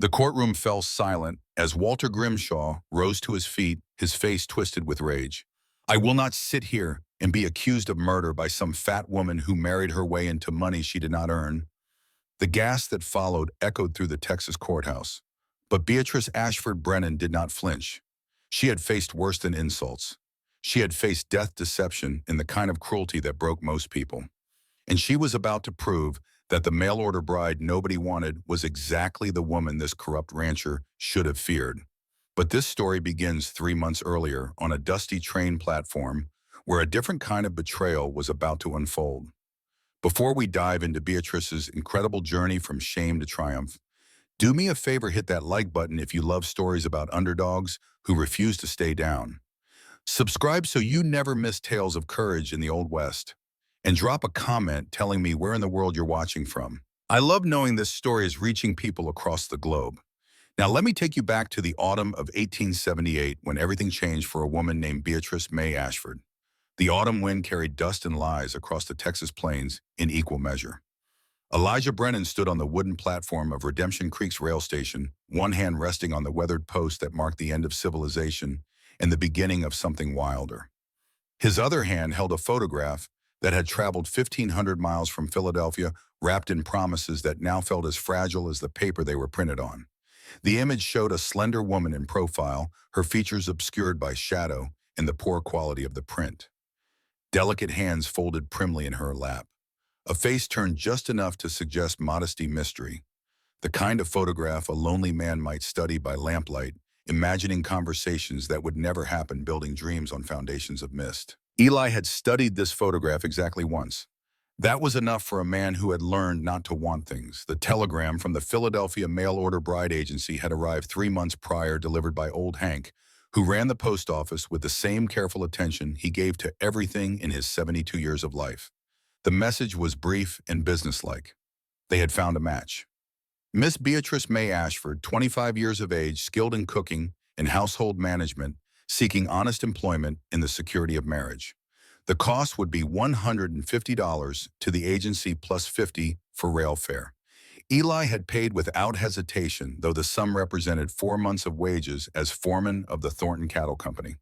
The courtroom fell silent as Walter Grimshaw rose to his feet, his face twisted with rage. I will not sit here and be accused of murder by some fat woman who married her way into money she did not earn. The gasp that followed echoed through the Texas courthouse. But Beatrice Ashford Brennan did not flinch. She had faced worse than insults. She had faced death deception in the kind of cruelty that broke most people. And she was about to prove that the mail-order bride nobody wanted was exactly the woman this corrupt rancher should have feared. But this story begins 3 months earlier on a dusty train platform where a different kind of betrayal was about to unfold. Before we dive into Beatrice's incredible journey from shame to triumph, do me a favor, hit that like button if you love stories about underdogs who refuse to stay down. Subscribe so you never miss tales of courage in the Old West. And drop a comment telling me where in the world you're watching from. I love knowing this story is reaching people across the globe. Now let me take you back to the autumn of 1878 when everything changed for a woman named Beatrice May Ashford. The autumn wind carried dust and lies across the Texas plains in equal measure. Elijah Brennan stood on the wooden platform of Redemption Creek's rail station, one hand resting on the weathered post that marked the end of civilization and the beginning of something wilder. His other hand held a photograph that had traveled 1,500 miles from Philadelphia, wrapped in promises that now felt as fragile as the paper they were printed on. The image showed a slender woman in profile, her features obscured by shadow and the poor quality of the print. Delicate hands folded primly in her lap. A face turned just enough to suggest modesty mystery. The kind of photograph a lonely man might study by lamplight, imagining conversations that would never happen, building dreams on foundations of mist. Eli had studied this photograph exactly once. That was enough for a man who had learned not to want things. The telegram from the Philadelphia mail-order bride agency had arrived 3 months prior, delivered by old Hank, who ran the post office with the same careful attention he gave to everything in his 72 years of life. The message was brief and businesslike. They had found a match. Miss Beatrice May Ashford, 25 years of age, skilled in cooking and household management, seeking honest employment in the security of marriage. The cost would be $150 to the agency plus $50 for rail fare. Eli had paid without hesitation, though the sum represented 4 months of wages as foreman of the Thornton Cattle Company.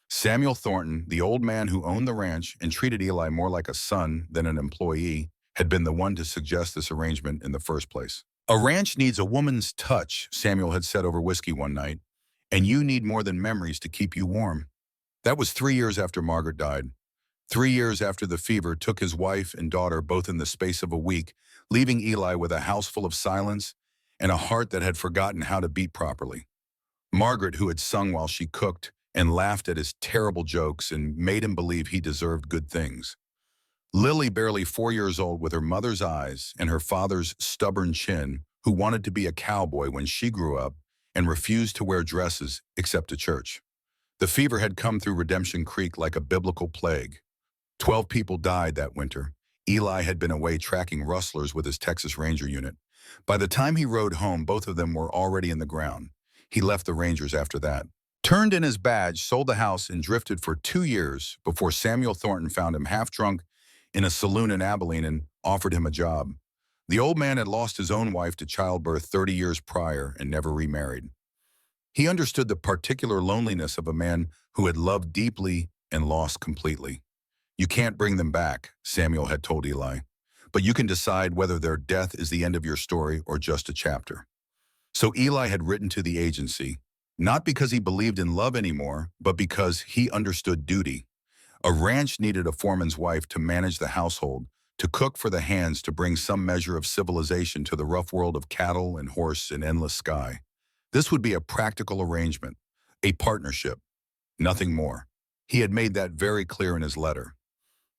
Samuel Thornton, the old man who owned the ranch and treated Eli more like a son than an employee, had been the one to suggest this arrangement in the first place. A ranch needs a woman's touch, Samuel had said over whiskey one night, and you need more than memories to keep you warm. That was 3 years after Margaret died. 3 years after the fever took his wife and daughter both in the space of a week, leaving Eli with a house full of silence and a heart that had forgotten how to beat properly. Margaret, who had sung while she cooked and laughed at his terrible jokes and made him believe he deserved good things. Lily, barely 4 years old, with her mother's eyes and her father's stubborn chin, who wanted to be a cowboy when she grew up and refused to wear dresses except to church. The fever had come through Redemption Creek like a biblical plague. 12 people died that winter. Eli had been away tracking rustlers with his Texas Ranger unit. By the time he rode home, both of them were already in the ground. He left the Rangers after that, turned in his badge, sold the house, and drifted for 2 years before Samuel Thornton found him half drunk in a saloon in Abilene and offered him a job. The old man had lost his own wife to childbirth 30 years prior and never remarried. He understood the particular loneliness of a man who had loved deeply and lost completely. You can't bring them back, Samuel had told Eli, but you can decide whether their death is the end of your story or just a chapter. So Eli had written to the agency, not because he believed in love anymore, but because he understood duty. A ranch needed a foreman's wife to manage the household, to cook for the hands, to bring some measure of civilization to the rough world of cattle and horse and endless sky. This would be a practical arrangement, a partnership, nothing more. He had made that very clear in his letter.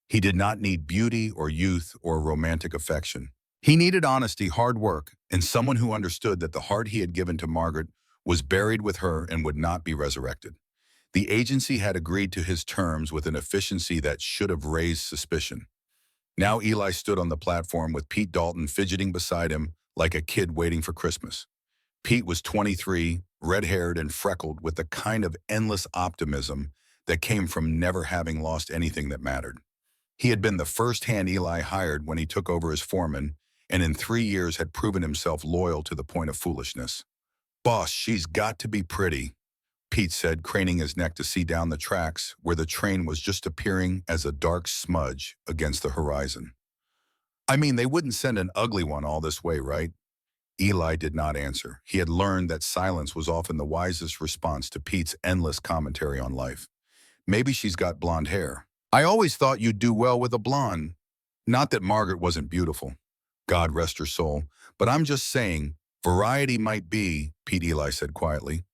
He did not need beauty or youth or romantic affection. He needed honesty, hard work, and someone who understood that the heart he had given to Margaret was buried with her and would not be resurrected. The agency had agreed to his terms with an efficiency that should have raised suspicion. Now Eli stood on the platform with Pete Dalton fidgeting beside him like a kid waiting for Christmas. Pete was 23, red-haired and freckled, with the kind of endless optimism that came from never having lost anything that mattered. He had been the first hand Eli hired when he took over as foreman, and in 3 years had proven himself loyal to the point of foolishness. Boss, she's got to be pretty, Pete said, craning his neck to see down the tracks where the train was just appearing as a dark smudge against the horizon. I mean, they wouldn't send an ugly one all this way, right? Eli did not answer. He had learned that silence was often the wisest response to Pete's endless commentary on life. Maybe she's got blonde hair. I always thought you'd do well with a blonde. Not that Margaret wasn't beautiful. God rest her soul. But I'm just saying, variety might be, Pete Eli said quietly.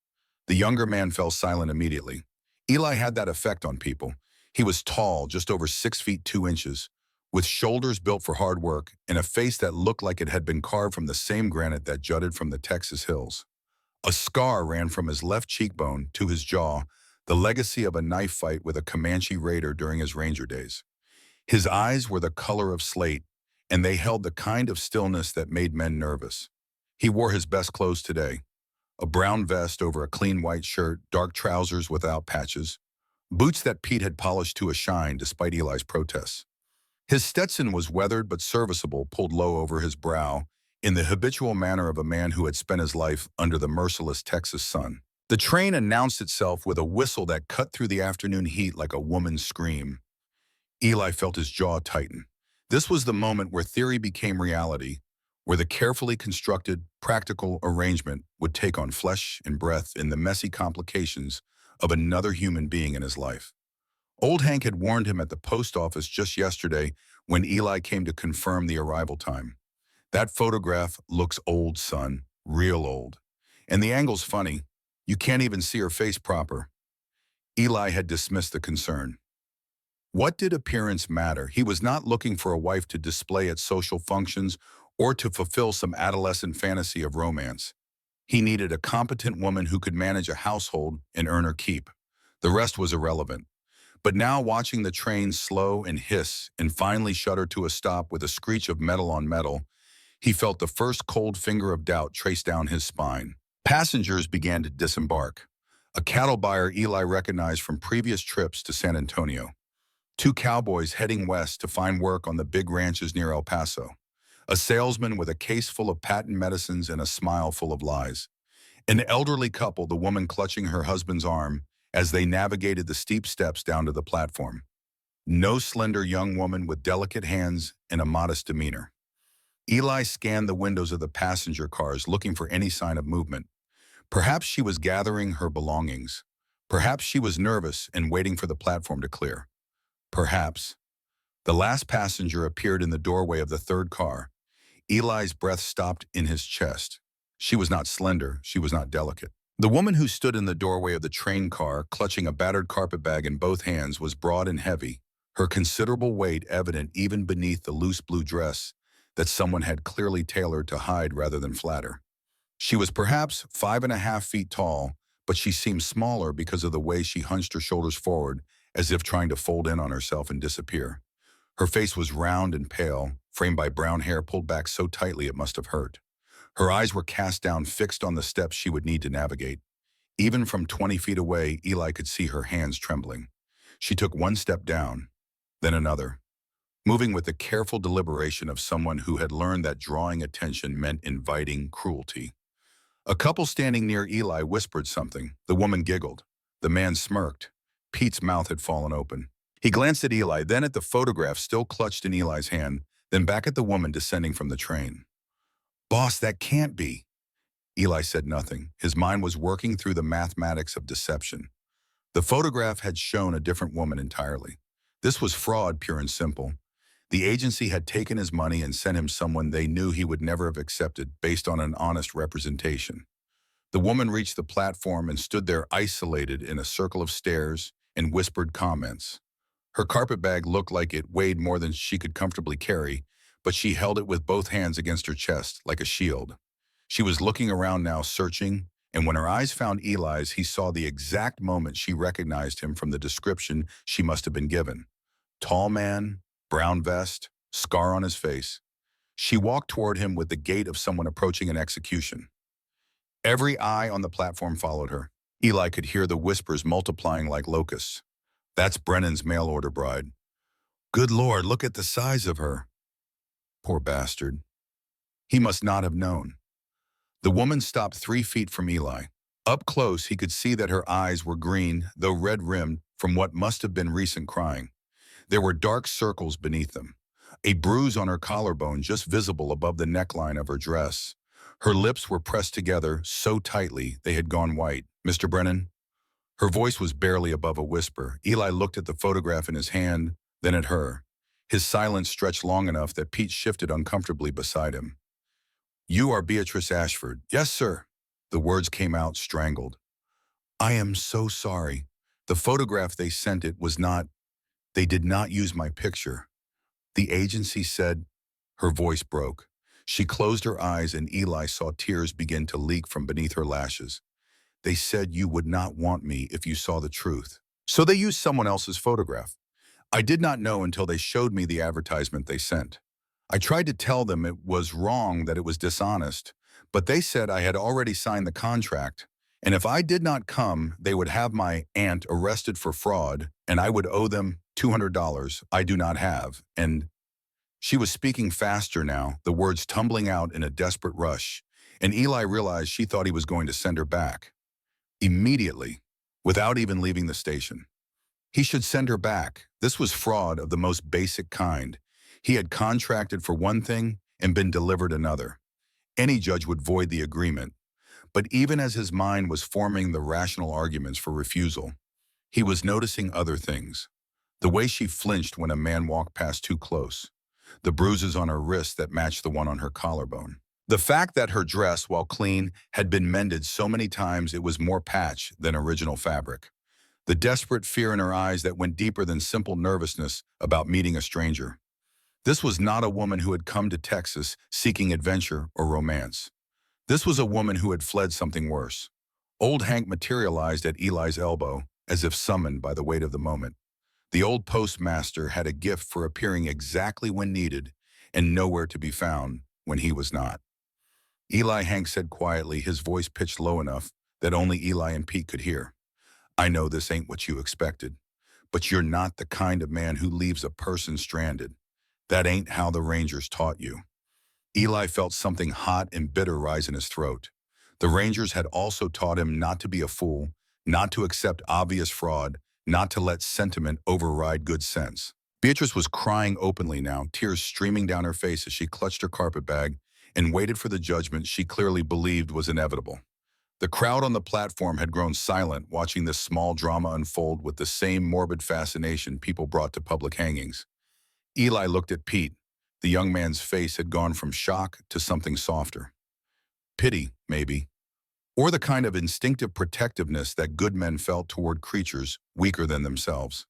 The younger man fell silent immediately. Eli had that effect on people. He was tall, just over 6 feet 2 inches, with shoulders built for hard work and a face that looked like it had been carved from the same granite that jutted from the Texas hills. A scar ran from his left cheekbone to his jaw, the legacy of a knife fight with a Comanche raider during his ranger days. His eyes were the color of slate, and they held the kind of stillness that made men nervous. He wore his best clothes today. A brown vest over a clean white shirt, dark trousers without patches, boots that Pete had polished to a shine despite Eli's protests. His Stetson was weathered but serviceable, pulled low over his brow, in the habitual manner of a man who had spent his life under the merciless Texas sun. The train announced itself with a whistle that cut through the afternoon heat like a woman's scream. Eli felt his jaw tighten. This was the moment where theory became reality, where the carefully constructed, practical arrangement would take on flesh and breath in the messy complications of another human being in his life. Old Hank had warned him at the post office just yesterday when Eli came to confirm the arrival time. That photograph looks old, son, real old. And the angle's funny. You can't even see her face proper. Eli had dismissed the concern. What did appearance matter? He was not looking for a wife to display at social functions or to fulfill some adolescent fantasy of romance. He needed a competent woman who could manage a household and earn her keep. The rest was irrelevant. But now, watching the train slow and hiss and finally shudder to a stop with a screech of metal on metal, he felt the first cold finger of doubt trace down his spine. Passengers began to disembark. A cattle buyer Eli recognized from previous trips to San Antonio. 2 cowboys heading west to find work on the big ranches near El Paso. A salesman with a case full of patent medicines and a smile full of lies. An elderly couple, the woman clutching her husband's arm as they navigated the steep steps down to the platform. No slender young woman with delicate hands and a modest demeanor. Eli scanned the windows of the passenger cars looking for any sign of movement. Perhaps she was gathering her belongings. Perhaps she was nervous and waiting for the platform to clear. Perhaps. The last passenger appeared in the doorway of the third car. Eli's breath stopped in his chest. She was not slender, she was not delicate. The woman who stood in the doorway of the train car, clutching a battered carpet bag in both hands, was broad and heavy, her considerable weight evident even beneath the loose blue dress that someone had clearly tailored to hide rather than flatter. She was perhaps 5.5 feet tall, but she seemed smaller because of the way she hunched her shoulders forward, as if trying to fold in on herself and disappear. Her face was round and pale, framed by brown hair pulled back so tightly it must have hurt. Her eyes were cast down, fixed on the steps she would need to navigate. Even from 20 feet away, Eli could see her hands trembling. She took one step down, then another, moving with the careful deliberation of someone who had learned that drawing attention meant inviting cruelty. A couple standing near Eli whispered something. The woman giggled. The man smirked. Pete's mouth had fallen open. He glanced at Eli, then at the photograph still clutched in Eli's hand, then back at the woman descending from the train. Boss, that can't be. Eli said nothing. His mind was working through the mathematics of deception. The photograph had shown a different woman entirely. This was fraud, pure and simple. The agency had taken his money and sent him someone they knew he would never have accepted based on an honest representation. The woman reached the platform and stood there isolated in a circle of stares and whispered comments. Her carpet bag looked like it weighed more than she could comfortably carry, but she held it with both hands against her chest like a shield. She was looking around now, searching, and when her eyes found Eli's, he saw the exact moment she recognized him from the description she must have been given. Tall man, brown vest, scar on his face. She walked toward him with the gait of someone approaching an execution. Every eye on the platform followed her. Eli could hear the whispers multiplying like locusts. That's Brennan's mail-order bride. Good Lord, look at the size of her. Poor bastard. He must not have known. The woman stopped 3 feet from Eli. Up close, he could see that her eyes were green, though red-rimmed from what must have been recent crying. There were dark circles beneath them, a bruise on her collarbone just visible above the neckline of her dress. Her lips were pressed together so tightly they had gone white. "Mr. Brennan?" Her voice was barely above a whisper. Eli looked at the photograph in his hand, then at her. His silence stretched long enough that Pete shifted uncomfortably beside him. "You are Beatrice Ashford." "Yes, sir." The words came out strangled. "I am so sorry. The photograph they sent it was not, they did not use my picture. The agency said." Her voice broke. She closed her eyes and Eli saw tears begin to leak from beneath her lashes. "They said you would not want me if you saw the truth. So they used someone else's photograph. I did not know until they showed me the advertisement they sent. I tried to tell them it was wrong, that it was dishonest, but they said I had already signed the contract, and if I did not come, they would have my aunt arrested for fraud, and I would owe them $200 I do not have, and—" She was speaking faster now, the words tumbling out in a desperate rush, and Eli realized she thought he was going to send her back. Immediately, without even leaving the station. He should send her back. This was fraud of the most basic kind. He had contracted for one thing and been delivered another. Any judge would void the agreement. But even as his mind was forming the rational arguments for refusal, he was noticing other things. The way she flinched when a man walked past too close. The bruises on her wrist that matched the one on her collarbone. The fact that her dress, while clean, had been mended so many times it was more patch than original fabric. The desperate fear in her eyes that went deeper than simple nervousness about meeting a stranger. This was not a woman who had come to Texas seeking adventure or romance. This was a woman who had fled something worse. Old Hank materialized at Eli's elbow, as if summoned by the weight of the moment. The old postmaster had a gift for appearing exactly when needed and nowhere to be found when he was not. "Eli," Hank said quietly, his voice pitched low enough that only Eli and Pete could hear. "I know this ain't what you expected, but you're not the kind of man who leaves a person stranded. That ain't how the Rangers taught you." Eli felt something hot and bitter rise in his throat. The Rangers had also taught him not to be a fool, not to accept obvious fraud, not to let sentiment override good sense. Beatrice was crying openly now, tears streaming down her face as she clutched her carpetbag and waited for the judgment she clearly believed was inevitable. The crowd on the platform had grown silent, watching this small drama unfold with the same morbid fascination people brought to public hangings. Eli looked at Pete. The young man's face had gone from shock to something softer. Pity, maybe. Or the kind of instinctive protectiveness that good men felt toward creatures weaker than themselves.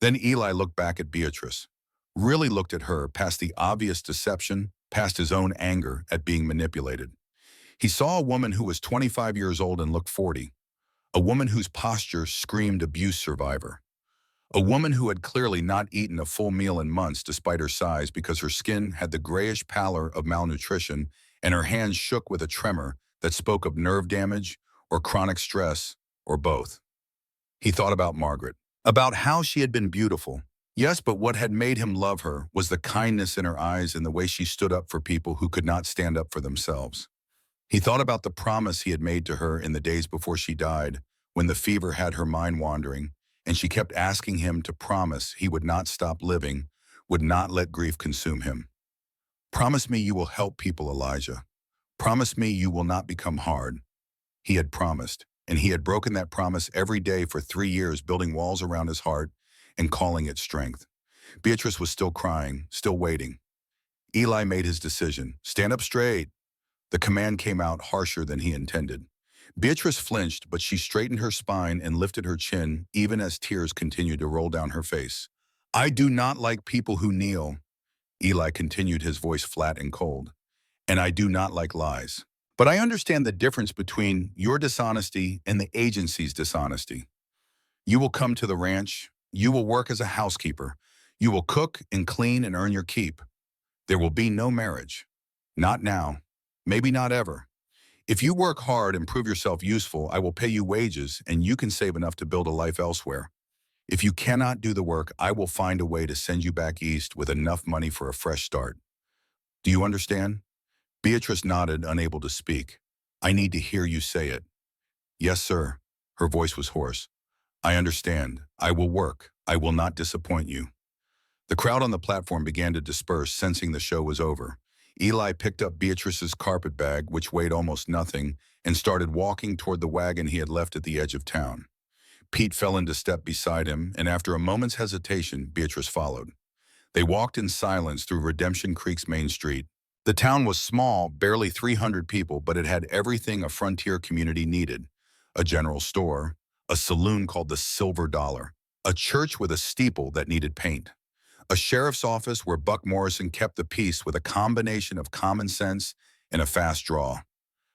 Then Eli looked back at Beatrice. Really looked at her, past the obvious deception, past his own anger at being manipulated. He saw a woman who was 25 years old and looked 40. A woman whose posture screamed abuse survivor. A woman who had clearly not eaten a full meal in months despite her size because her skin had the grayish pallor of malnutrition and her hands shook with a tremor that spoke of nerve damage or chronic stress or both. He thought about Margaret, about how she had been beautiful. Yes, but what had made him love her was the kindness in her eyes and the way she stood up for people who could not stand up for themselves. He thought about the promise he had made to her in the days before she died, when the fever had her mind wandering, and she kept asking him to promise he would not stop living, would not let grief consume him. "Promise me you will help people, Elijah. Promise me you will not become hard." He had promised, and he had broken that promise every day for 3 years, building walls around his heart and calling it strength. Beatrice was still crying, still waiting. Eli made his decision. "Stand up straight." The command came out harsher than he intended. Beatrice flinched, but she straightened her spine and lifted her chin, even as tears continued to roll down her face. "I do not like people who kneel," Eli continued, his voice flat and cold. "And I do not like lies. But I understand the difference between your dishonesty and the agency's dishonesty. You will come to the ranch. You will work as a housekeeper. You will cook and clean and earn your keep. There will be no marriage. Not now. Maybe not ever. If you work hard and prove yourself useful, I will pay you wages and you can save enough to build a life elsewhere. If you cannot do the work, I will find a way to send you back east with enough money for a fresh start. Do you understand?" Beatrice nodded, unable to speak. I need to hear you say it. Yes, sir. Her voice was hoarse. I understand. I will work. I will not disappoint you. The crowd on the platform began to disperse, sensing the show was over. Eli picked up Beatrice's carpet bag, which weighed almost nothing, and started walking toward the wagon he had left at the edge of town. Pete fell into step beside him, and after a moment's hesitation, Beatrice followed. They walked in silence through Redemption Creek's main street. The town was small, barely 300 people, but it had everything a frontier community needed. A general store, a saloon called the Silver Dollar, a church with a steeple that needed paint, a sheriff's office where Buck Morrison kept the peace with a combination of common sense and a fast draw,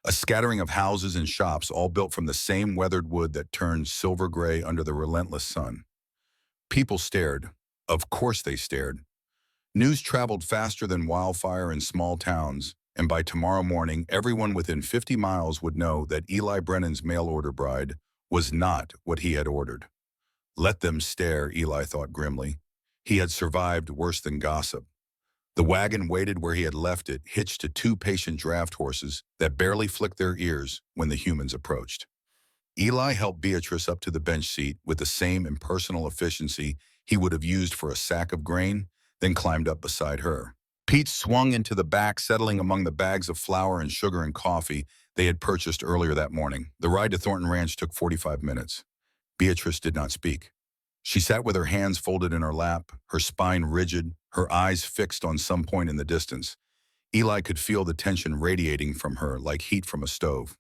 a scattering of houses and shops all built from the same weathered wood that turned silver gray under the relentless sun. People stared. Of course they stared. News traveled faster than wildfire in small towns, and by tomorrow morning, everyone within 50 miles would know that Eli Brennan's mail-order bride was not what he had ordered. Let them stare, Eli thought grimly. He had survived worse than gossip. The wagon waited where he had left it, hitched to two patient draft horses that barely flicked their ears when the humans approached. Eli helped Beatrice up to the bench seat with the same impersonal efficiency he would have used for a sack of grain, then climbed up beside her. Pete swung into the back, settling among the bags of flour and sugar and coffee they had purchased earlier that morning. The ride to Thornton Ranch took 45 minutes. Beatrice did not speak. She sat with her hands folded in her lap, her spine rigid, her eyes fixed on some point in the distance. Eli could feel the tension radiating from her like heat from a stove.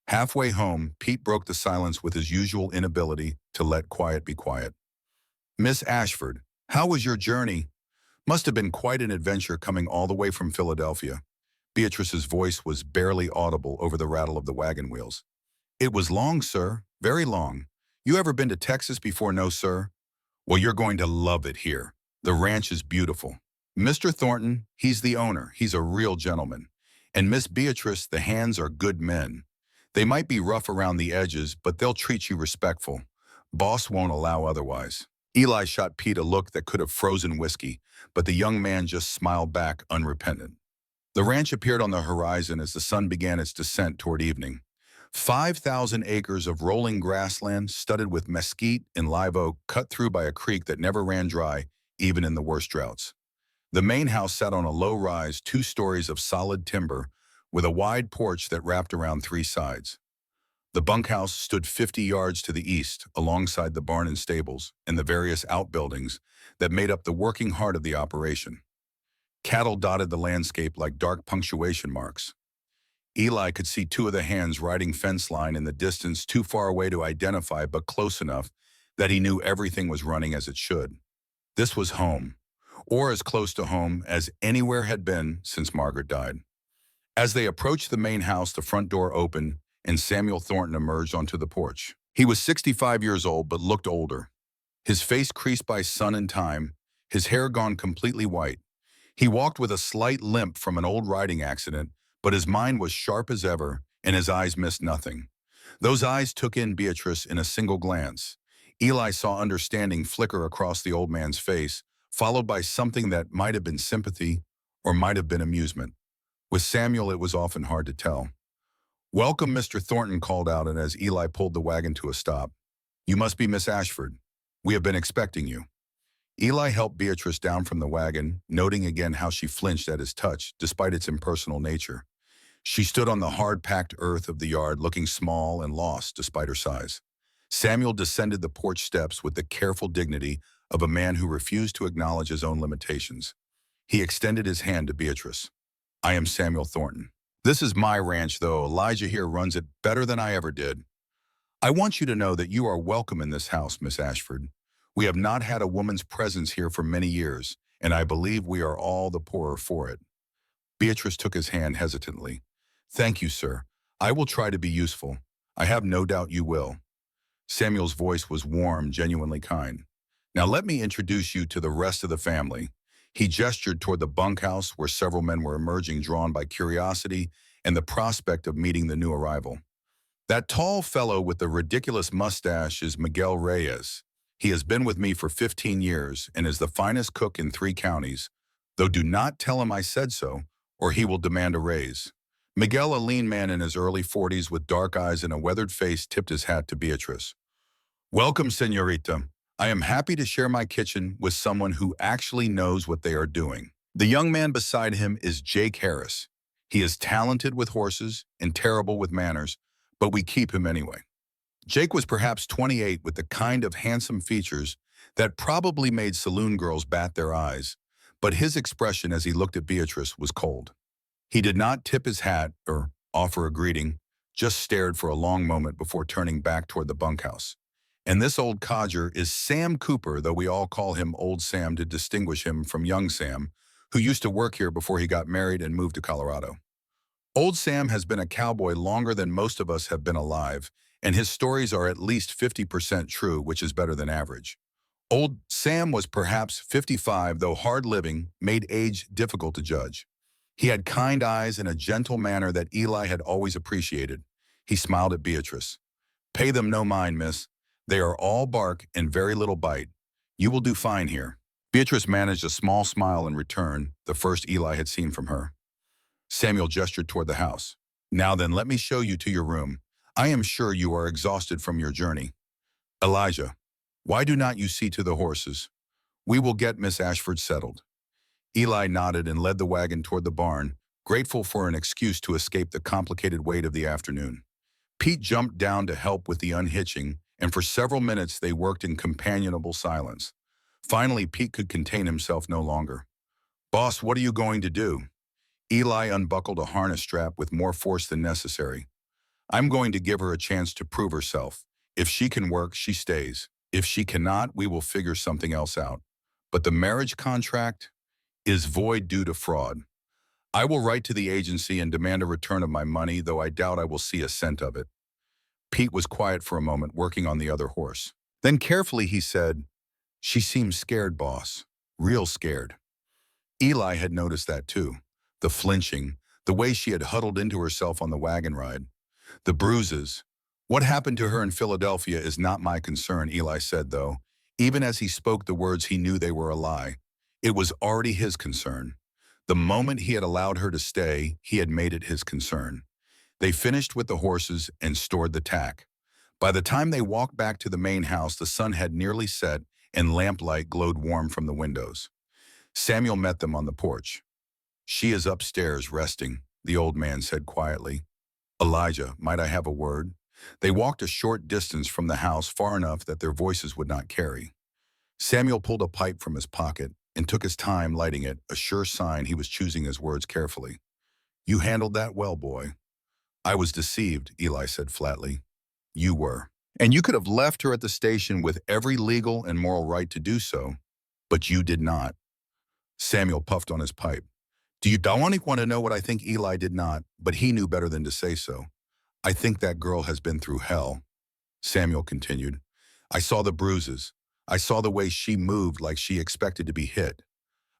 Halfway home, Pete broke the silence with his usual inability to let quiet be quiet. Miss Ashford, how was your journey? Must have been quite an adventure coming all the way from Philadelphia. Beatrice's voice was barely audible over the rattle of the wagon wheels. It was long, sir, very long. You ever been to Texas before? No, sir. Well, you're going to love it here. The ranch is beautiful. Mr. Thornton, he's the owner. He's a real gentleman. And Miss Beatrice, the hands are good men. They might be rough around the edges, but they'll treat you respectful. Boss won't allow otherwise. Eli shot Pete a look that could have frozen whiskey, but the young man just smiled back unrepentant. The ranch appeared on the horizon as the sun began its descent toward evening. 5,000 acres of rolling grassland studded with mesquite and live oak cut through by a creek that never ran dry, even in the worst droughts. The main house sat on a low rise, 2 stories of solid timber, with a wide porch that wrapped around 3 sides. The bunkhouse stood 50 yards to the east, alongside the barn and stables, and the various outbuildings that made up the working heart of the operation. Cattle dotted the landscape like dark punctuation marks. Eli could see 2 of the hands riding fence line in the distance, too far away to identify, but close enough that he knew everything was running as it should. This was home, or as close to home as anywhere had been since Margaret died. As they approached the main house, the front door opened, and Samuel Thornton emerged onto the porch. He was 65 years old, but looked older. His face creased by sun and time, his hair gone completely white. He walked with a slight limp from an old riding accident, but his mind was sharp as ever, and his eyes missed nothing. Those eyes took in Beatrice in a single glance. Eli saw understanding flicker across the old man's face, followed by something that might have been sympathy or might have been amusement. With Samuel, it was often hard to tell. "Welcome," Mr. Thornton called out, and as Eli pulled the wagon to a stop, "You must be Miss Ashford. We have been expecting you." Eli helped Beatrice down from the wagon, noting again how she flinched at his touch, despite its impersonal nature. She stood on the hard-packed earth of the yard, looking small and lost despite her size. Samuel descended the porch steps with the careful dignity of a man who refused to acknowledge his own limitations. He extended his hand to Beatrice. "I am Samuel Thornton. This is my ranch, though Elijah here runs it better than I ever did. I want you to know that you are welcome in this house, Miss Ashford. We have not had a woman's presence here for many years, and I believe we are all the poorer for it." Beatrice took his hand hesitantly. "Thank you, sir. I will try to be useful. I have no doubt you will." Samuel's voice was warm, genuinely kind. "Now let me introduce you to the rest of the family." He gestured toward the bunkhouse where several men were emerging, drawn by curiosity and the prospect of meeting the new arrival. "That tall fellow with the ridiculous mustache is Miguel Reyes. He has been with me for 15 years and is the finest cook in 3 counties, though do not tell him I said so, or he will demand a raise. Miguel, a lean man in his early 40s with dark eyes and a weathered face, tipped his hat to Beatrice. Welcome, señorita. I am happy to share my kitchen with someone who actually knows what they are doing. The young man beside him is Jake Harris. He is talented with horses and terrible with manners, but we keep him anyway. Jake was perhaps 28 with the kind of handsome features that probably made saloon girls bat their eyes, but his expression as he looked at Beatrice was cold. He did not tip his hat or offer a greeting, just stared for a long moment before turning back toward the bunkhouse. And this old codger is Sam Cooper, though we all call him Old Sam to distinguish him from Young Sam, who used to work here before he got married and moved to Colorado. Old Sam has been a cowboy longer than most of us have been alive, and his stories are at least 50% true, which is better than average. Old Sam was perhaps 55, though hard living made age difficult to judge. He had kind eyes and a gentle manner that Eli had always appreciated. He smiled at Beatrice. Pay them no mind, miss. They are all bark and very little bite. You will do fine here. Beatrice managed a small smile in return, the first Eli had seen from her. Samuel gestured toward the house. Now then, let me show you to your room. I am sure you are exhausted from your journey. Elijah, why do not you see to the horses? We will get Miss Ashford settled. Eli nodded and led the wagon toward the barn, grateful for an excuse to escape the complicated wait of the afternoon. Pete jumped down to help with the unhitching, and for several minutes they worked in companionable silence. Finally, Pete could contain himself no longer. Boss, what are you going to do? Eli unbuckled a harness strap with more force than necessary. I'm going to give her a chance to prove herself. If she can work, she stays. If she cannot, we will figure something else out. But the marriage contract is void due to fraud. I will write to the agency and demand a return of my money, though I doubt I will see a cent of it. Pete was quiet for a moment, working on the other horse. Then carefully he said, She seems scared, boss. Real scared. Eli had noticed that too. The flinching, the way she had huddled into herself on the wagon ride. The bruises. What happened to her in Philadelphia is not my concern, Eli said, though. Even as he spoke the words, he knew they were a lie. It was already his concern. The moment he had allowed her to stay, he had made it his concern. They finished with the horses and stored the tack. By the time they walked back to the main house, the sun had nearly set and lamplight glowed warm from the windows. Samuel met them on the porch. She is upstairs resting, the old man said quietly. Elijah, might I have a word? They walked a short distance from the house, far enough that their voices would not carry. Samuel pulled a pipe from his pocket and took his time lighting it, a sure sign he was choosing his words carefully. You handled that well, boy. I was deceived, Eli said flatly. You were. And you could have left her at the station with every legal and moral right to do so, but you did not. Samuel puffed on his pipe. Do you want to know what I think? Eli did not, but he knew better than to say so. I think that girl has been through hell. Samuel continued. I saw the bruises. I saw the way she moved like she expected to be hit.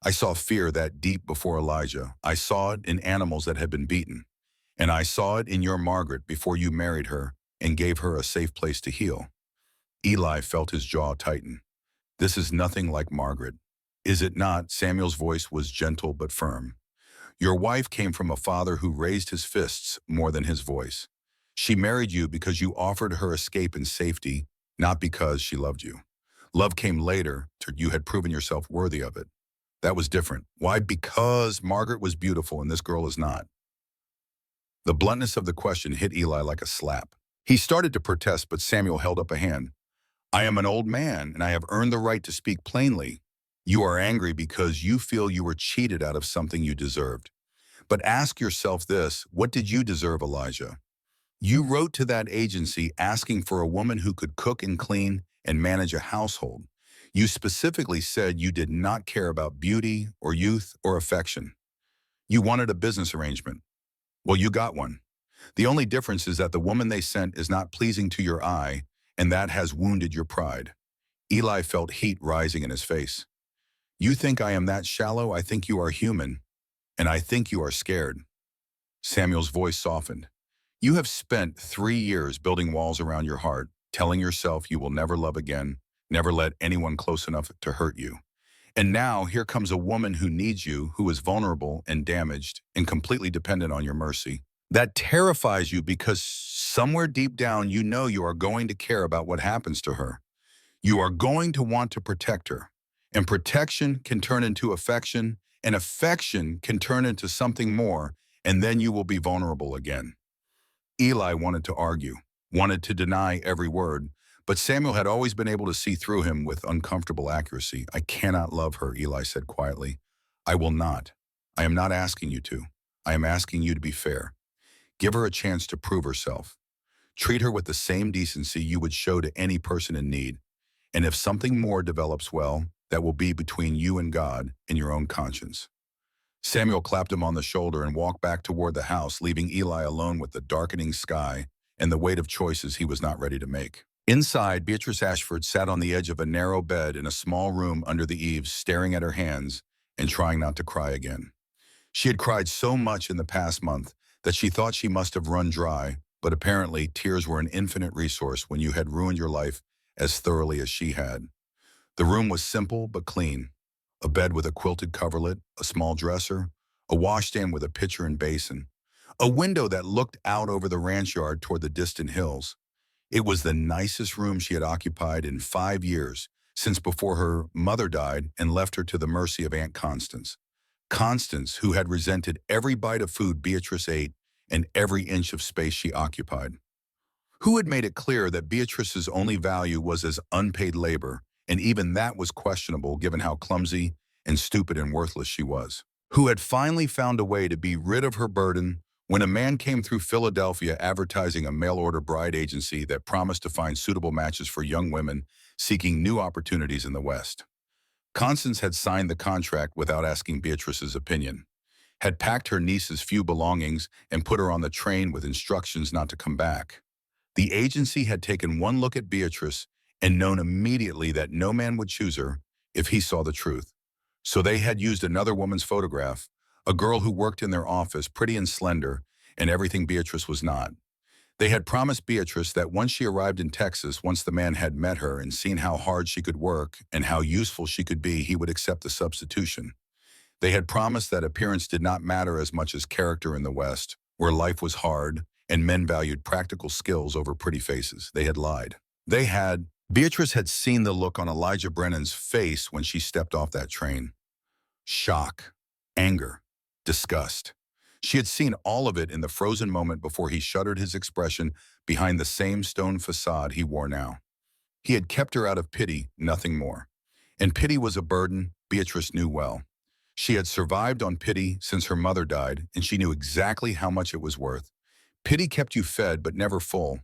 I saw fear that deep before Elijah. I saw it in animals that had been beaten. And I saw it in your Margaret before you married her and gave her a safe place to heal. Eli felt his jaw tighten. This is nothing like Margaret. Is it not? Samuel's voice was gentle but firm. Your wife came from a father who raised his fists more than his voice. She married you because you offered her escape and safety, not because she loved you. Love came later till you had proven yourself worthy of it. That was different. Why? Because Margaret was beautiful and this girl is not. The bluntness of the question hit Eli like a slap. He started to protest, but Samuel held up a hand. I am an old man, and I have earned the right to speak plainly. You are angry because you feel you were cheated out of something you deserved. But ask yourself this, what did you deserve, Elijah? You wrote to that agency asking for a woman who could cook and clean and manage a household. You specifically said you did not care about beauty or youth or affection. You wanted a business arrangement. Well, you got one. The only difference is that the woman they sent is not pleasing to your eye, and that has wounded your pride. Eli felt heat rising in his face. You think I am that shallow? I think you are human, and I think you are scared. Samuel's voice softened. You have spent 3 years building walls around your heart, telling yourself you will never love again, never let anyone close enough to hurt you. And now here comes a woman who needs you, who is vulnerable and damaged and completely dependent on your mercy. That terrifies you because somewhere deep down you know you are going to care about what happens to her. You are going to want to protect her. And protection can turn into affection, and affection can turn into something more, and then you will be vulnerable again. Eli wanted to argue, wanted to deny every word, but Samuel had always been able to see through him with uncomfortable accuracy. I cannot love her, Eli said quietly. I will not. I am not asking you to. I am asking you to be fair. Give her a chance to prove herself. Treat her with the same decency you would show to any person in need. And if something more develops, well, that will be between you and God and your own conscience. Samuel clapped him on the shoulder and walked back toward the house, leaving Eli alone with the darkening sky and the weight of choices he was not ready to make. Inside, Beatrice Ashford sat on the edge of a narrow bed in a small room under the eaves, staring at her hands and trying not to cry again. She had cried so much in the past month that she thought she must have run dry, but apparently tears were an infinite resource when you had ruined your life as thoroughly as she had. The room was simple but clean. A bed with a quilted coverlet, a small dresser, a washstand with a pitcher and basin, a window that looked out over the ranch yard toward the distant hills. It was the nicest room she had occupied in 5 years, since before her mother died and left her to the mercy of Aunt Constance. Constance, who had resented every bite of food Beatrice ate and every inch of space she occupied. Who had made it clear that Beatrice's only value was as unpaid labor, and even that was questionable given how clumsy and stupid and worthless she was. Who had finally found a way to be rid of her burden when a man came through Philadelphia advertising a mail-order bride agency that promised to find suitable matches for young women seeking new opportunities in the West. Constance had signed the contract without asking Beatrice's opinion, had packed her niece's few belongings and put her on the train with instructions not to come back. The agency had taken one look at Beatrice and known immediately that no man would choose her if he saw the truth. So they had used another woman's photograph, a girl who worked in their office, pretty and slender, and everything Beatrice was not. They had promised Beatrice that once she arrived in Texas, once the man had met her and seen how hard she could work and how useful she could be, he would accept the substitution. They had promised that appearance did not matter as much as character in the West, where life was hard and men valued practical skills over pretty faces. They had lied. Beatrice had seen the look on Elijah Brennan's face when she stepped off that train. Shock, anger, disgust. She had seen all of it in the frozen moment before he shuttered his expression behind the same stone facade he wore now. He had kept her out of pity, nothing more. And pity was a burden Beatrice knew well. She had survived on pity since her mother died, and she knew exactly how much it was worth. Pity kept you fed but never full.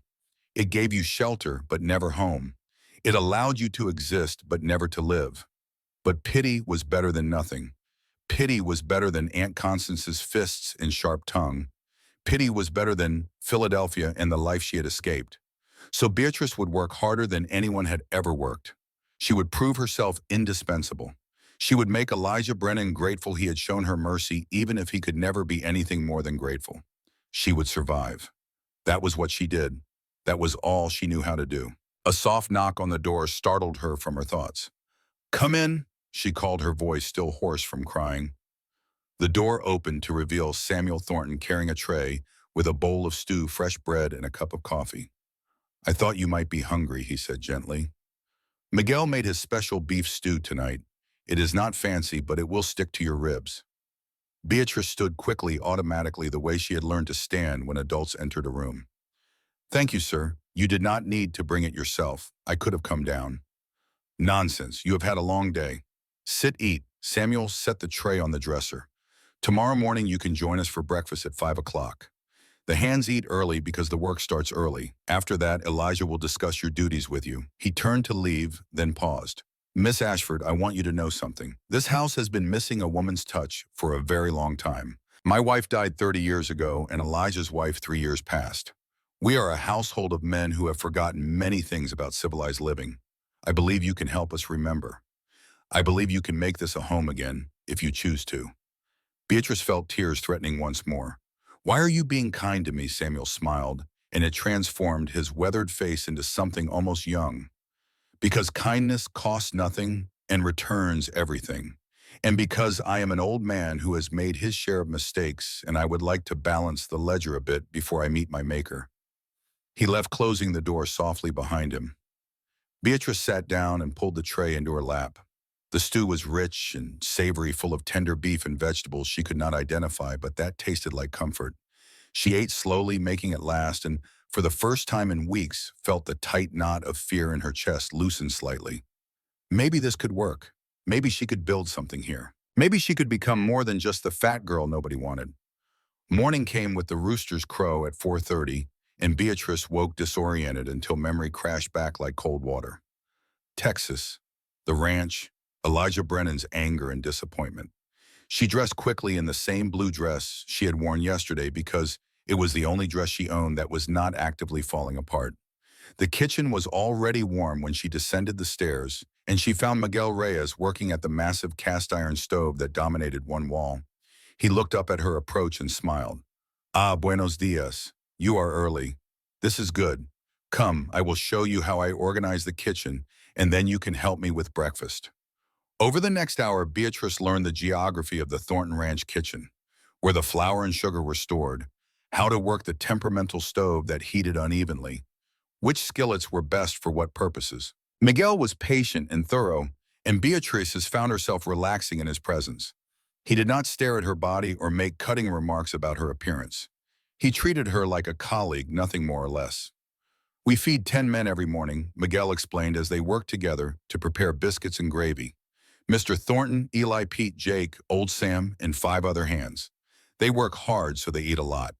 It gave you shelter but never home. It allowed you to exist but never to live. But pity was better than nothing. Pity was better than Aunt Constance's fists and sharp tongue. Pity was better than Philadelphia and the life she had escaped. So Beatrice would work harder than anyone had ever worked. She would prove herself indispensable. She would make Elijah Brennan grateful he had shown her mercy, even if he could never be anything more than grateful. She would survive. That was what she did. That was all she knew how to do. A soft knock on the door startled her from her thoughts. "Come in," she called, her voice still hoarse from crying. The door opened to reveal Samuel Thornton carrying a tray with a bowl of stew, fresh bread, and a cup of coffee. "I thought you might be hungry," he said gently. "Miguel made his special beef stew tonight. It is not fancy, but it will stick to your ribs." Beatrice stood quickly, automatically, the way she had learned to stand when adults entered a room. "Thank you, sir. You did not need to bring it yourself. I could have come down." "Nonsense. You have had a long day. Sit, eat." Samuel set the tray on the dresser. "Tomorrow morning you can join us for breakfast at 5 o'clock. The hands eat early because the work starts early. After that, Elijah will discuss your duties with you." He turned to leave, then paused. "Miss Ashford, I want you to know something. This house has been missing a woman's touch for a very long time. My wife died 30 years ago, and Elijah's wife 3 years past. We are a household of men who have forgotten many things about civilized living. I believe you can help us remember. I believe you can make this a home again, if you choose to." Beatrice felt tears threatening once more. "Why are you being kind to me?" Samuel smiled, and it transformed his weathered face into something almost young. "Because kindness costs nothing and returns everything. And because I am an old man who has made his share of mistakes and I would like to balance the ledger a bit before I meet my maker. He left, closing the door softly behind him. Beatrice sat down and pulled the tray into her lap. The stew was rich and savory, full of tender beef and vegetables she could not identify, but that tasted like comfort. She ate slowly, making it last, and for the first time in weeks, felt the tight knot of fear in her chest loosen slightly. Maybe this could work. Maybe she could build something here. Maybe she could become more than just the fat girl nobody wanted. Morning came with the rooster's crow at 4:30, and Beatrice woke disoriented until memory crashed back like cold water. Texas, the ranch, Elijah Brennan's anger and disappointment. She dressed quickly in the same blue dress she had worn yesterday because it was the only dress she owned that was not actively falling apart. The kitchen was already warm when she descended the stairs, and she found Miguel Reyes working at the massive cast-iron stove that dominated one wall. He looked up at her approach and smiled. Ah, buenos dias. You are early. This is good. Come, I will show you how I organize the kitchen, and then you can help me with breakfast. Over the next hour, Beatrice learned the geography of the Thornton Ranch kitchen, where the flour and sugar were stored, how to work the temperamental stove that heated unevenly, which skillets were best for what purposes. Miguel was patient and thorough, and Beatrice has found herself relaxing in his presence. He did not stare at her body or make cutting remarks about her appearance. He treated her like a colleague, nothing more or less. We feed 10 men every morning, Miguel explained as they worked together to prepare biscuits and gravy. Mr. Thornton, Eli, Pete, Jake, Old Sam, and 5 other hands. They work hard, so they eat a lot.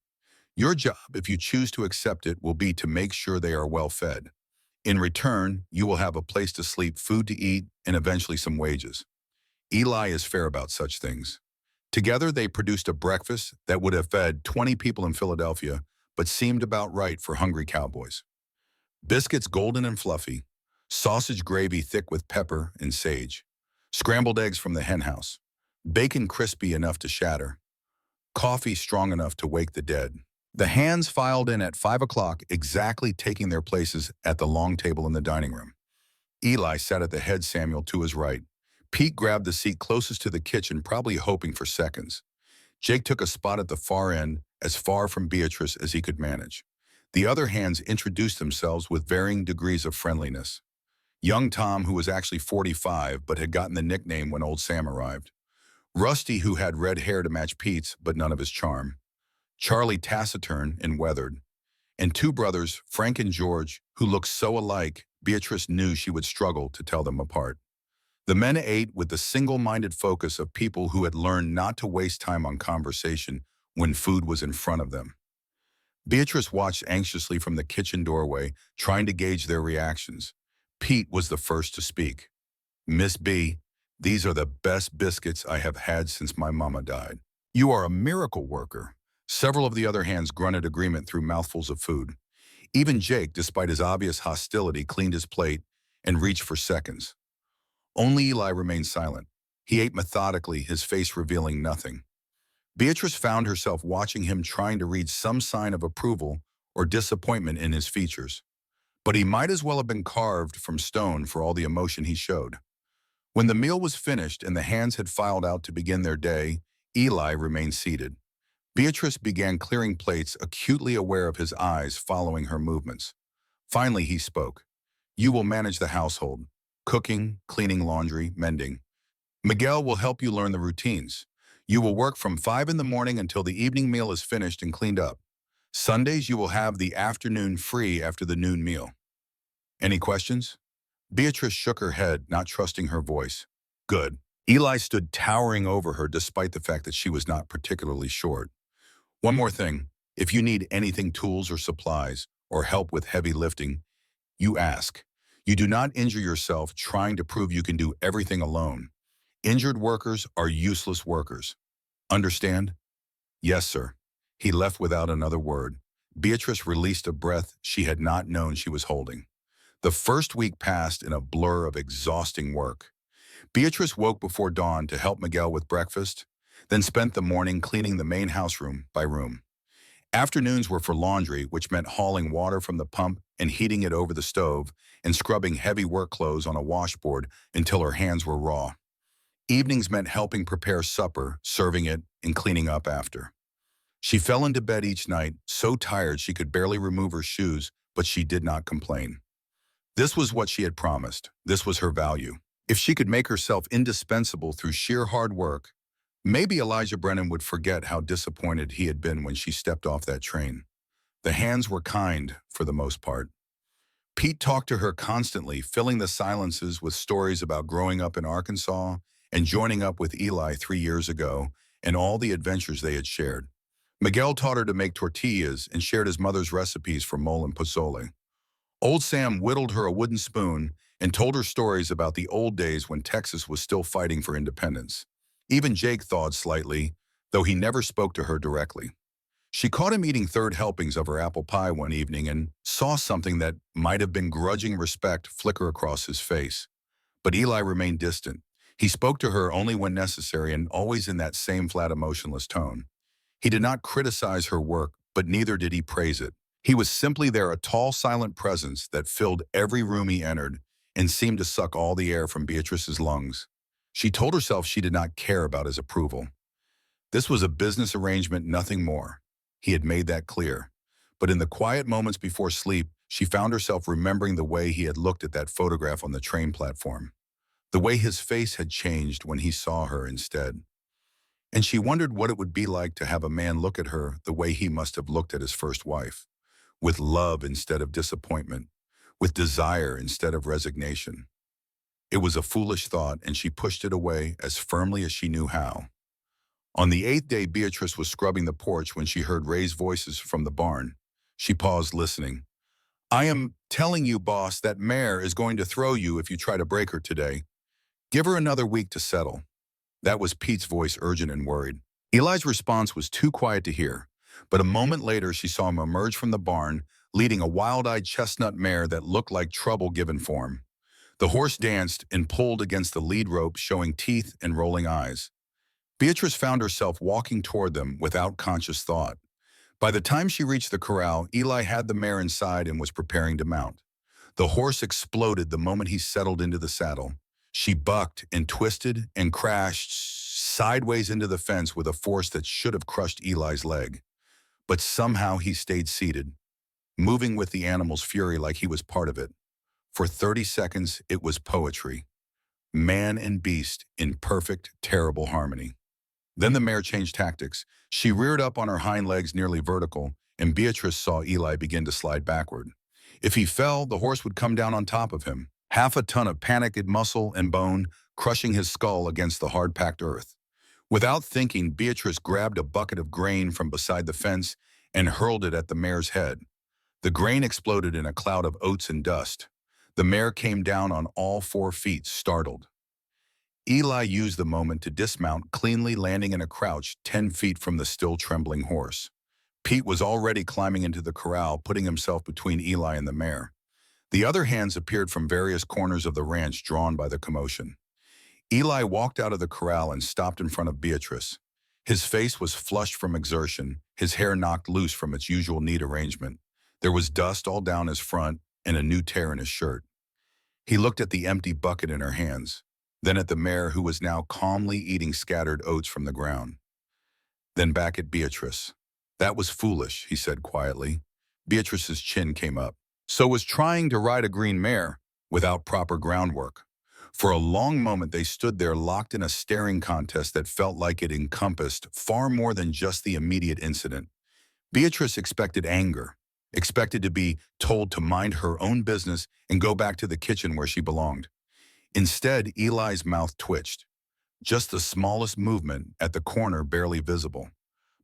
Your job, if you choose to accept it, will be to make sure they are well fed. In return, you will have a place to sleep, food to eat, and eventually some wages. Eli is fair about such things. Together, they produced a breakfast that would have fed 20 people in Philadelphia, but seemed about right for hungry cowboys. Biscuits golden and fluffy, sausage gravy thick with pepper and sage, scrambled eggs from the henhouse, bacon crispy enough to shatter, coffee strong enough to wake the dead. The hands filed in at 5 o'clock, exactly taking their places at the long table in the dining room. Eli sat at the head, Samuel to his right. Pete grabbed the seat closest to the kitchen, probably hoping for seconds. Jake took a spot at the far end, as far from Beatrice as he could manage. The other hands introduced themselves with varying degrees of friendliness. Young Tom, who was actually 45 but had gotten the nickname when old Sam arrived. Rusty, who had red hair to match Pete's but none of his charm. Charlie, taciturn and weathered. And 2 brothers, Frank and George, who looked so alike, Beatrice knew she would struggle to tell them apart. The men ate with the single-minded focus of people who had learned not to waste time on conversation when food was in front of them. Beatrice watched anxiously from the kitchen doorway, trying to gauge their reactions. Pete was the first to speak. Miss B, these are the best biscuits I have had since my mama died. You are a miracle worker. Several of the other hands grunted agreement through mouthfuls of food. Even Jake, despite his obvious hostility, cleaned his plate and reached for seconds. Only Eli remained silent. He ate methodically, his face revealing nothing. Beatrice found herself watching him, trying to read some sign of approval or disappointment in his features. But he might as well have been carved from stone for all the emotion he showed. When the meal was finished and the hands had filed out to begin their day, Eli remained seated. Beatrice began clearing plates, acutely aware of his eyes following her movements. Finally, he spoke. You will manage the household. Cooking, cleaning laundry, mending. Miguel will help you learn the routines. You will work from 5 in the morning until the evening meal is finished and cleaned up. Sundays, you will have the afternoon free after the noon meal. Any questions? Beatrice shook her head, not trusting her voice. Good. Eli stood towering over her despite the fact that she was not particularly short. One more thing. If you need anything, tools or supplies, or help with heavy lifting, you ask. You do not injure yourself trying to prove you can do everything alone. Injured workers are useless workers. Understand? Yes, sir. He left without another word. Beatrice released a breath she had not known she was holding. The first week passed in a blur of exhausting work. Beatrice woke before dawn to help Miguel with breakfast, then spent the morning cleaning the main house room by room. Afternoons were for laundry, which meant hauling water from the pump and heating it over the stove and scrubbing heavy work clothes on a washboard until her hands were raw. Evenings meant helping prepare supper, serving it, and cleaning up after. She fell into bed each night, so tired she could barely remove her shoes, but she did not complain. This was what she had promised. This was her value. If she could make herself indispensable through sheer hard work, maybe Elijah Brennan would forget how disappointed he had been when she stepped off that train. The hands were kind, for the most part. Pete talked to her constantly, filling the silences with stories about growing up in Arkansas and joining up with Eli 3 years ago and all the adventures they had shared. Miguel taught her to make tortillas and shared his mother's recipes for mole and pozole. Old Sam whittled her a wooden spoon and told her stories about the old days when Texas was still fighting for independence. Even Jake thawed slightly, though he never spoke to her directly. She caught him eating third helpings of her apple pie one evening and saw something that might have been grudging respect flicker across his face. But Eli remained distant. He spoke to her only when necessary and always in that same flat, emotionless tone. He did not criticize her work, but neither did he praise it. He was simply there, a tall, silent presence that filled every room he entered and seemed to suck all the air from Beatrice's lungs. She told herself she did not care about his approval. This was a business arrangement, nothing more. He had made that clear. But in the quiet moments before sleep, she found herself remembering the way he had looked at that photograph on the train platform, the way his face had changed when he saw her instead. And she wondered what it would be like to have a man look at her the way he must have looked at his first wife, with love instead of disappointment, with desire instead of resignation. It was a foolish thought, and she pushed it away as firmly as she knew how. On the 8th day, Beatrice was scrubbing the porch when she heard Ray's voices from the barn. She paused, listening. "I am telling you, boss, that mare is going to throw you if you try to break her today. Give her another week to settle." That was Pete's voice, urgent and worried. Eli's response was too quiet to hear, but a moment later she saw him emerge from the barn, leading a wild-eyed chestnut mare that looked like trouble given form. The horse danced and pulled against the lead rope, showing teeth and rolling eyes. Beatrice found herself walking toward them without conscious thought. By the time she reached the corral, Eli had the mare inside and was preparing to mount. The horse exploded the moment he settled into the saddle. She bucked and twisted and crashed sideways into the fence with a force that should have crushed Eli's leg. But somehow he stayed seated, moving with the animal's fury like he was part of it. For 30 seconds, it was poetry. Man and beast in perfect, terrible harmony. Then the mare changed tactics. She reared up on her hind legs, nearly vertical, and Beatrice saw Eli begin to slide backward. If he fell, the horse would come down on top of him, half a ton of panicked muscle and bone, crushing his skull against the hard-packed earth. Without thinking, Beatrice grabbed a bucket of grain from beside the fence and hurled it at the mare's head. The grain exploded in a cloud of oats and dust. The mare came down on all 4 feet, startled. Eli used the moment to dismount, cleanly landing in a crouch 10 feet from the still trembling horse. Pete was already climbing into the corral, putting himself between Eli and the mare. The other hands appeared from various corners of the ranch, drawn by the commotion. Eli walked out of the corral and stopped in front of Beatrice. His face was flushed from exertion, his hair knocked loose from its usual neat arrangement. There was dust all down his front and a new tear in his shirt. He looked at the empty bucket in her hands, then at the mare, who was now calmly eating scattered oats from the ground. Then back at Beatrice. "That was foolish," he said quietly. Beatrice's chin came up. "So was trying to ride a green mare without proper groundwork." For a long moment they stood there, locked in a staring contest that felt like it encompassed far more than just the immediate incident. Beatrice expected anger, expected to be told to mind her own business and go back to the kitchen where she belonged. Instead, Eli's mouth twitched, just the smallest movement at the corner barely visible.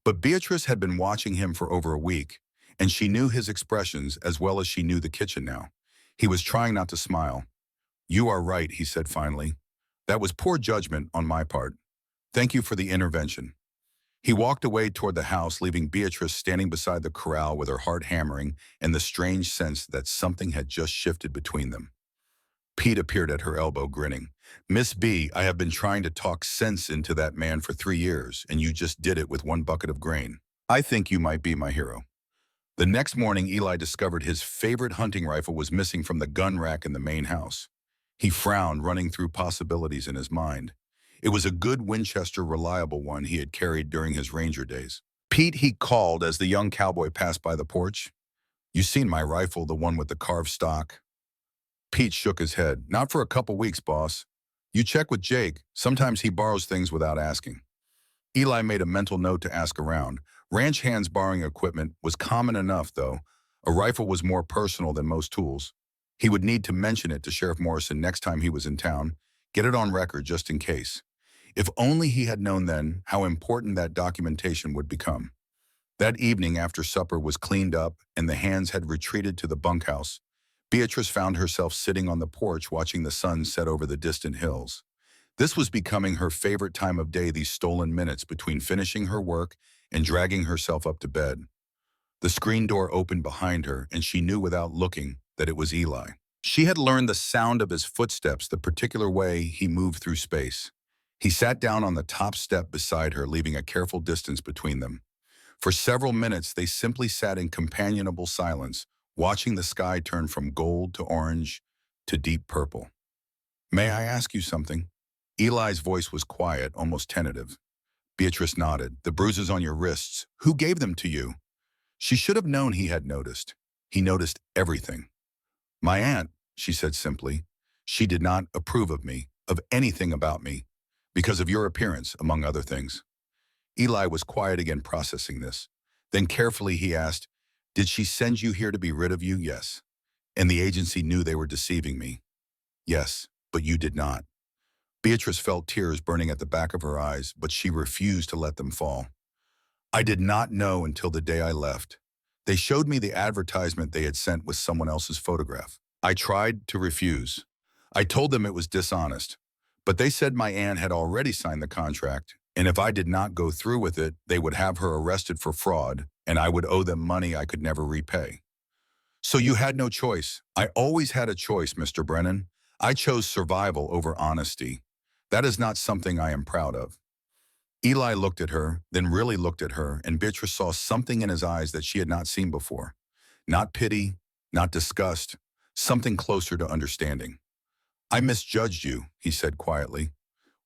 But Beatrice had been watching him for over a week, and she knew his expressions as well as she knew the kitchen now. He was trying not to smile. "You are right," he said finally. "That was poor judgment on my part. Thank you for the intervention." He walked away toward the house, leaving Beatrice standing beside the corral with her heart hammering and the strange sense that something had just shifted between them. Pete appeared at her elbow, grinning. "Miss B, I have been trying to talk sense into that man for 3 years, and you just did it with 1 bucket of grain. I think you might be my hero." The next morning, Eli discovered his favorite hunting rifle was missing from the gun rack in the main house. He frowned, running through possibilities in his mind. It was a good Winchester reliable one he had carried during his ranger days. Pete, he called as the young cowboy passed by the porch. You seen my rifle, the one with the carved stock? Pete shook his head. Not for a couple weeks, boss. You check with Jake. Sometimes he borrows things without asking. Eli made a mental note to ask around. Ranch hands borrowing equipment was common enough, though. A rifle was more personal than most tools. He would need to mention it to Sheriff Morrison next time he was in town, get it on record just in case. If only he had known then how important that documentation would become. That evening after supper was cleaned up and the hands had retreated to the bunkhouse, Beatrice found herself sitting on the porch watching the sun set over the distant hills. This was becoming her favorite time of day, these stolen minutes between finishing her work and dragging herself up to bed. The screen door opened behind her, and she knew without looking that it was Eli. She had learned the sound of his footsteps, the particular way he moved through space. He sat down on the top step beside her, leaving a careful distance between them. For several minutes, they simply sat in companionable silence, watching the sky turn from gold to orange to deep purple. May I ask you something? Eli's voice was quiet, almost tentative. Beatrice nodded. The bruises on your wrists, who gave them to you? She should have known he had noticed. He noticed everything. My aunt, she said simply. She did not approve of me, of anything about me, because of your appearance, among other things. Eli was quiet again, processing this. Then carefully he asked, did she send you here to be rid of you? Yes. And the agency knew they were deceiving me. Yes, but you did not. Beatrice felt tears burning at the back of her eyes, but she refused to let them fall. I did not know until the day I left. They showed me the advertisement they had sent with someone else's photograph. I tried to refuse. I told them it was dishonest, but they said my aunt had already signed the contract, and if I did not go through with it, they would have her arrested for fraud, and I would owe them money I could never repay. So you had no choice. I always had a choice, Mr. Brennan. I chose survival over honesty. That is not something I am proud of. Eli looked at her, then really looked at her, and Beatrice saw something in his eyes that she had not seen before. Not pity, not disgust, something closer to understanding. I misjudged you, he said quietly.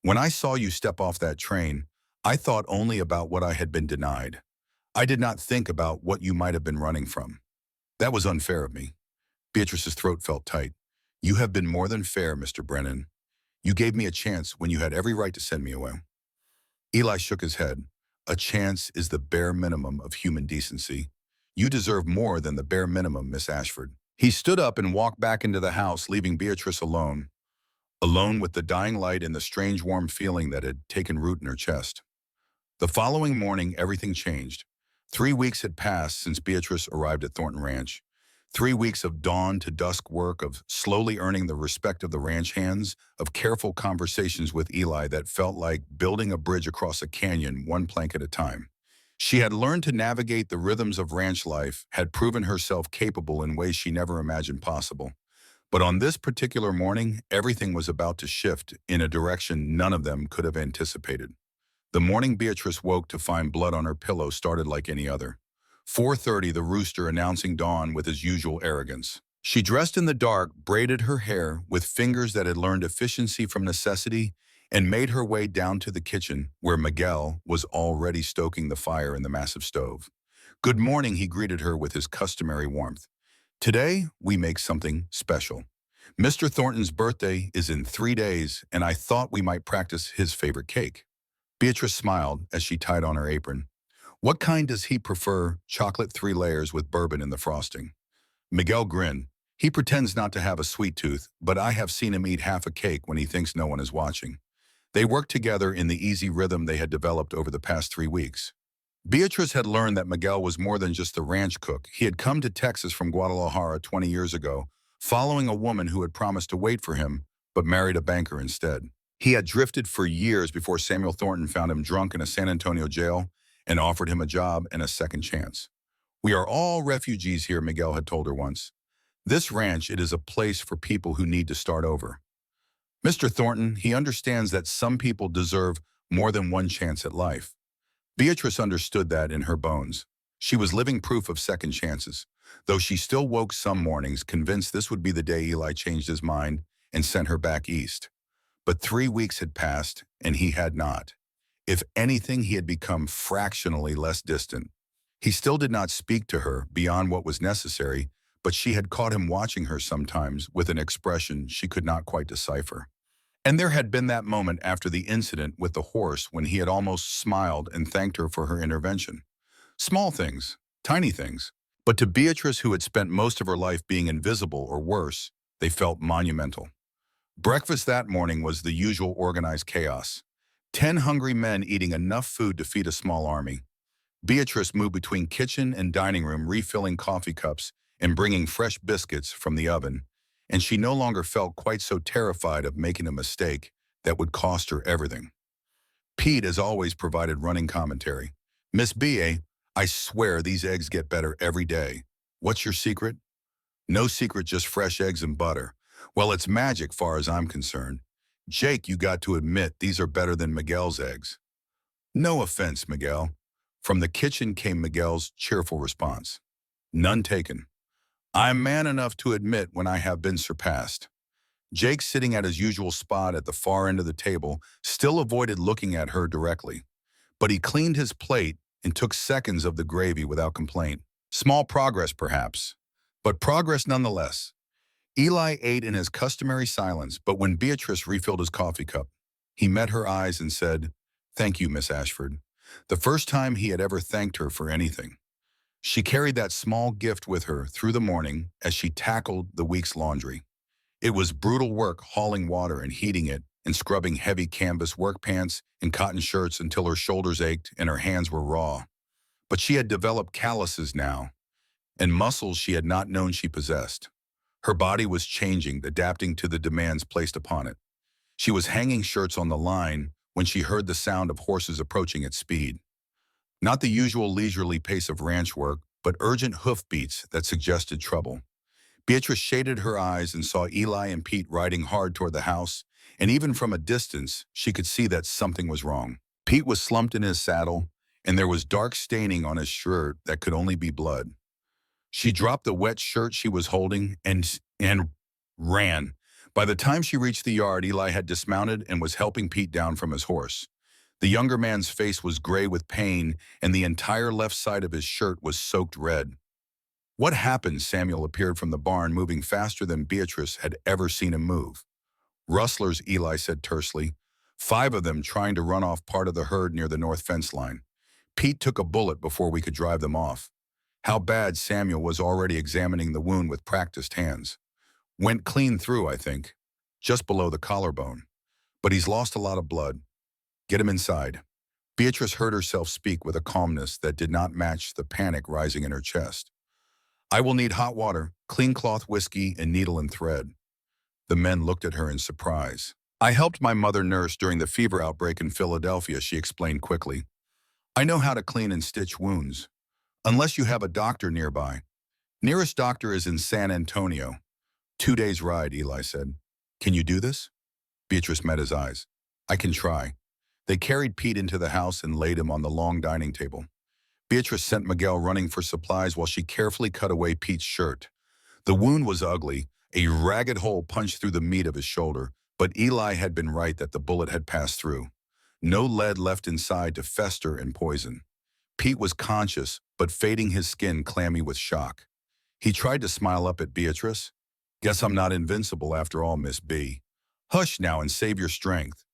When I saw you step off that train, I thought only about what I had been denied. I did not think about what you might have been running from. That was unfair of me. Beatrice's throat felt tight. You have been more than fair, Mr. Brennan. You gave me a chance when you had every right to send me away. Eli shook his head. A chance is the bare minimum of human decency. You deserve more than the bare minimum, Miss Ashford. He stood up and walked back into the house, leaving Beatrice alone. Alone with the dying light and the strange warm feeling that had taken root in her chest. The following morning, everything changed. 3 weeks had passed since Beatrice arrived at Thornton Ranch. 3 weeks of dawn to dusk work, of slowly earning the respect of the ranch hands, of careful conversations with Eli that felt like building a bridge across a canyon, one plank at a time. She had learned to navigate the rhythms of ranch life, had proven herself capable in ways she never imagined possible. But on this particular morning, everything was about to shift in a direction none of them could have anticipated. The morning Beatrice woke to find blood on her pillow started like any other. 4:30, the rooster announcing dawn with his usual arrogance. She dressed in the dark, braided her hair with fingers that had learned efficiency from necessity, and made her way down to the kitchen, where Miguel was already stoking the fire in the massive stove. Good morning, he greeted her with his customary warmth. Today, we make something special. Mr. Thornton's birthday is in 3 days, and I thought we might practice his favorite cake. Beatrice smiled as she tied on her apron. What kind does he prefer? Chocolate 3 layers with bourbon in the frosting. Miguel grinned. He pretends not to have a sweet tooth, but I have seen him eat half a cake when he thinks no one is watching. They worked together in the easy rhythm they had developed over the past 3 weeks. Beatrice had learned that Miguel was more than just the ranch cook. He had come to Texas from Guadalajara 20 years ago, following a woman who had promised to wait for him, but married a banker instead. He had drifted for years before Samuel Thornton found him drunk in a San Antonio jail and offered him a job and a second chance. We are all refugees here, Miguel had told her once. This ranch, it is a place for people who need to start over. Mr. Thornton, he understands that some people deserve more than one chance at life. Beatrice understood that in her bones. She was living proof of second chances, though she still woke some mornings convinced this would be the day Eli changed his mind and sent her back east. But 3 weeks had passed, and he had not. If anything, he had become fractionally less distant. He still did not speak to her beyond what was necessary, but she had caught him watching her sometimes with an expression she could not quite decipher. And there had been that moment after the incident with the horse when he had almost smiled and thanked her for her intervention. Small things, tiny things. But to Beatrice, who had spent most of her life being invisible or worse, they felt monumental. Breakfast that morning was the usual organized chaos. 10 hungry men eating enough food to feed a small army. Beatrice moved between kitchen and dining room, refilling coffee cups and bringing fresh biscuits from the oven, and she no longer felt quite so terrified of making a mistake that would cost her everything. Pete, as always, provided running commentary. Miss B.A., I swear these eggs get better every day. What's your secret? No secret, just fresh eggs and butter. Well, it's magic far as I'm concerned. Jake, you got to admit these are better than Miguel's eggs. No offense, Miguel. From the kitchen came Miguel's cheerful response. None taken. I'm man enough to admit when I have been surpassed. Jake, sitting at his usual spot at the far end of the table, still avoided looking at her directly. But he cleaned his plate and took seconds of the gravy without complaint. Small progress, perhaps, but progress nonetheless. Eli ate in his customary silence, but when Beatrice refilled his coffee cup, he met her eyes and said, Thank you, Miss Ashford. The first time he had ever thanked her for anything. She carried that small gift with her through the morning as she tackled the week's laundry. It was brutal work hauling water and heating it and scrubbing heavy canvas work pants and cotton shirts until her shoulders ached and her hands were raw. But she had developed calluses now and muscles she had not known she possessed. Her body was changing, adapting to the demands placed upon it. She was hanging shirts on the line when she heard the sound of horses approaching at speed. Not the usual leisurely pace of ranch work, but urgent hoofbeats that suggested trouble. Beatrice shaded her eyes and saw Eli and Pete riding hard toward the house, and even from a distance, she could see that something was wrong. Pete was slumped in his saddle, and there was dark staining on his shirt that could only be blood. She dropped the wet shirt she was holding and ran. By the time she reached the yard, Eli had dismounted and was helping Pete down from his horse. The younger man's face was gray with pain, and the entire left side of his shirt was soaked red. What happened? Samuel appeared from the barn, moving faster than Beatrice had ever seen him move. Rustlers, Eli said tersely. 5 of them trying to run off part of the herd near the north fence line. Pete took a bullet before we could drive them off. How bad? Samuel was already examining the wound with practiced hands. Went clean through, I think. Just below the collarbone. But he's lost a lot of blood. Get him inside. Beatrice heard herself speak with a calmness that did not match the panic rising in her chest. I will need hot water, clean cloth, whiskey, and needle and thread. The men looked at her in surprise. I helped my mother nurse during the fever outbreak in Philadelphia, she explained quickly. I know how to clean and stitch wounds. Unless you have a doctor nearby. Nearest doctor is in San Antonio. 2 days' ride, Eli said. Can you do this? Beatrice met his eyes. I can try. They carried Pete into the house and laid him on the long dining table. Beatrice sent Miguel running for supplies while she carefully cut away Pete's shirt. The wound was ugly, a ragged hole punched through the meat of his shoulder, but Eli had been right that the bullet had passed through. No lead left inside to fester and poison. Pete was conscious, but fading, his skin clammy with shock. He tried to smile up at Beatrice. Guess I'm not invincible after all, Miss B. Hush now and save your strength.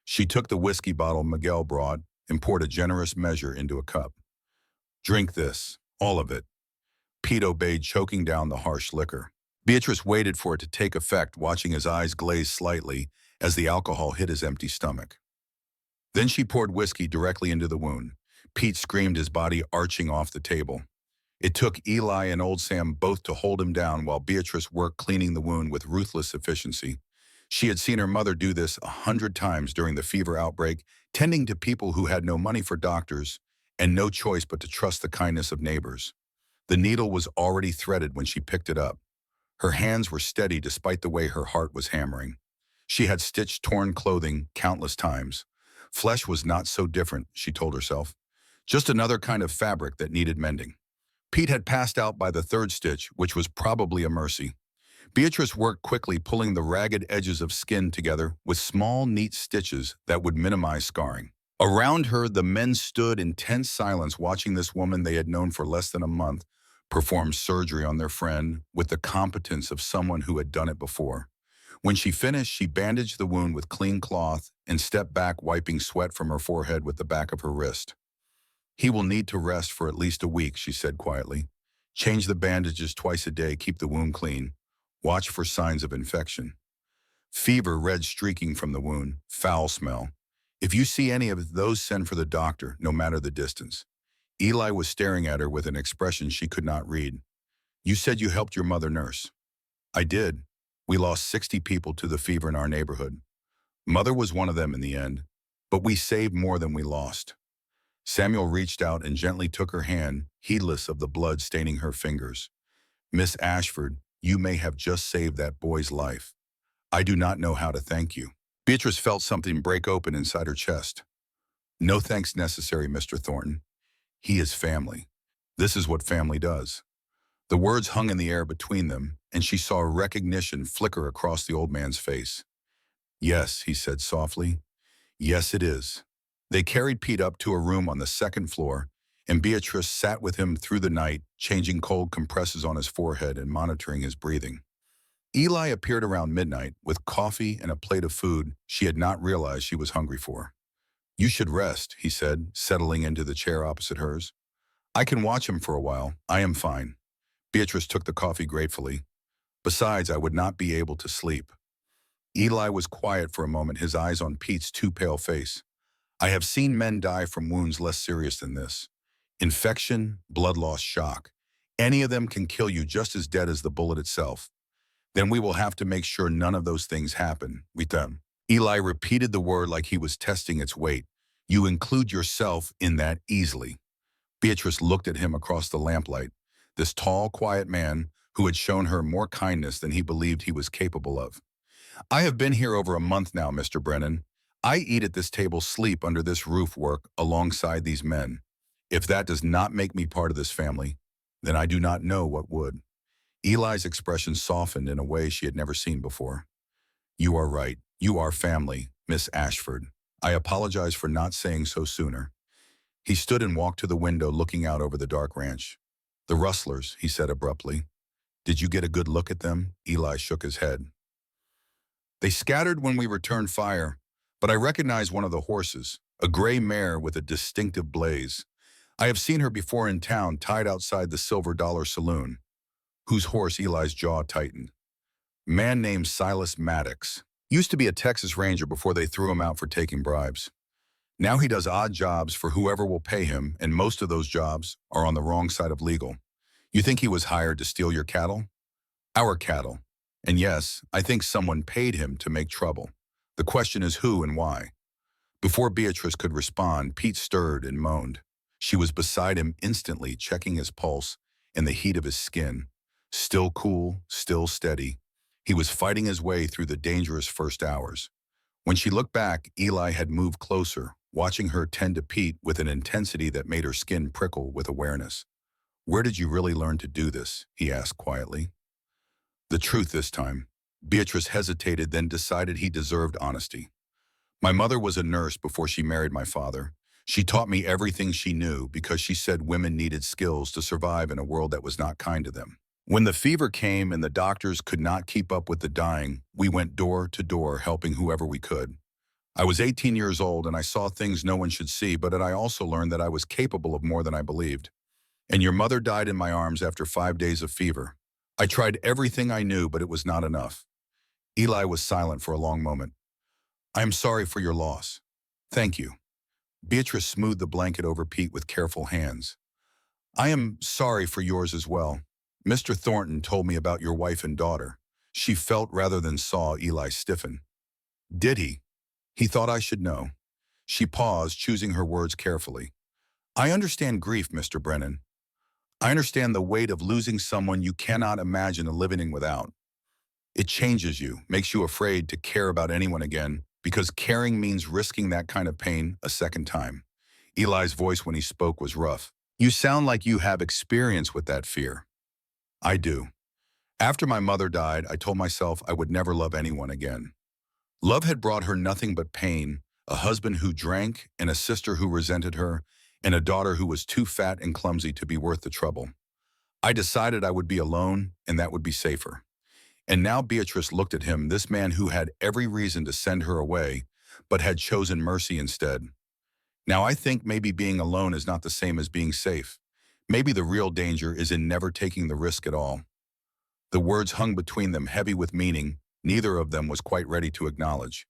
She took the whiskey bottle Miguel brought and poured a generous measure into a cup. Drink this, all of it. Pete obeyed, choking down the harsh liquor. Beatrice waited for it to take effect, watching his eyes glaze slightly as the alcohol hit his empty stomach. Then she poured whiskey directly into the wound. Pete screamed, his body arching off the table. It took Eli and old Sam both to hold him down while Beatrice worked cleaning the wound with ruthless efficiency. She had seen her mother do this 100 times during the fever outbreak, tending to people who had no money for doctors and no choice but to trust the kindness of neighbors. The needle was already threaded when she picked it up. Her hands were steady despite the way her heart was hammering. She had stitched torn clothing countless times. Flesh was not so different, she told herself. Just another kind of fabric that needed mending. Pete had passed out by the 3rd stitch, which was probably a mercy. Beatrice worked quickly, pulling the ragged edges of skin together with small, neat stitches that would minimize scarring. Around her, the men stood in tense silence watching this woman they had known for less than a month perform surgery on their friend with the competence of someone who had done it before. When she finished, she bandaged the wound with clean cloth and stepped back, wiping sweat from her forehead with the back of her wrist. "He will need to rest for at least a week," she said quietly. "Change the bandages twice a day, keep the wound clean. Watch for signs of infection. Fever, red streaking from the wound, foul smell. If you see any of those, send for the doctor, no matter the distance." Eli was staring at her with an expression she could not read. "You said you helped your mother nurse." "I did. We lost 60 people to the fever in our neighborhood. Mother was one of them in the end, but we saved more than we lost." Samuel reached out and gently took her hand, heedless of the blood staining her fingers. "Miss Ashford, you may have just saved that boy's life. I do not know how to thank you." Beatrice felt something break open inside her chest. "No thanks necessary, Mr. Thornton. He is family. This is what family does." The words hung in the air between them, and she saw recognition flicker across the old man's face. "Yes," he said softly. "Yes, it is." They carried Pete up to a room on the second floor, and Beatrice sat with him through the night, changing cold compresses on his forehead and monitoring his breathing. Eli appeared around midnight with coffee and a plate of food she had not realized she was hungry for. "You should rest," he said, settling into the chair opposite hers. "I can watch him for a while. I am fine." Beatrice took the coffee gratefully. "Besides, I would not be able to sleep." Eli was quiet for a moment, his eyes on Pete's too pale face. "I have seen men die from wounds less serious than this. Infection, blood loss, shock. Any of them can kill you just as dead as the bullet itself. Then we will have to make sure none of those things happen with them." Eli repeated the word like he was testing its weight. "You include yourself in that easily." Beatrice looked at him across the lamplight, this tall, quiet man who had shown her more kindness than he believed he was capable of. "I have been here over a month now, Mr. Brennan. I eat at this table, sleep under this roof, work alongside these men. If that does not make me part of this family, then I do not know what would." Eli's expression softened in a way she had never seen before. "You are right. You are family, Miss Ashford. I apologize for not saying so sooner." He stood and walked to the window, looking out over the dark ranch. "The rustlers," he said abruptly. "Did you get a good look at them?" Eli shook his head. "They scattered when we returned fire, but I recognized one of the horses, a gray mare with a distinctive blaze. I have seen her before in town, tied outside the Silver Dollar Saloon." "Whose horse?" Eli's jaw tightened. "Man named Silas Maddox. Used to be a Texas Ranger before they threw him out for taking bribes. Now he does odd jobs for whoever will pay him, and most of those jobs are on the wrong side of legal. You think he was hired to steal your cattle?" "Our cattle. And yes, I think someone paid him to make trouble. The question is who and why." Before Beatrice could respond, Pete stirred and moaned. She was beside him instantly, checking his pulse and the heat of his skin. Still cool, still steady. He was fighting his way through the dangerous first hours. When she looked back, Eli had moved closer, watching her tend to Pete with an intensity that made her skin prickle with awareness. "Where did you really learn to do this?" he asked quietly. "The truth this time." Beatrice hesitated, then decided he deserved honesty. "My mother was a nurse before she married my father. She taught me everything she knew because she said women needed skills to survive in a world that was not kind to them. When the fever came and the doctors could not keep up with the dying, we went door to door helping whoever we could. I was 18 years old and I saw things no one should see, but I also learned that I was capable of more than I believed. And your mother died in my arms after 5 days of fever. I tried everything I knew, but it was not enough." Eli was silent for a long moment. "I am sorry for your loss." "Thank you." Beatrice smoothed the blanket over Pete with careful hands. "I am sorry for yours as well. Mr. Thornton told me about your wife and daughter." She felt rather than saw Eli stiffen. "Did he?" "He thought I should know." She paused, choosing her words carefully. "I understand grief, Mr. Brennan. I understand the weight of losing someone you cannot imagine living without. It changes you, makes you afraid to care about anyone again, because caring means risking that kind of pain a second time." Eli's voice when he spoke was rough. "You sound like you have experience with that fear." "I do. After my mother died, I told myself I would never love anyone again. Love had brought her nothing but pain, a husband who drank, and a sister who resented her, and a daughter who was too fat and clumsy to be worth the trouble. I decided I would be alone, and that would be safer. And now Beatrice looked at him, this man who had every reason to send her away, but had chosen mercy instead. Now I think maybe being alone is not the same as being safe. Maybe the real danger is in never taking the risk at all. The words hung between them, heavy with meaning, neither of them was quite ready to acknowledge.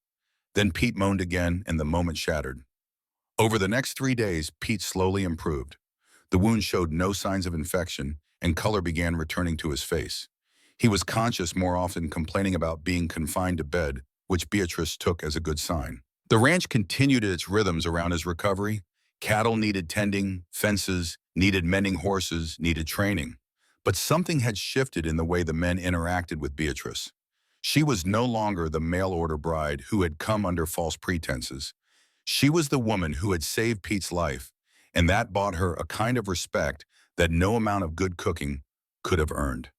Then Pete moaned again, and the moment shattered. Over the next 3 days, Pete slowly improved. The wound showed no signs of infection, and color began returning to his face. He was conscious more often, complaining about being confined to bed, which Beatrice took as a good sign. The ranch continued its rhythms around his recovery. Cattle needed tending, fences needed mending, horses needed training. But something had shifted in the way the men interacted with Beatrice. She was no longer the mail-order bride who had come under false pretenses. She was the woman who had saved Pete's life, and that bought her a kind of respect that no amount of good cooking could have earned.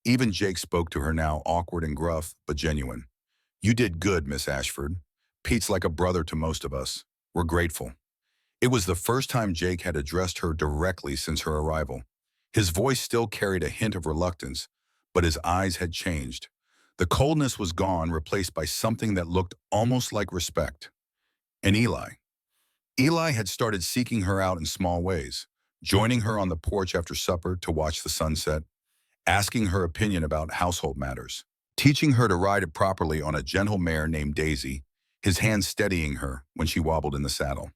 Even Jake spoke to her now, awkward and gruff, but genuine. "You did good, Miss Ashford. Pete's like a brother to most of us. We're grateful." It was the first time Jake had addressed her directly since her arrival. His voice still carried a hint of reluctance, but his eyes had changed. The coldness was gone, replaced by something that looked almost like respect. And Eli. Eli had started seeking her out in small ways, joining her on the porch after supper to watch the sunset, asking her opinion about household matters, teaching her to ride it properly on a gentle mare named Daisy, his hand steadying her when she wobbled in the saddle.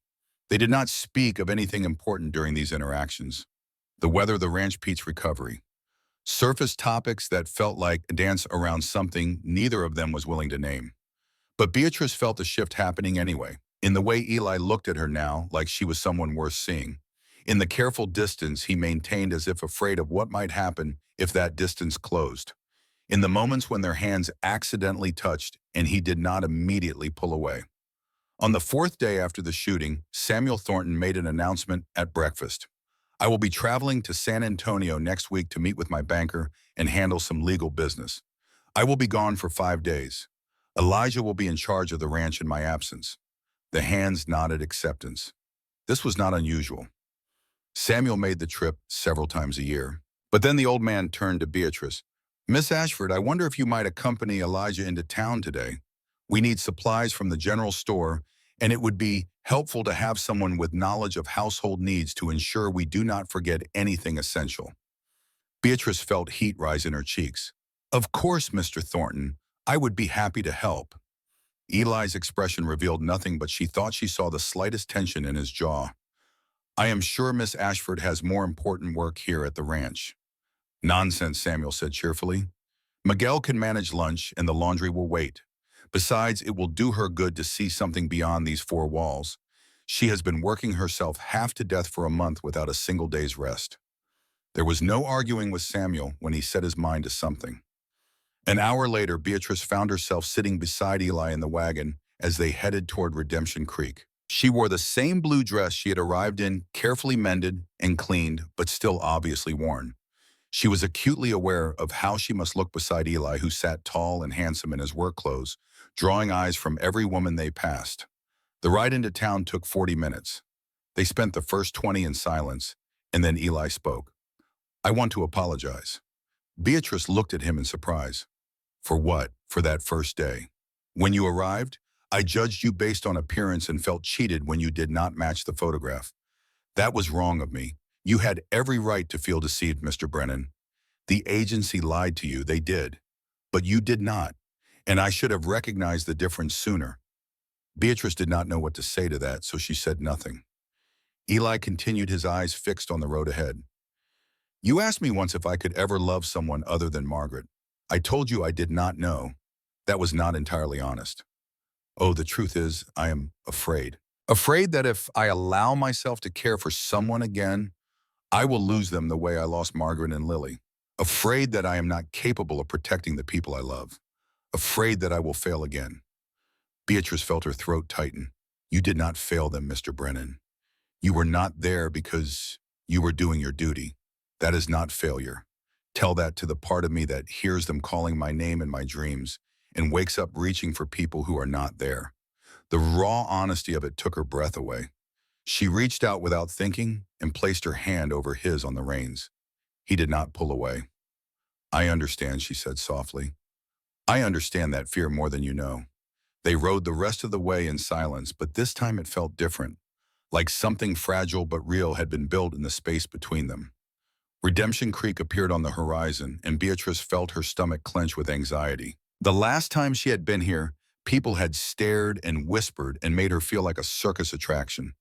They did not speak of anything important during these interactions. The weather, the ranch, Pete's recovery. Surface topics that felt like a dance around something neither of them was willing to name. But Beatrice felt the shift happening anyway, in the way Eli looked at her now like she was someone worth seeing. In the careful distance he maintained, as if afraid of what might happen if that distance closed. In the moments when their hands accidentally touched and he did not immediately pull away. On the 4th day after the shooting, Samuel Thornton made an announcement at breakfast. "I will be traveling to San Antonio next week to meet with my banker and handle some legal business. I will be gone for 5 days. Elijah will be in charge of the ranch in my absence." The hands nodded acceptance. This was not unusual. Samuel made the trip several times a year. But then the old man turned to Beatrice. "Miss Ashford, I wonder if you might accompany Elijah into town today. We need supplies from the general store, and it would be helpful to have someone with knowledge of household needs to ensure we do not forget anything essential." Beatrice felt heat rise in her cheeks. "Of course, Mr. Thornton. I would be happy to help." Eli's expression revealed nothing, but she thought she saw the slightest tension in his jaw. "I am sure Miss Ashford has more important work here at the ranch." "Nonsense," Samuel said cheerfully. "Miguel can manage lunch, and the laundry will wait. Besides, it will do her good to see something beyond these 4 walls. She has been working herself half to death for a month without a single day's rest." There was no arguing with Samuel when he set his mind to something. An hour later, Beatrice found herself sitting beside Eli in the wagon as they headed toward Redemption Creek. She wore the same blue dress she had arrived in, carefully mended and cleaned, but still obviously worn. She was acutely aware of how she must look beside Eli, who sat tall and handsome in his work clothes, drawing eyes from every woman they passed. The ride into town took 40 minutes. They spent the first 20 in silence, and then Eli spoke. "I want to apologize." Beatrice looked at him in surprise. "For what?" "For that first day. When you arrived, I judged you based on appearance and felt cheated when you did not match the photograph. That was wrong of me. You had every right to feel deceived, Mr. Brennan. The agency lied to you, they did. But you did not, and I should have recognized the difference sooner." Beatrice did not know what to say to that, so she said nothing. Eli continued, his eyes fixed on the road ahead. "You asked me once if I could ever love someone other than Margaret. I told you I did not know. That was not entirely honest. Oh, the truth is, I am afraid. Afraid that if I allow myself to care for someone again, I will lose them the way I lost Margaret and Lily. Afraid that I am not capable of protecting the people I love. Afraid that I will fail again." Beatrice felt her throat tighten. "You did not fail them, Mr. Brennan. You were not there because you were doing your duty. That is not failure. Tell that to the part of me that hears them calling my name in my dreams and wakes up reaching for people who are not there. The raw honesty of it took her breath away. She reached out without thinking and placed her hand over his on the reins. He did not pull away. I understand, she said softly. I understand that fear more than you know. They rode the rest of the way in silence, but this time it felt different, like something fragile but real had been built in the space between them. Redemption Creek appeared on the horizon, and Beatrice felt her stomach clench with anxiety. The last time she had been here, people had stared and whispered and made her feel like a circus attraction.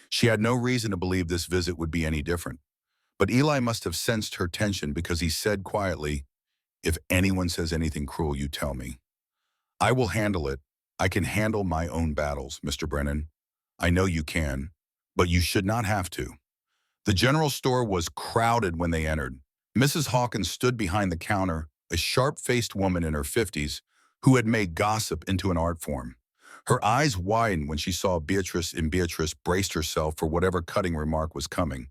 She had no reason to believe this visit would be any different. But Eli must have sensed her tension because he said quietly, "If anyone says anything cruel, you tell me. I will handle it. I can handle my own battles, Mr. Brennan. I know you can, but you should not have to." The general store was crowded when they entered. Mrs. Hawkins stood behind the counter, a sharp-faced woman in her 50s who had made gossip into an art form. Her eyes widened when she saw Beatrice, and Beatrice braced herself for whatever cutting remark was coming.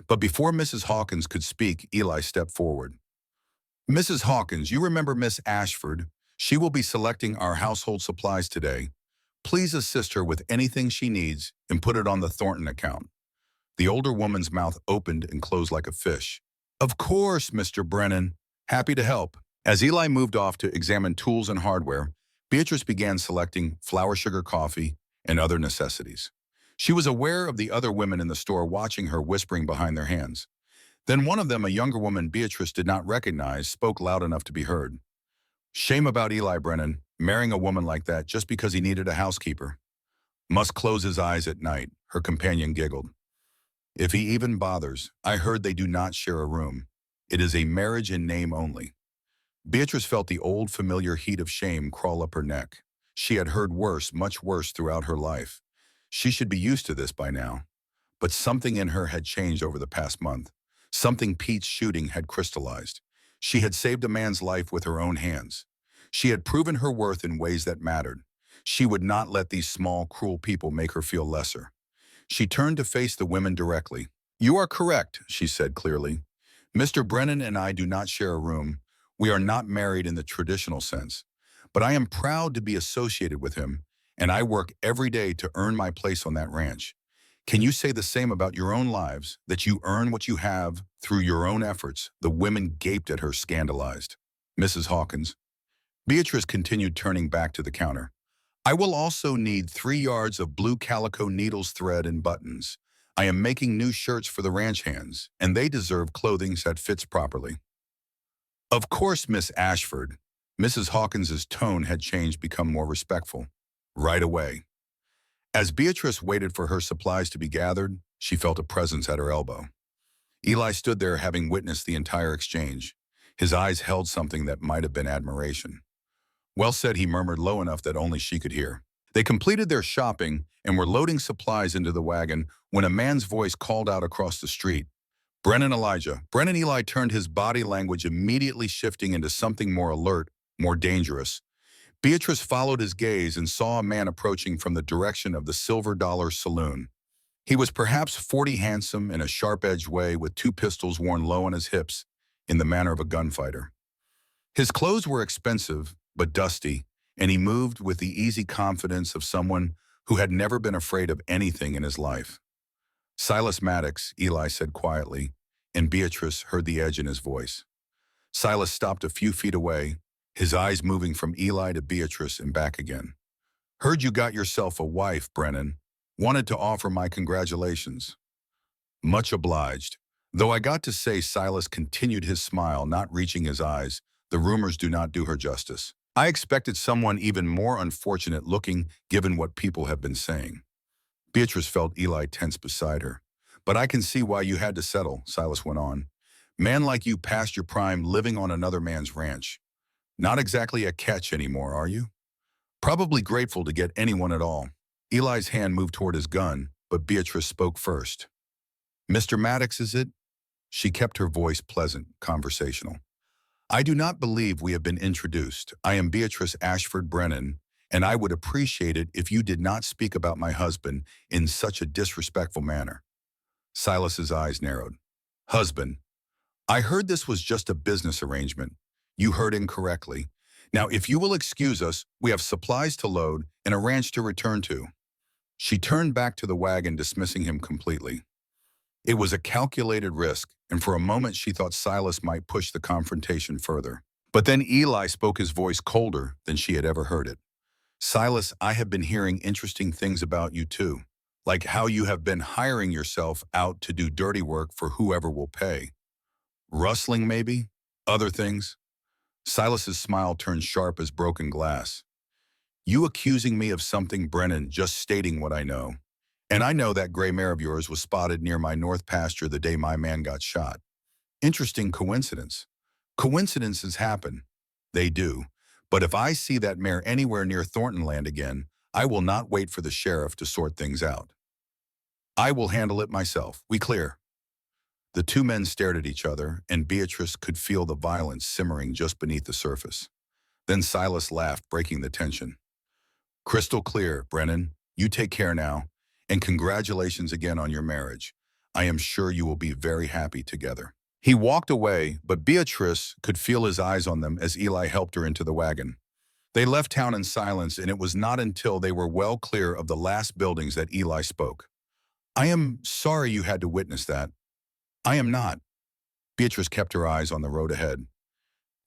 But before Mrs. Hawkins could speak, Eli stepped forward. "Mrs. Hawkins, you remember Miss Ashford. She will be selecting our household supplies today. Please assist her with anything she needs and put it on the Thornton account." The older woman's mouth opened and closed like a fish. "Of course, Mr. Brennan. Happy to help." As Eli moved off to examine tools and hardware, Beatrice began selecting flour sugar coffee and other necessities. She was aware of the other women in the store watching her, whispering behind their hands. Then one of them, a younger woman Beatrice did not recognize, spoke loud enough to be heard. "Shame about Eli Brennan, marrying a woman like that just because he needed a housekeeper. Must close his eyes at night," her companion giggled. "If he even bothers. I heard they do not share a room. It is a marriage in name only." Beatrice felt the old familiar heat of shame crawl up her neck. She had heard worse, much worse throughout her life. She should be used to this by now. But something in her had changed over the past month. Something Pete's shooting had crystallized. She had saved a man's life with her own hands. She had proven her worth in ways that mattered. She would not let these small, cruel people make her feel lesser. She turned to face the women directly. "You are correct," she said clearly. "Mr. Brennan and I do not share a room. We are not married in the traditional sense. But I am proud to be associated with him, and I work every day to earn my place on that ranch. Can you say the same about your own lives, that you earn what you have through your own efforts?" The women gaped at her, scandalized. "Mrs. Hawkins." Beatrice continued, turning back to the counter. "I will also need 3 yards of blue calico needles, thread, and buttons. I am making new shirts for the ranch hands, and they deserve clothing that fits properly." "Of course, Miss Ashford." Mrs. Hawkins's tone had changed, become more respectful. "Right away." As Beatrice waited for her supplies to be gathered, she felt a presence at her elbow. Eli stood there, having witnessed the entire exchange. His eyes held something that might have been admiration. "Well said," he murmured low enough that only she could hear. They completed their shopping and were loading supplies into the wagon when a man's voice called out across the street. "Brennan Elijah." Brennan Eli turned, his body language immediately shifting into something more alert, more dangerous. Beatrice followed his gaze and saw a man approaching from the direction of the Silver Dollar Saloon. He was perhaps 40, handsome in a sharp-edged way, with 2 pistols worn low on his hips in the manner of a gunfighter. His clothes were expensive, but dusty, and he moved with the easy confidence of someone who had never been afraid of anything in his life. "Silas Maddox," Eli said quietly, and Beatrice heard the edge in his voice. Silas stopped a few feet away, his eyes moving from Eli to Beatrice and back again. "Heard you got yourself a wife, Brennan. Wanted to offer my congratulations." "Much obliged." Though I got to say, Silas continued, his smile not reaching his eyes, "the rumors do not do her justice. I expected someone even more unfortunate looking, given what people have been saying." Beatrice felt Eli tense beside her. "But I can see why you had to settle," Silas went on. "Man like you past your prime living on another man's ranch. Not exactly a catch anymore, are you? Probably grateful to get anyone at all." Eli's hand moved toward his gun, but Beatrice spoke first. "Mr. Maddox, is it?" She kept her voice pleasant, conversational. "I do not believe we have been introduced. I am Beatrice Ashford Brennan, and I would appreciate it if you did not speak about my husband in such a disrespectful manner." Silas's eyes narrowed. "Husband. I heard this was just a business arrangement. You heard incorrectly. Now, if you will excuse us, we have supplies to load and a ranch to return to. She turned back to the wagon, dismissing him completely. It was a calculated risk, and for a moment she thought Silas might push the confrontation further. But then Eli spoke, his voice colder than she had ever heard it. Silas, I have been hearing interesting things about you too, like how you have been hiring yourself out to do dirty work for whoever will pay. Rustling, maybe? Other things? Silas's smile turned sharp as broken glass. You accusing me of something, Brennan, just stating what I know. And I know that gray mare of yours was spotted near my north pasture the day my man got shot. Interesting coincidence. Coincidences happen. They do. But if I see that mare anywhere near Thorntonland again, I will not wait for the sheriff to sort things out. I will handle it myself. We clear. The two men stared at each other, and Beatrice could feel the violence simmering just beneath the surface. Then Silas laughed, breaking the tension. Crystal clear, Brennan. You take care now, and congratulations again on your marriage. I am sure you will be very happy together. He walked away, but Beatrice could feel his eyes on them as Eli helped her into the wagon. They left town in silence, and it was not until they were well clear of the last buildings that Eli spoke. I am sorry you had to witness that. I am not. Beatrice kept her eyes on the road ahead.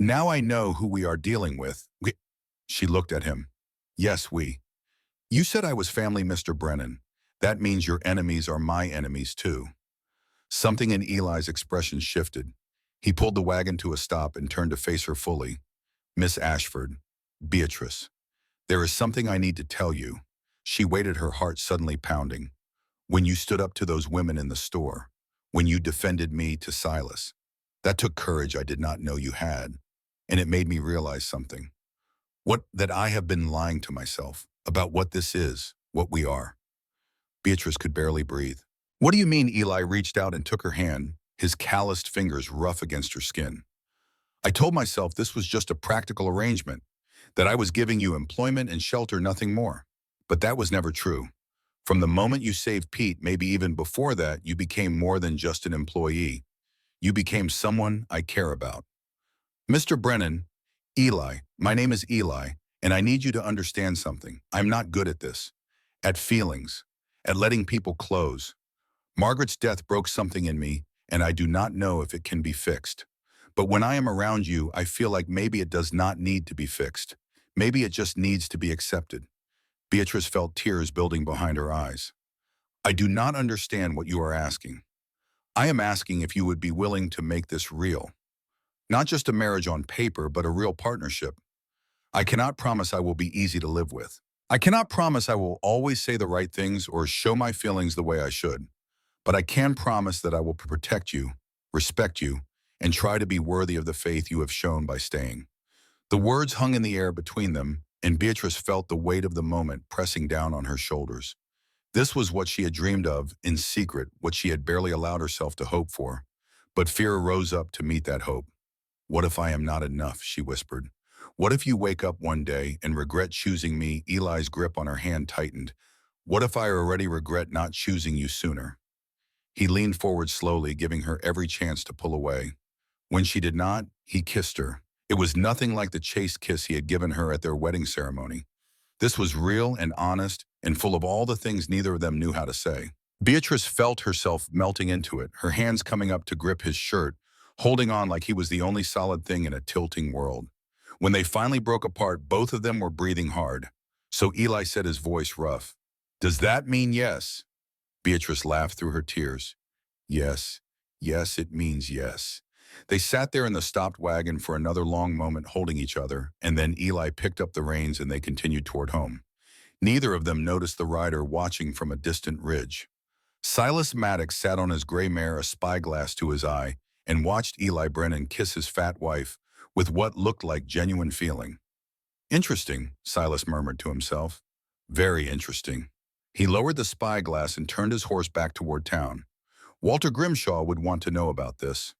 Now I know who we are dealing with. She looked at him. Yes, we. You said I was family, Mr. Brennan. That means your enemies are my enemies, too. Something in Eli's expression shifted. He pulled the wagon to a stop and turned to face her fully. Miss Ashford, Beatrice, there is something I need to tell you. She waited, her heart suddenly pounding. When you stood up to those women in the store, when you defended me to Silas, that took courage I did not know you had, and it made me realize something. That I have been lying to myself about what this is, what we are. Beatrice could barely breathe. What do you mean? Eli reached out and took her hand, his calloused fingers rough against her skin. I told myself this was just a practical arrangement, that I was giving you employment and shelter, nothing more. But that was never true. From the moment you saved Pete, maybe even before that, you became more than just an employee. You became someone I care about. Mr. Brennan, Eli, my name is Eli, and I need you to understand something. I'm not good at this. At feelings. At letting people close. Margaret's death broke something in me, and I do not know if it can be fixed. But when I am around you, I feel like maybe it does not need to be fixed. Maybe it just needs to be accepted. Beatrice felt tears building behind her eyes. I do not understand what you are asking. I am asking if you would be willing to make this real. Not just a marriage on paper, but a real partnership. I cannot promise I will be easy to live with. I cannot promise I will always say the right things or show my feelings the way I should. But I can promise that I will protect you, respect you, and try to be worthy of the faith you have shown by staying. The words hung in the air between them, and Beatrice felt the weight of the moment pressing down on her shoulders. This was what she had dreamed of, in secret, what she had barely allowed herself to hope for. But fear rose up to meet that hope. What if I am not enough, she whispered. What if you wake up one day and regret choosing me? Eli's grip on her hand tightened. What if I already regret not choosing you sooner? He leaned forward slowly, giving her every chance to pull away. When she did not, he kissed her. It was nothing like the chaste kiss he had given her at their wedding ceremony. This was real and honest and full of all the things neither of them knew how to say. Beatrice felt herself melting into it, her hands coming up to grip his shirt, holding on like he was the only solid thing in a tilting world. When they finally broke apart, both of them were breathing hard. So Eli said, his voice rough, "Does that mean yes?" Beatrice laughed through her tears. Yes, yes, it means yes. They sat there in the stopped wagon for another long moment holding each other, and then Eli picked up the reins and they continued toward home. Neither of them noticed the rider watching from a distant ridge. Silas Maddox sat on his gray mare, a spyglass to his eye, and watched Eli Brennan kiss his fat wife with what looked like genuine feeling. Interesting, Silas murmured to himself. Very interesting. He lowered the spyglass and turned his horse back toward town. Walter Grimshaw would want to know about this.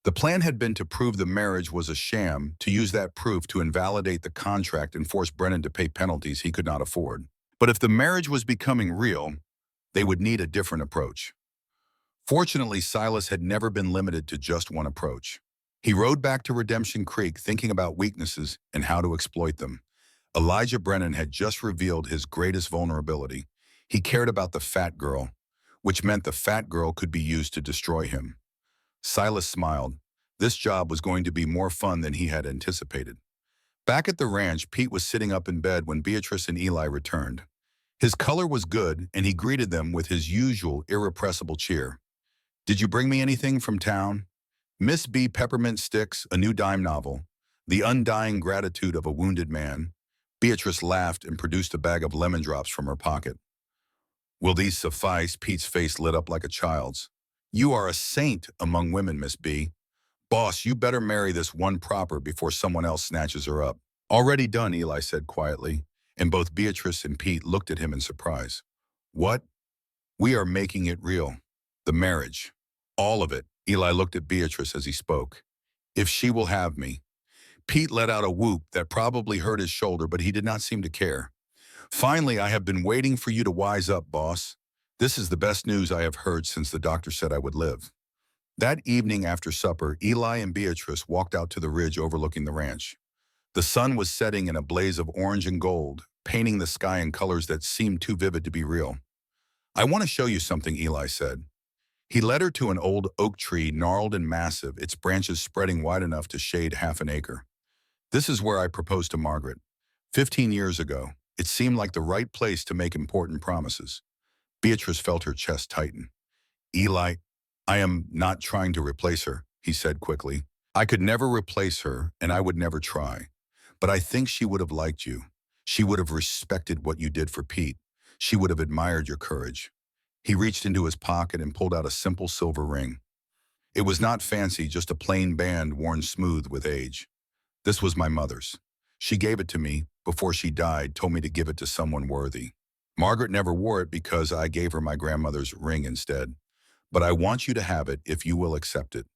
The plan had been to prove the marriage was a sham, to use that proof to invalidate the contract and force Brennan to pay penalties he could not afford. But if the marriage was becoming real, they would need a different approach. Fortunately, Silas had never been limited to just one approach. He rode back to Redemption Creek thinking about weaknesses and how to exploit them. Elijah Brennan had just revealed his greatest vulnerability. He cared about the fat girl, which meant the fat girl could be used to destroy him. Silas smiled. This job was going to be more fun than he had anticipated. Back at the ranch, Pete was sitting up in bed when Beatrice and Eli returned. His color was good, and he greeted them with his usual irrepressible cheer. "Did you bring me anything from town?" Miss B. Peppermint Sticks, a new dime novel. The undying gratitude of a wounded man. Beatrice laughed and produced a bag of lemon drops from her pocket. "Will these suffice?" Pete's face lit up like a child's. "You are a saint among women, Miss B. Boss, you better marry this one proper before someone else snatches her up." "Already done," Eli said quietly, and both Beatrice and Pete looked at him in surprise. "What?" "We are making it real. The marriage. All of it." Eli looked at Beatrice as he spoke. "If she will have me." Pete let out a whoop that probably hurt his shoulder, but he did not seem to care. "Finally, I have been waiting for you to wise up, boss. This is the best news I have heard since the doctor said I would live." That evening after supper, Eli and Beatrice walked out to the ridge overlooking the ranch. The sun was setting in a blaze of orange and gold, painting the sky in colors that seemed too vivid to be real. "I want to show you something," Eli said. He led her to an old oak tree, gnarled and massive, its branches spreading wide enough to shade half an acre. "This is where I proposed to Margaret. 15 years ago. It seemed like the right place to make important promises." Beatrice felt her chest tighten. "Eli, I am not trying to replace her," he said quickly. "I could never replace her, and I would never try. But I think she would have liked you. She would have respected what you did for Pete. She would have admired your courage." He reached into his pocket and pulled out a simple silver ring. It was not fancy, just a plain band worn smooth with age. "This was my mother's. She gave it to me before she died, told me to give it to someone worthy. Margaret never wore it because I gave her my grandmother's ring instead. But I want you to have it if you will accept it."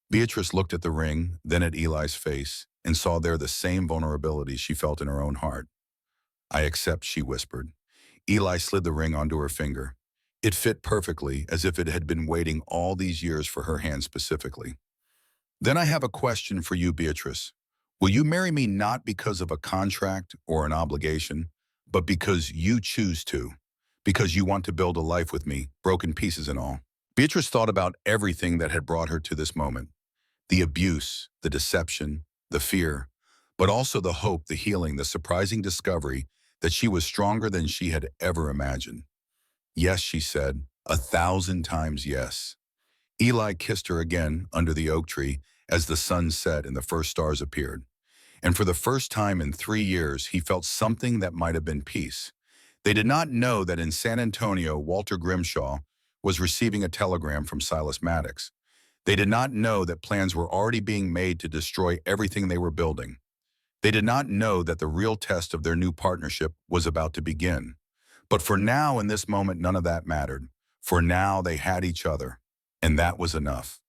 Beatrice looked at the ring, then at Eli's face, and saw there the same vulnerability she felt in her own heart. "I accept," she whispered. Eli slid the ring onto her finger. It fit perfectly, as if it had been waiting all these years for her hand specifically. "Then I have a question for you, Beatrice. Will you marry me not because of a contract or an obligation, but because you choose to? Because you want to build a life with me, broken pieces and all?" Beatrice thought about everything that had brought her to this moment. The abuse, the deception, the fear, but also the hope, the healing, the surprising discovery that she was stronger than she had ever imagined. "Yes," she said, 1,000 times yes. Eli kissed her again under the oak tree as the sun set and the first stars appeared. And for the first time in 3 years, he felt something that might have been peace. They did not know that in San Antonio, Walter Grimshaw was receiving a telegram from Silas Maddox. They did not know that plans were already being made to destroy everything they were building. They did not know that the real test of their new partnership was about to begin. But for now, in this moment, none of that mattered. For now, they had each other, and that was enough.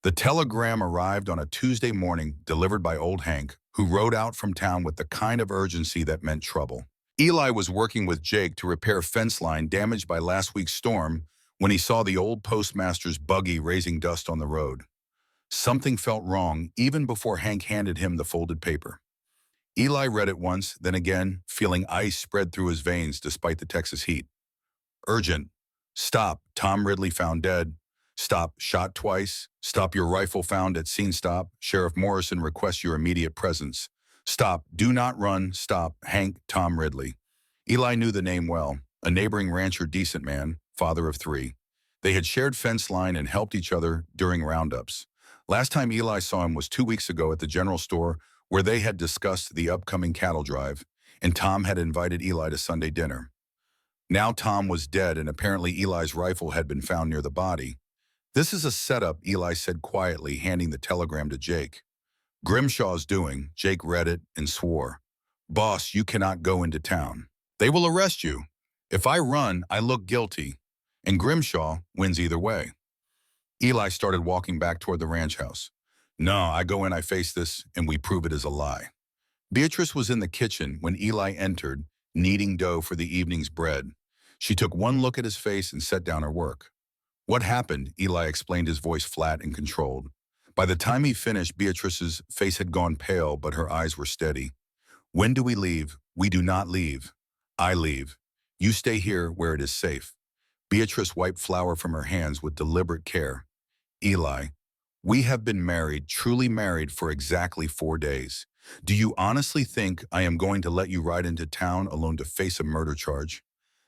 The telegram arrived on a Tuesday morning, delivered by old Hank, who rode out from town with the kind of urgency that meant trouble. Eli was working with Jake to repair fence line damaged by last week's storm when he saw the old postmaster's buggy raising dust on the road. Something felt wrong even before Hank handed him the folded paper. Eli read it once, then again, feeling ice spread through his veins despite the Texas heat. "Urgent. Stop. Tom Ridley found dead. Stop. Shot twice. Stop. Your rifle found at scene. Stop. Sheriff Morrison requests your immediate presence. Stop. Do not run. Stop. Hank Tom Ridley." Eli knew the name well. A neighboring rancher, decent man, father of 3. They had shared fence line and helped each other during roundups. Last time Eli saw him was 2 weeks ago at the general store where they had discussed the upcoming cattle drive, and Tom had invited Eli to Sunday dinner. Now Tom was dead, and apparently Eli's rifle had been found near the body. "This is a setup," Eli said quietly, handing the telegram to Jake. "Grimshaw's doing." Jake read it and swore. "Boss, you cannot go into town. They will arrest you. If I run, I look guilty, and Grimshaw wins either way." Eli started walking back toward the ranch house. "No, I go in, I face this, and we prove it is a lie." Beatrice was in the kitchen when Eli entered, kneading dough for the evening's bread. She took one look at his face and set down her work. What happened? Eli explained, his voice flat and controlled. By the time he finished, Beatrice's face had gone pale, but her eyes were steady. When do we leave? We do not leave. I leave. You stay here where it is safe. Beatrice wiped flour from her hands with deliberate care. Eli, we have been married, truly married, for exactly 4 days. Do you honestly think I am going to let you ride into town alone to face a murder charge?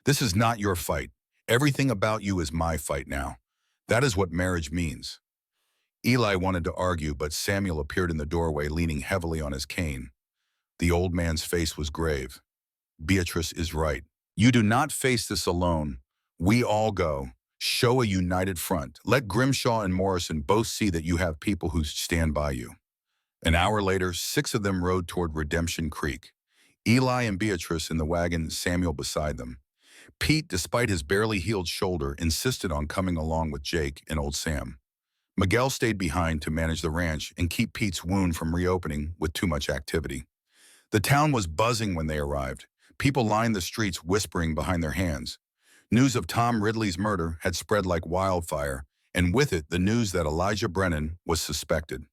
This is not your fight. Everything about you is my fight now. That is what marriage means. Eli wanted to argue, but Samuel appeared in the doorway, leaning heavily on his cane. The old man's face was grave. Beatrice is right. You do not face this alone. We all go. Show a united front. Let Grimshaw and Morrison both see that you have people who stand by you. An hour later, 6 of them rode toward Redemption Creek. Eli and Beatrice in the wagon, Samuel beside them. Pete, despite his barely healed shoulder, insisted on coming along with Jake and old Sam. Miguel stayed behind to manage the ranch and keep Pete's wound from reopening with too much activity. The town was buzzing when they arrived. People lined the streets whispering behind their hands. News of Tom Ridley's murder had spread like wildfire, and with it the news that Elijah Brennan was suspected.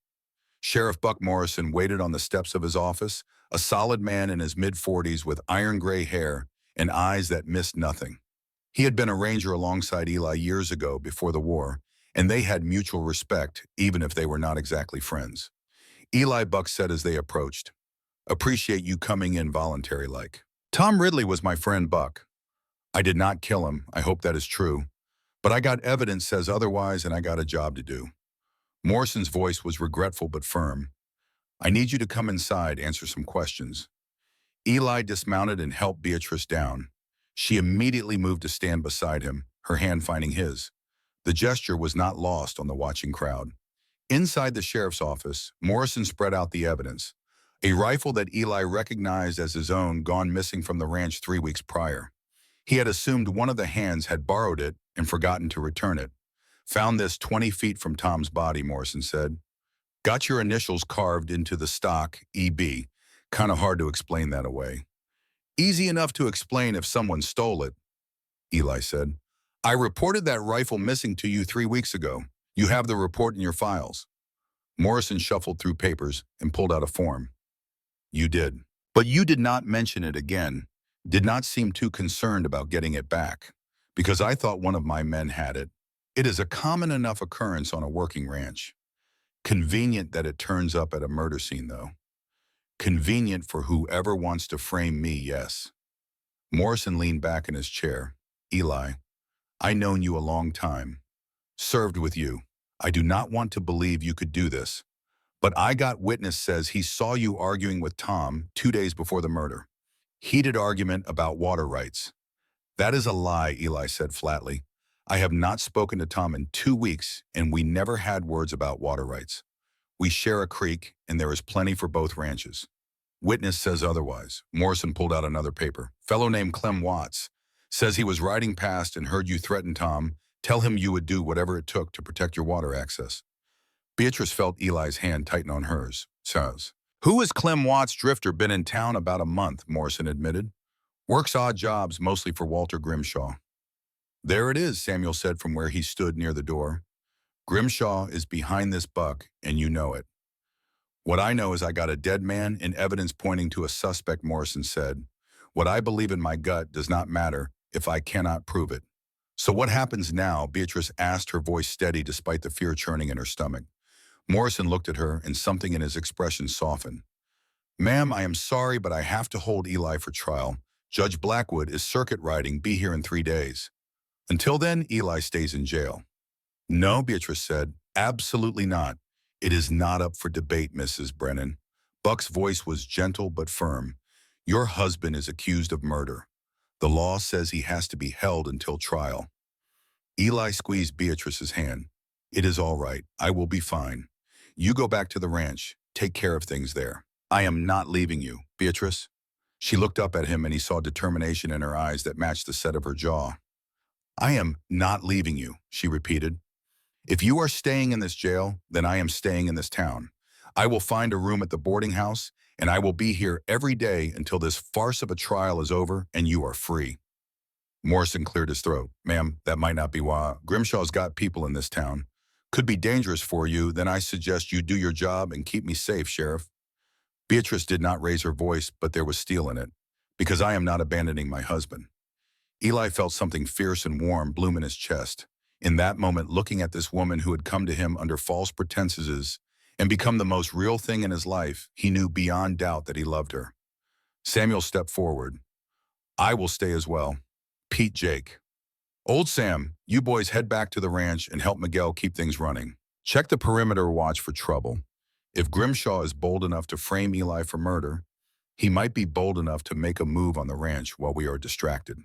Sheriff Buck Morrison waited on the steps of his office, a solid man in his mid-40s with iron-gray hair and eyes that missed nothing. He had been a ranger alongside Eli years ago before the war, and they had mutual respect, even if they were not exactly friends. Eli, Buck said as they approached, "Appreciate you coming in voluntary-like. Tom Ridley was my friend, Buck. I did not kill him, I hope that is true. But I got evidence says otherwise, and I got a job to do." Morrison's voice was regretful but firm. "I need you to come inside, answer some questions." Eli dismounted and helped Beatrice down. She immediately moved to stand beside him, her hand finding his. The gesture was not lost on the watching crowd. Inside the sheriff's office, Morrison spread out the evidence. A rifle that Eli recognized as his own, gone missing from the ranch 3 weeks prior. He had assumed one of the hands had borrowed it and forgotten to return it. "Found this 20 feet from Tom's body," Morrison said. "Got your initials carved into the stock, EB. Kind of hard to explain that away." "Easy enough to explain if someone stole it," Eli said. "I reported that rifle missing to you 3 weeks ago. You have the report in your files." Morrison shuffled through papers and pulled out a form. "You did. But you did not mention it again. Did not seem too concerned about getting it back. Because I thought one of my men had it. It is a common enough occurrence on a working ranch. Convenient that it turns up at a murder scene, though. Convenient for whoever wants to frame me, yes." Morrison leaned back in his chair. "Eli, I known you a long time. Served with you. I do not want to believe you could do this. But I got witness says he saw you arguing with Tom 2 days before the murder. Heated argument about water rights." "That is a lie," Eli said flatly. "I have not spoken to Tom in 2 weeks, and we never had words about water rights. We share a creek, and there is plenty for both ranches." "Witness says otherwise." Morrison pulled out another paper. "Fellow named Clem Watts. Says he was riding past and heard you threaten Tom. Tell him you would do whatever it took to protect your water access." Beatrice felt Eli's hand tighten on hers. Says, "Who is Clem Watts? Drifter, been in town about a month," Morrison admitted. "Works odd jobs, mostly for Walter Grimshaw." "There it is," Samuel said from where he stood near the door. "Grimshaw is behind this buck, and you know it." "What I know is I got a dead man and evidence pointing to a suspect," Morrison said. "What I believe in my gut does not matter if I cannot prove it." "So what happens now?" Beatrice asked, her voice steady despite the fear churning in her stomach. Morrison looked at her, and something in his expression softened. "Ma'am, I am sorry, but I have to hold Eli for trial. Judge Blackwood is circuit riding, be here in 3 days. Until then, Eli stays in jail." "No," Beatrice said. "Absolutely not. It is not up for debate, Mrs. Brennan." Buck's voice was gentle but firm. "Your husband is accused of murder. The law says he has to be held until trial." Eli squeezed Beatrice's hand. "It is all right. I will be fine. You go back to the ranch. Take care of things there. I am not leaving you, Beatrice." She looked up at him, and he saw determination in her eyes that matched the set of her jaw. "I am not leaving you," she repeated. "If you are staying in this jail, then I am staying in this town. I will find a room at the boarding house, and I will be here every day until this farce of a trial is over and you are free." Morrison cleared his throat. Ma'am, that might not be why. Grimshaw's got people in this town. Could be dangerous for you, then I suggest you do your job and keep me safe, Sheriff. Beatrice did not raise her voice, but there was steel in it. Because I am not abandoning my husband. Eli felt something fierce and warm bloom in his chest. In that moment, looking at this woman who had come to him under false pretenses and become the most real thing in his life, he knew beyond doubt that he loved her. Samuel stepped forward. I will stay as well. Pete Jake. Old Sam, you boys head back to the ranch and help Miguel keep things running. Check the perimeter watch for trouble. If Grimshaw is bold enough to frame Eli for murder, he might be bold enough to make a move on the ranch while we are distracted.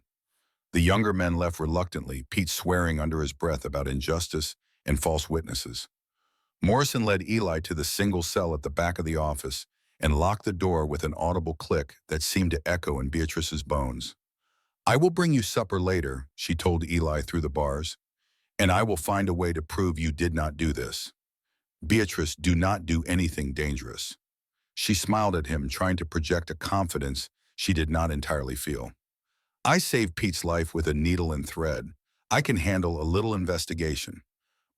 The younger men left reluctantly, Pete swearing under his breath about injustice and false witnesses. Morrison led Eli to the single cell at the back of the office and locked the door with an audible click that seemed to echo in Beatrice's bones. I will bring you supper later, she told Eli through the bars, and I will find a way to prove you did not do this. Beatrice, do not do anything dangerous. She smiled at him, trying to project a confidence she did not entirely feel. I saved Pete's life with a needle and thread. I can handle a little investigation.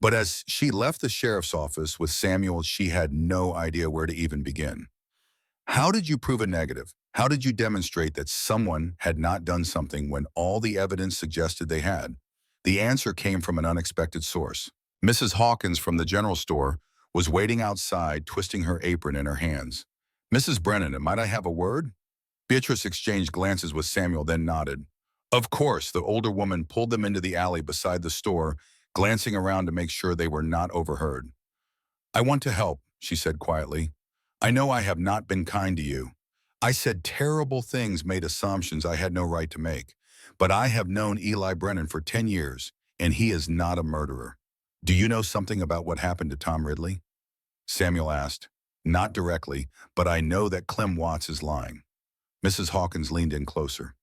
But as she left the sheriff's office with Samuel, she had no idea where to even begin. How did you prove a negative? How did you demonstrate that someone had not done something when all the evidence suggested they had? The answer came from an unexpected source. Mrs. Hawkins from the general store was waiting outside, twisting her apron in her hands. Mrs. Brennan, might I have a word? Beatrice exchanged glances with Samuel, then nodded. Of course, the older woman pulled them into the alley beside the store, glancing around to make sure they were not overheard. I want to help, she said quietly. I know I have not been kind to you. I said terrible things, made assumptions I had no right to make. But I have known Eli Brennan for 10 years, and he is not a murderer. Do you know something about what happened to Tom Ridley? Samuel asked. Not directly, but I know that Clem Watts is lying. Mrs. Hawkins leaned in closer.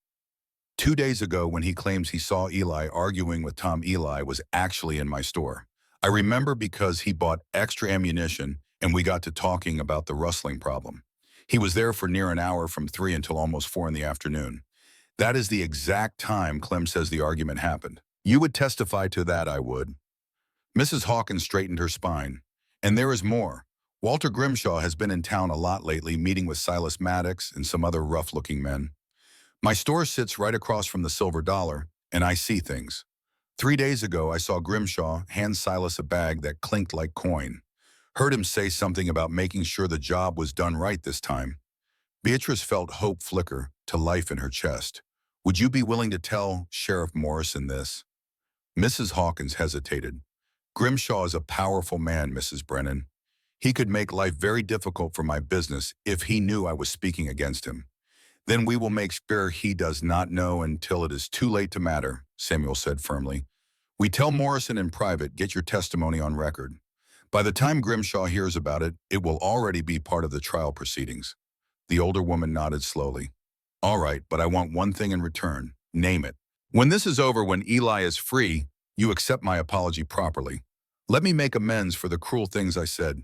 2 days ago, when he claims he saw Eli arguing with Tom, Eli was actually in my store. I remember because he bought extra ammunition and we got to talking about the rustling problem. He was there for near an hour from 3 until almost 4 in the afternoon. That is the exact time Clem says the argument happened. You would testify to that, I would. Mrs. Hawkins straightened her spine. And there is more. Walter Grimshaw has been in town a lot lately, meeting with Silas Maddox and some other rough-looking men. My store sits right across from the Silver Dollar, and I see things. 3 days ago, I saw Grimshaw hand Silas a bag that clinked like coin. Heard him say something about making sure the job was done right this time. Beatrice felt hope flicker to life in her chest. Would you be willing to tell Sheriff Morrison this? Mrs. Hawkins hesitated. Grimshaw is a powerful man, Mrs. Brennan. He could make life very difficult for my business if he knew I was speaking against him. Then we will make sure he does not know until it is too late to matter, Samuel said firmly. We tell Morrison in private, get your testimony on record. By the time Grimshaw hears about it, it will already be part of the trial proceedings. The older woman nodded slowly. All right, but I want one thing in return. Name it. When this is over, when Eli is free, you accept my apology properly. Let me make amends for the cruel things I said.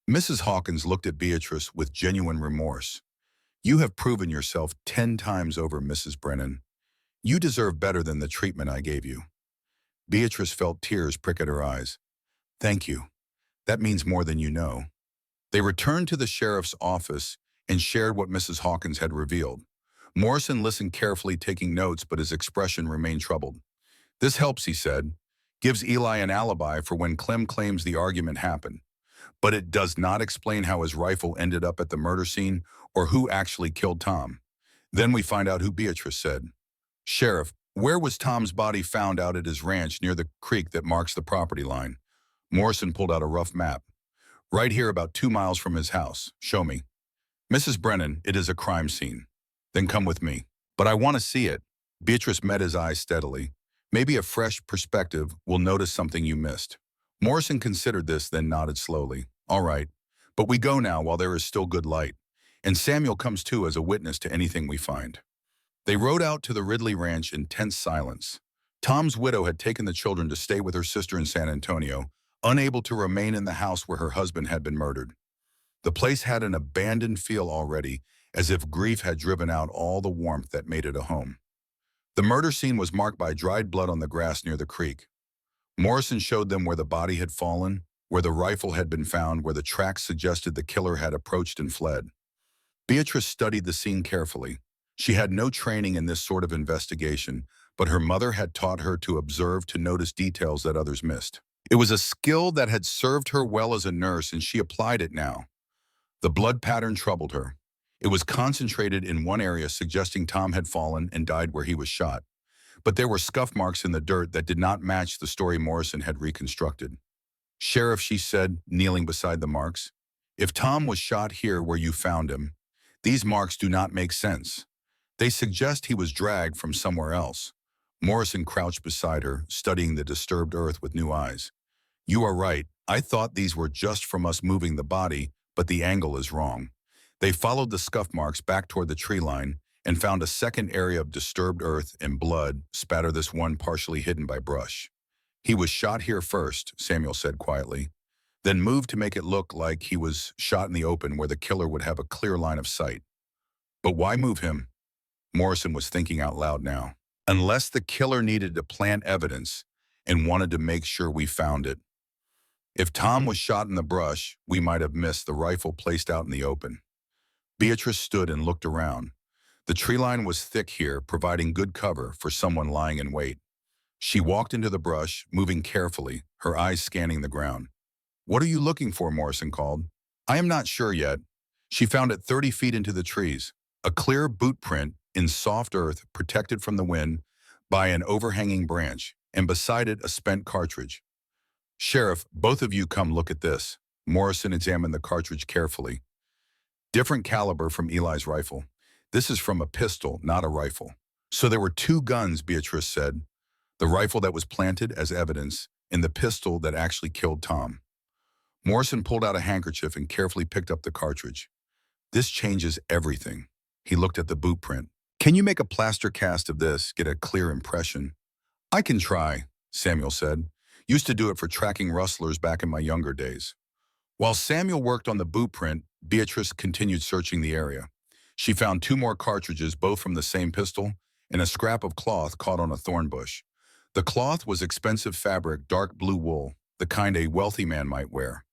Mrs. Hawkins looked at Beatrice with genuine remorse. You have proven yourself 10 times over, Mrs. Brennan. You deserve better than the treatment I gave you. Beatrice felt tears prick at her eyes. Thank you. That means more than you know. They returned to the sheriff's office and shared what Mrs. Hawkins had revealed. Morrison listened carefully, taking notes, but his expression remained troubled. This helps, he said. Gives Eli an alibi for when Clem claims the argument happened. But it does not explain how his rifle ended up at the murder scene or who actually killed Tom. Then we find out who Beatrice said. Sheriff, where was Tom's body found? Out at his ranch near the creek that marks the property line? Morrison pulled out a rough map. Right here, about 2 miles from his house. Show me. Mrs. Brennan, it is a crime scene. Then come with me. But I want to see it. Beatrice met his eyes steadily. Maybe a fresh perspective will notice something you missed. Morrison considered this, then nodded slowly. All right, but we go now while there is still good light. And Samuel comes too as a witness to anything we find. They rode out to the Ridley Ranch in tense silence. Tom's widow had taken the children to stay with her sister in San Antonio, unable to remain in the house where her husband had been murdered. The place had an abandoned feel already, as if grief had driven out all the warmth that made it a home. The murder scene was marked by dried blood on the grass near the creek. Morrison showed them where the body had fallen, where the rifle had been found, where the tracks suggested the killer had approached and fled. Beatrice studied the scene carefully. She had no training in this sort of investigation, but her mother had taught her to observe, to notice details that others missed. It was a skill that had served her well as a nurse, and she applied it now. The blood pattern troubled her. It was concentrated in one area, suggesting Tom had fallen and died where he was shot. But there were scuff marks in the dirt that did not match the story Morrison had reconstructed. "Sheriff," she said, kneeling beside the marks, "if Tom was shot here where you found him, these marks do not make sense. They suggest he was dragged from somewhere else." Morrison crouched beside her, studying the disturbed earth with new eyes. "You are right. I thought these were just from us moving the body, but the angle is wrong." They followed the scuff marks back toward the tree line and found a second area of disturbed earth and blood spatter, this one partially hidden by brush. "He was shot here first," Samuel said quietly, "then moved to make it look like he was shot in the open where the killer would have a clear line of sight." "But why move him?" Morrison was thinking out loud now. "Unless the killer needed to plant evidence and wanted to make sure we found it. If Tom was shot in the brush, we might have missed the rifle placed out in the open." Beatrice stood and looked around. The tree line was thick here, providing good cover for someone lying in wait. She walked into the brush, moving carefully, her eyes scanning the ground. "What are you looking for?" Morrison called. "I am not sure yet." She found it 30 feet into the trees, a clear boot print in soft earth protected from the wind by an overhanging branch, and beside it a spent cartridge. "Sheriff, both of you come look at this." Morrison examined the cartridge carefully. "Different caliber from Eli's rifle. This is from a pistol, not a rifle." "So there were two guns," Beatrice said. "The rifle that was planted as evidence and the pistol that actually killed Tom." Morrison pulled out a handkerchief and carefully picked up the cartridge. "This changes everything." He looked at the boot print. "Can you make a plaster cast of this, get a clear impression?" "I can try," Samuel said. "Used to do it for tracking rustlers back in my younger days." While Samuel worked on the boot print, Beatrice continued searching the area. She found two more cartridges, both from the same pistol, and a scrap of cloth caught on a thorn bush. The cloth was expensive fabric, dark blue wool, the kind a wealthy man might wear,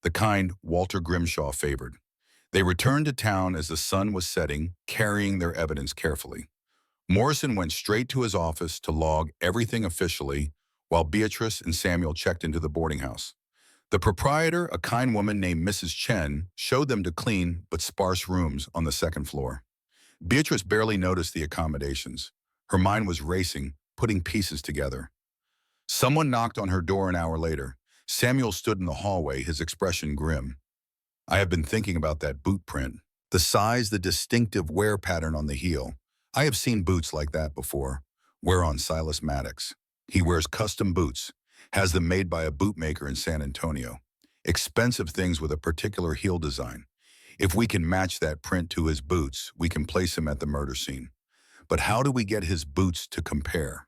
the kind Walter Grimshaw favored. They returned to town as the sun was setting, carrying their evidence carefully. Morrison went straight to his office to log everything officially, while Beatrice and Samuel checked into the boarding house. The proprietor, a kind woman named Mrs. Chen, showed them to clean but sparse rooms on the second floor. Beatrice barely noticed the accommodations. Her mind was racing, putting pieces together. Someone knocked on her door an hour later. Samuel stood in the hallway, his expression grim. "I have been thinking about that boot print. The size, the distinctive wear pattern on the heel. I have seen boots like that before. Wear on Silas Maddox. He wears custom boots, has them made by a bootmaker in San Antonio. Expensive things with a particular heel design. If we can match that print to his boots, we can place him at the murder scene. But how do we get his boots to compare?"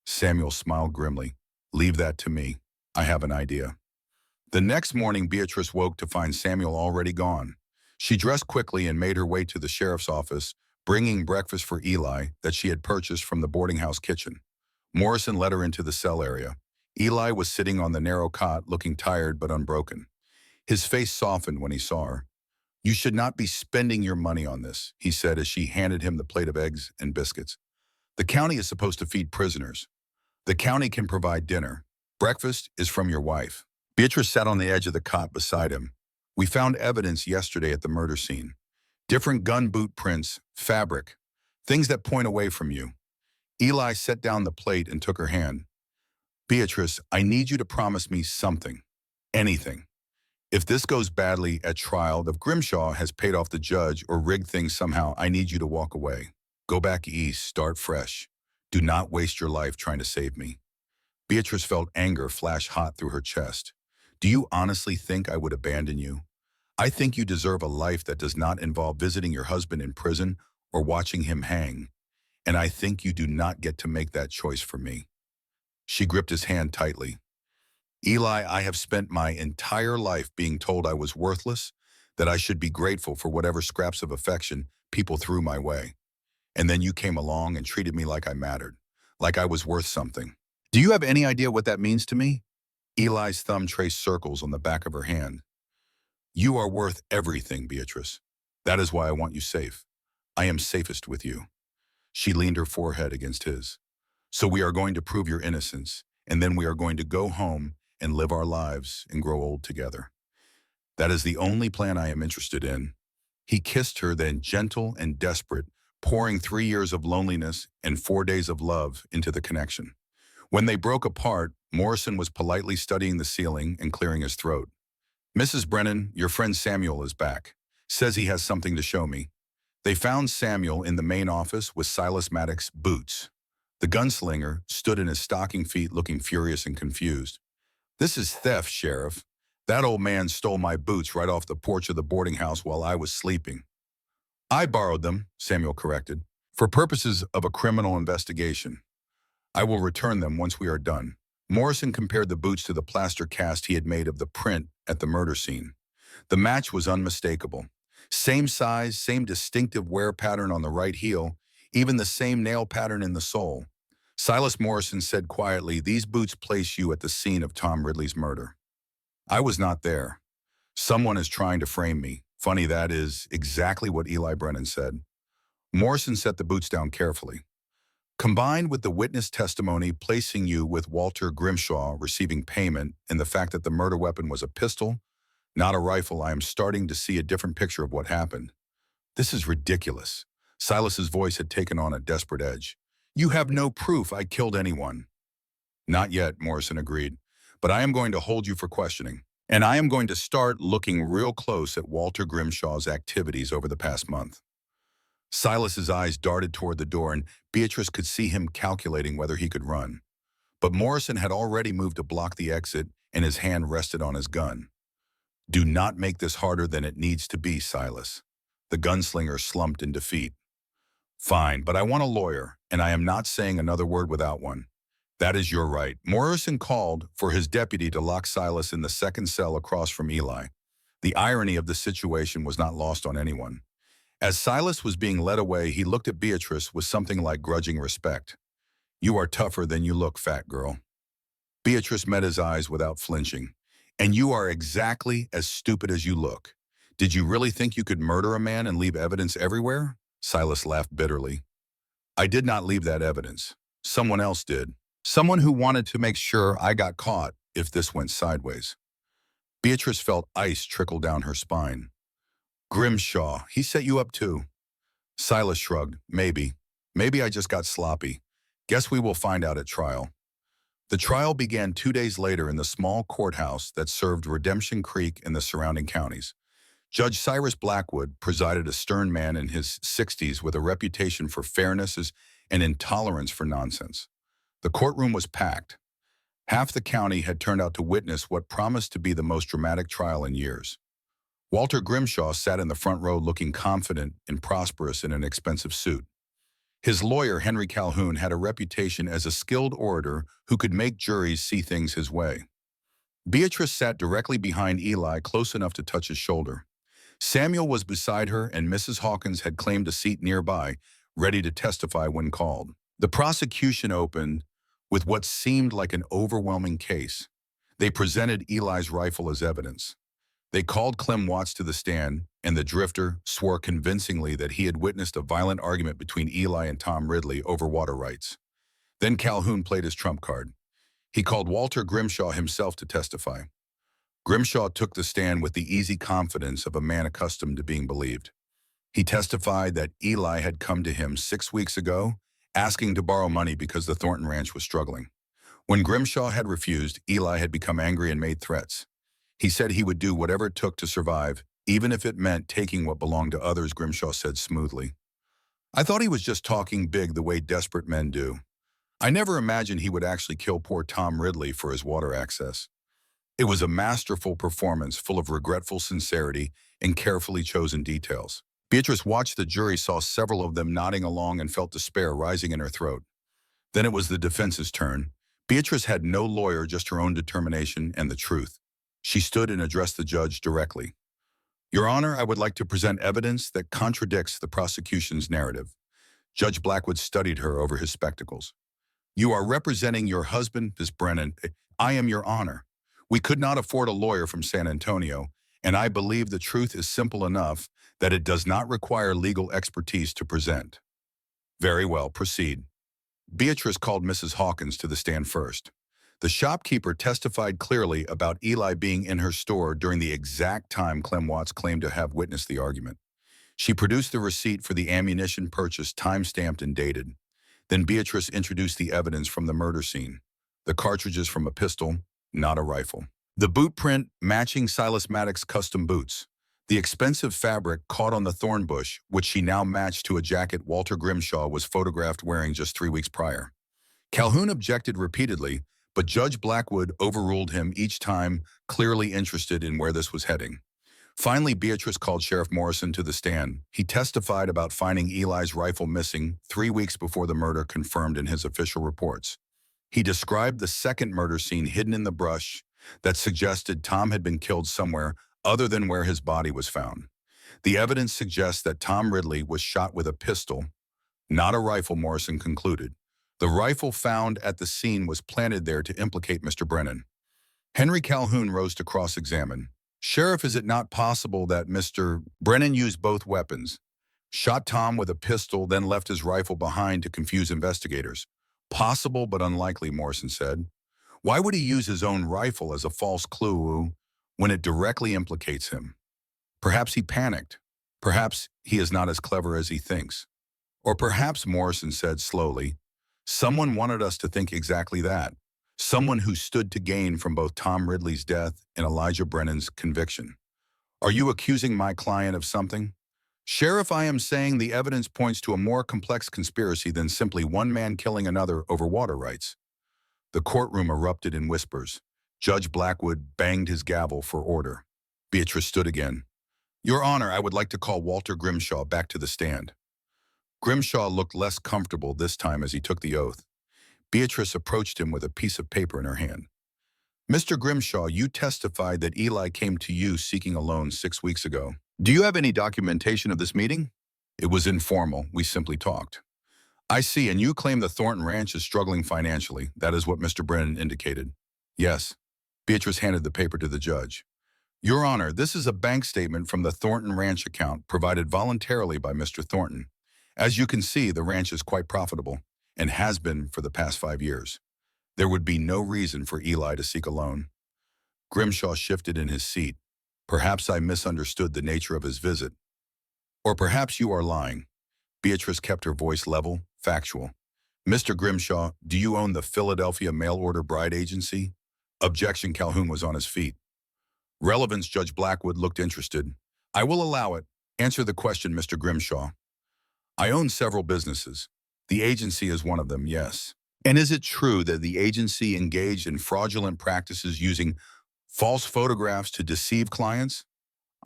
Samuel smiled grimly. "Leave that to me. I have an idea." The next morning, Beatrice woke to find Samuel already gone. She dressed quickly and made her way to the sheriff's office, bringing breakfast for Eli that she had purchased from the boarding house kitchen. Morrison led her into the cell area. Eli was sitting on the narrow cot, looking tired but unbroken. His face softened when he saw her. "You should not be spending your money on this," he said as she handed him the plate of eggs and biscuits. "The county is supposed to feed prisoners. The county can provide dinner. Breakfast is from your wife." Beatrice sat on the edge of the cot beside him. "We found evidence yesterday at the murder scene. Different gun boot prints, fabric, things that point away from you." Eli set down the plate and took her hand. "Beatrice, I need you to promise me something. Anything. If this goes badly at trial, if Grimshaw has paid off the judge or rigged things somehow, I need you to walk away. Go back east, start fresh. Do not waste your life trying to save me." Beatrice felt anger flash hot through her chest. "Do you honestly think I would abandon you? I think you deserve a life that does not involve visiting your husband in prison or watching him hang. And I think you do not get to make that choice for me." She gripped his hand tightly. "Eli, I have spent my entire life being told I was worthless, that I should be grateful for whatever scraps of affection people threw my way. And then you came along and treated me like I mattered, like I was worth something. Do you have any idea what that means to me? Eli's thumb traced circles on the back of her hand. You are worth everything, Beatrice. That is why I want you safe. I am safest with you. She leaned her forehead against his. So we are going to prove your innocence, and then we are going to go home and live our lives and grow old together. That is the only plan I am interested in. He kissed her then, gentle and desperate, pouring 3 years of loneliness and 4 days of love into the connection. When they broke apart, Morrison was politely studying the ceiling and clearing his throat. Mrs. Brennan, your friend Samuel is back. Says he has something to show me. They found Samuel in the main office with Silas Maddox's boots. The gunslinger stood in his stocking feet looking furious and confused. This is theft, Sheriff. That old man stole my boots right off the porch of the boarding house while I was sleeping. I borrowed them, Samuel corrected, for purposes of a criminal investigation. I will return them once we are done. Morrison compared the boots to the plaster cast he had made of the print at the murder scene. The match was unmistakable. Same size, same distinctive wear pattern on the right heel, even the same nail pattern in the sole. Silas Morrison said quietly, these boots place you at the scene of Tom Ridley's murder. I was not there. Someone is trying to frame me. Funny, that is exactly what Eli Brennan said. Morrison set the boots down carefully. Combined with the witness testimony placing you with Walter Grimshaw receiving payment and the fact that the murder weapon was a pistol, not a rifle, I am starting to see a different picture of what happened. This is ridiculous. Silas's voice had taken on a desperate edge. You have no proof I killed anyone. Not yet, Morrison agreed, but I am going to hold you for questioning. And I am going to start looking real close at Walter Grimshaw's activities over the past month. Silas's eyes darted toward the door, and Beatrice could see him calculating whether he could run. But Morrison had already moved to block the exit, and his hand rested on his gun. Do not make this harder than it needs to be, Silas. The gunslinger slumped in defeat. Fine, but I want a lawyer, and I am not saying another word without one. That is your right. Morrison called for his deputy to lock Silas in the second cell across from Eli. The irony of the situation was not lost on anyone. As Silas was being led away, he looked at Beatrice with something like grudging respect. You are tougher than you look, fat girl. Beatrice met his eyes without flinching. And you are exactly as stupid as you look. Did you really think you could murder a man and leave evidence everywhere? Silas laughed bitterly. I did not leave that evidence. Someone else did. Someone who wanted to make sure I got caught if this went sideways. Beatrice felt ice trickle down her spine. Grimshaw, he set you up too. Silas shrugged. Maybe. Maybe I just got sloppy. Guess we will find out at trial. The trial began 2 days later in the small courthouse that served Redemption Creek and the surrounding counties. Judge Cyrus Blackwood presided, a stern man in his 60s with a reputation for fairness and intolerance for nonsense. The courtroom was packed. Half the county had turned out to witness what promised to be the most dramatic trial in years. Walter Grimshaw sat in the front row looking confident and prosperous in an expensive suit. His lawyer, Henry Calhoun, had a reputation as a skilled orator who could make juries see things his way. Beatrice sat directly behind Eli, close enough to touch his shoulder. Samuel was beside her, and Mrs. Hawkins had claimed a seat nearby, ready to testify when called. The prosecution opened with what seemed like an overwhelming case. They presented Eli's rifle as evidence. They called Clem Watts to the stand, and the drifter swore convincingly that he had witnessed a violent argument between Eli and Tom Ridley over water rights. Then Calhoun played his trump card. He called Walter Grimshaw himself to testify. Grimshaw took the stand with the easy confidence of a man accustomed to being believed. He testified that Eli had come to him 6 weeks ago, asking to borrow money because the Thornton Ranch was struggling. When Grimshaw had refused, Eli had become angry and made threats. He said he would do whatever it took to survive, even if it meant taking what belonged to others, Grimshaw said smoothly. I thought he was just talking big the way desperate men do. I never imagined he would actually kill poor Tom Ridley for his water access. It was a masterful performance full of regretful sincerity and carefully chosen details. Beatrice watched the jury, saw several of them nodding along, and felt despair rising in her throat. Then it was the defense's turn. Beatrice had no lawyer, just her own determination and the truth. She stood and addressed the judge directly. Your Honor, I would like to present evidence that contradicts the prosecution's narrative. Judge Blackwood studied her over his spectacles. You are representing your husband, Miss Brennan. I am your honor. We could not afford a lawyer from San Antonio, and I believe the truth is simple enough that it does not require legal expertise to present. Very well, proceed. Beatrice called Mrs. Hawkins to the stand first. The shopkeeper testified clearly about Eli being in her store during the exact time Clem Watts claimed to have witnessed the argument. She produced the receipt for the ammunition purchase time-stamped and dated. Then Beatrice introduced the evidence from the murder scene. The cartridges from a pistol, not a rifle. The boot print matching Silas Maddox's custom boots. The expensive fabric caught on the thorn bush, which she now matched to a jacket Walter Grimshaw was photographed wearing just 3 weeks prior. Calhoun objected repeatedly, but Judge Blackwood overruled him each time, clearly interested in where this was heading. Finally, Beatrice called Sheriff Morrison to the stand. He testified about finding Eli's rifle missing 3 weeks before the murder confirmed in his official reports. He described the second murder scene hidden in the brush that suggested Tom had been killed somewhere other than where his body was found. The evidence suggests that Tom Ridley was shot with a pistol, not a rifle, Morrison concluded. The rifle found at the scene was planted there to implicate Mr. Brennan. Henry Calhoun rose to cross-examine. Sheriff, is it not possible that Mr. Brennan used both weapons, shot Tom with a pistol, then left his rifle behind to confuse investigators? Possible, but unlikely, Morrison said. Why would he use his own rifle as a false clue when it directly implicates him? Perhaps he panicked. Perhaps he is not as clever as he thinks. Or perhaps, Morrison said slowly, someone wanted us to think exactly that. Someone who stood to gain from both Tom Ridley's death and Elijah Brennan's conviction. Are you accusing my client of something? Sheriff, I am saying the evidence points to a more complex conspiracy than simply one man killing another over water rights. The courtroom erupted in whispers. Judge Blackwood banged his gavel for order. Beatrice stood again. Your Honor, I would like to call Walter Grimshaw back to the stand. Grimshaw looked less comfortable this time as he took the oath. Beatrice approached him with a piece of paper in her hand. Mr. Grimshaw, you testified that Eli came to you seeking a loan 6 weeks ago. Do you have any documentation of this meeting? It was informal. We simply talked. I see, and you claim the Thornton Ranch is struggling financially. That is what Mr. Brennan indicated. Yes. Beatrice handed the paper to the judge. Your Honor, this is a bank statement from the Thornton Ranch account provided voluntarily by Mr. Thornton. As you can see, the ranch is quite profitable and has been for the past 5 years. There would be no reason for Eli to seek a loan. Grimshaw shifted in his seat. Perhaps I misunderstood the nature of his visit. Or perhaps you are lying. Beatrice kept her voice level, factual. Mr. Grimshaw, do you own the Philadelphia mail-order bride agency? Objection. Calhoun was on his feet. Relevance. Judge Blackwood looked interested. I will allow it. Answer the question, Mr. Grimshaw. I own several businesses. The agency is one of them, yes. And is it true that the agency engaged in fraudulent practices using false photographs to deceive clients?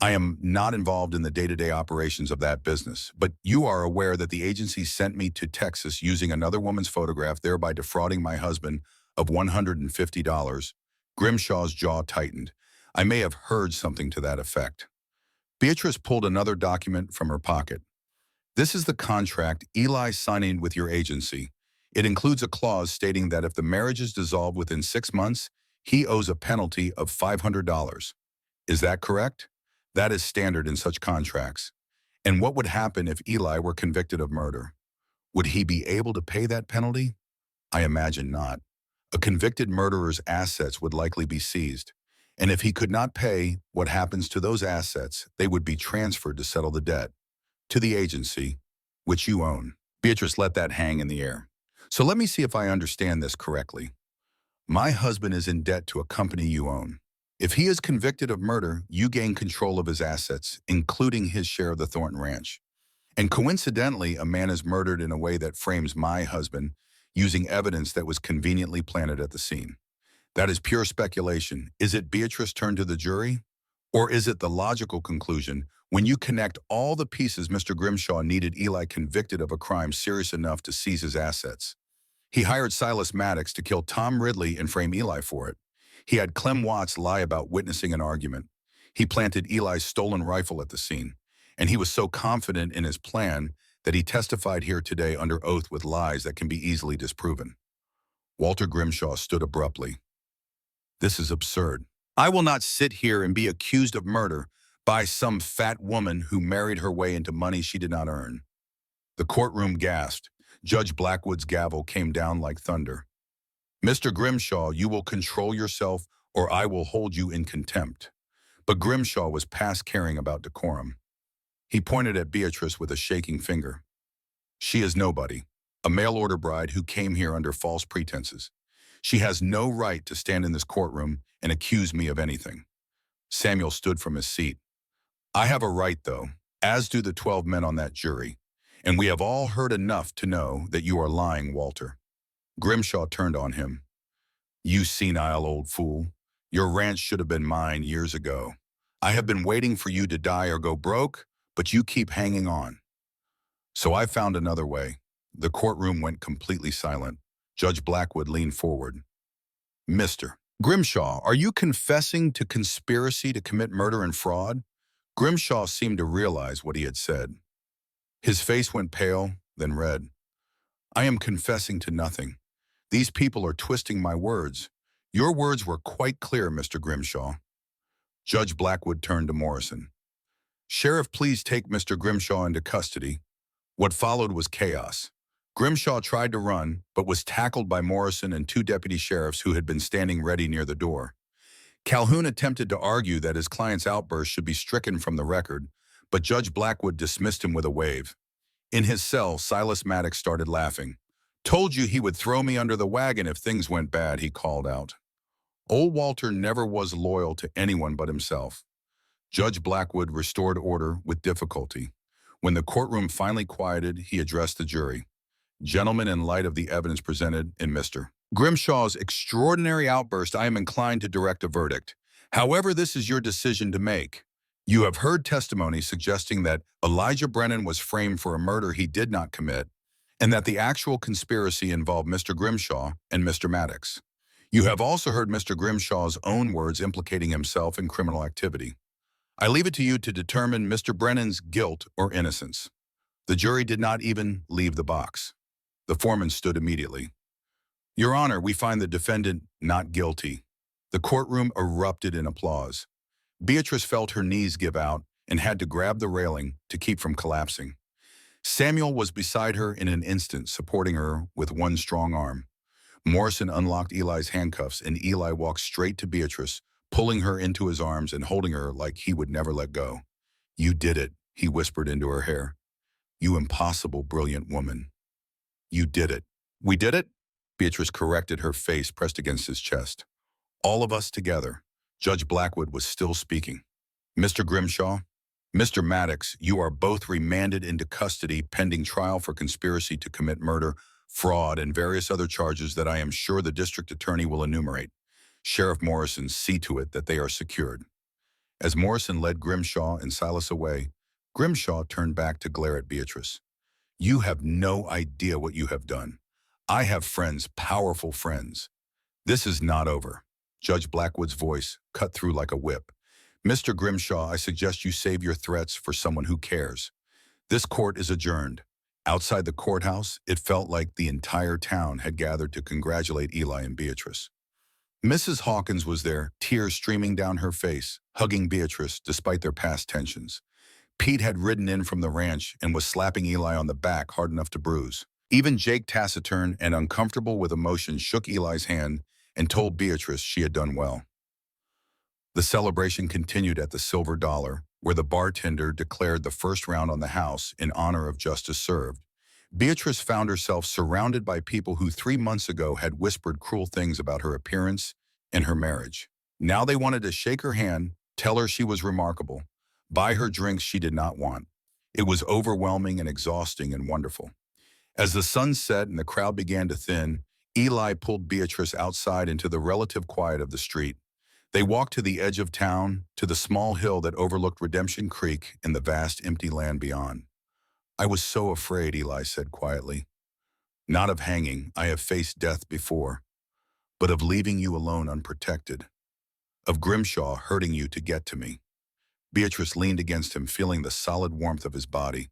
I am not involved in the day-to-day operations of that business, but you are aware that the agency sent me to Texas using another woman's photograph, thereby defrauding my husband of $150. Grimshaw's jaw tightened. I may have heard something to that effect. Beatrice pulled another document from her pocket. This is the contract Eli signed with your agency. It includes a clause stating that if the marriage is dissolved within 6 months, he owes a penalty of $500. Is that correct? That is standard in such contracts. And what would happen if Eli were convicted of murder? Would he be able to pay that penalty? I imagine not. A convicted murderer's assets would likely be seized. And if he could not pay, what happens to those assets? They would be transferred to settle the debt. To the agency, which you own. Beatrice let that hang in the air. So let me see if I understand this correctly. My husband is in debt to a company you own. If he is convicted of murder, you gain control of his assets, including his share of the Thornton Ranch. And coincidentally, a man is murdered in a way that frames my husband, using evidence that was conveniently planted at the scene. That is pure speculation. Is it Beatrice turned to the jury? Or is it the logical conclusion, when you connect all the pieces Mr. Grimshaw needed Eli convicted of a crime serious enough to seize his assets? He hired Silas Maddox to kill Tom Ridley and frame Eli for it. He had Clem Watts lie about witnessing an argument. He planted Eli's stolen rifle at the scene. And he was so confident in his plan that he testified here today under oath with lies that can be easily disproven. Walter Grimshaw stood abruptly. This is absurd. I will not sit here and be accused of murder by some fat woman who married her way into money she did not earn. The courtroom gasped. Judge Blackwood's gavel came down like thunder. Mr. Grimshaw, you will control yourself or I will hold you in contempt. But Grimshaw was past caring about decorum. He pointed at Beatrice with a shaking finger. She is nobody, a mail-order bride who came here under false pretenses. She has no right to stand in this courtroom and accuse me of anything. Samuel stood from his seat. I have a right, though, as do the 12 men on that jury, and we have all heard enough to know that you are lying, Walter. Grimshaw turned on him. You senile old fool. Your ranch should have been mine years ago. I have been waiting for you to die or go broke, but you keep hanging on. So I found another way. The courtroom went completely silent. Judge Blackwood leaned forward. Mr. Grimshaw, are you confessing to conspiracy to commit murder and fraud? Grimshaw seemed to realize what he had said. His face went pale, then red. I am confessing to nothing. These people are twisting my words. Your words were quite clear, Mr. Grimshaw. Judge Blackwood turned to Morrison. Sheriff, please take Mr. Grimshaw into custody. What followed was chaos. Grimshaw tried to run, but was tackled by Morrison and two deputy sheriffs who had been standing ready near the door. Calhoun attempted to argue that his client's outburst should be stricken from the record, but Judge Blackwood dismissed him with a wave. In his cell, Silas Maddox started laughing. Told you he would throw me under the wagon if things went bad, he called out. Old Walter never was loyal to anyone but himself. Judge Blackwood restored order with difficulty. When the courtroom finally quieted, he addressed the jury. Gentlemen, in light of the evidence presented in Mr. Grimshaw's extraordinary outburst, I am inclined to direct a verdict. However, this is your decision to make. You have heard testimony suggesting that Elijah Brennan was framed for a murder he did not commit, and that the actual conspiracy involved Mr. Grimshaw and Mr. Maddox. You have also heard Mr. Grimshaw's own words implicating himself in criminal activity. I leave it to you to determine Mr. Brennan's guilt or innocence. The jury did not even leave the box. The foreman stood immediately. Your Honor, we find the defendant not guilty. The courtroom erupted in applause. Beatrice felt her knees give out and had to grab the railing to keep from collapsing. Samuel was beside her in an instant, supporting her with one strong arm. Morrison unlocked Eli's handcuffs, and Eli walked straight to Beatrice, pulling her into his arms and holding her like he would never let go. You did it, he whispered into her hair. You impossible, brilliant woman. You did it. We did it? Beatrice corrected, her face pressed against his chest. All of us together. Judge Blackwood was still speaking. Mr. Grimshaw, Mr. Maddox, you are both remanded into custody pending trial for conspiracy to commit murder, fraud, and various other charges that I am sure the district attorney will enumerate. Sheriff Morrison, see to it that they are secured. As Morrison led Grimshaw and Silas away, Grimshaw turned back to glare at Beatrice. You have no idea what you have done. I have friends, powerful friends. This is not over. Judge Blackwood's voice cut through like a whip. Mr. Grimshaw, I suggest you save your threats for someone who cares. This court is adjourned. Outside the courthouse, it felt like the entire town had gathered to congratulate Eli and Beatrice. Mrs. Hawkins was there, tears streaming down her face, hugging Beatrice despite their past tensions. Pete had ridden in from the ranch and was slapping Eli on the back hard enough to bruise. Even Jake, taciturn and uncomfortable with emotion, shook Eli's hand and told Beatrice she had done well. The celebration continued at the Silver Dollar, where the bartender declared the first round on the house in honor of justice served. Beatrice found herself surrounded by people who 3 months ago had whispered cruel things about her appearance and her marriage. Now they wanted to shake her hand, tell her she was remarkable, buy her drinks she did not want. It was overwhelming and exhausting and wonderful. As the sun set and the crowd began to thin, Eli pulled Beatrice outside into the relative quiet of the street. They walked to the edge of town, to the small hill that overlooked Redemption Creek and the vast empty land beyond. I was so afraid, Eli said quietly. Not of hanging, I have faced death before, but of leaving you alone unprotected, of Grimshaw hurting you to get to me. Beatrice leaned against him, feeling the solid warmth of his body.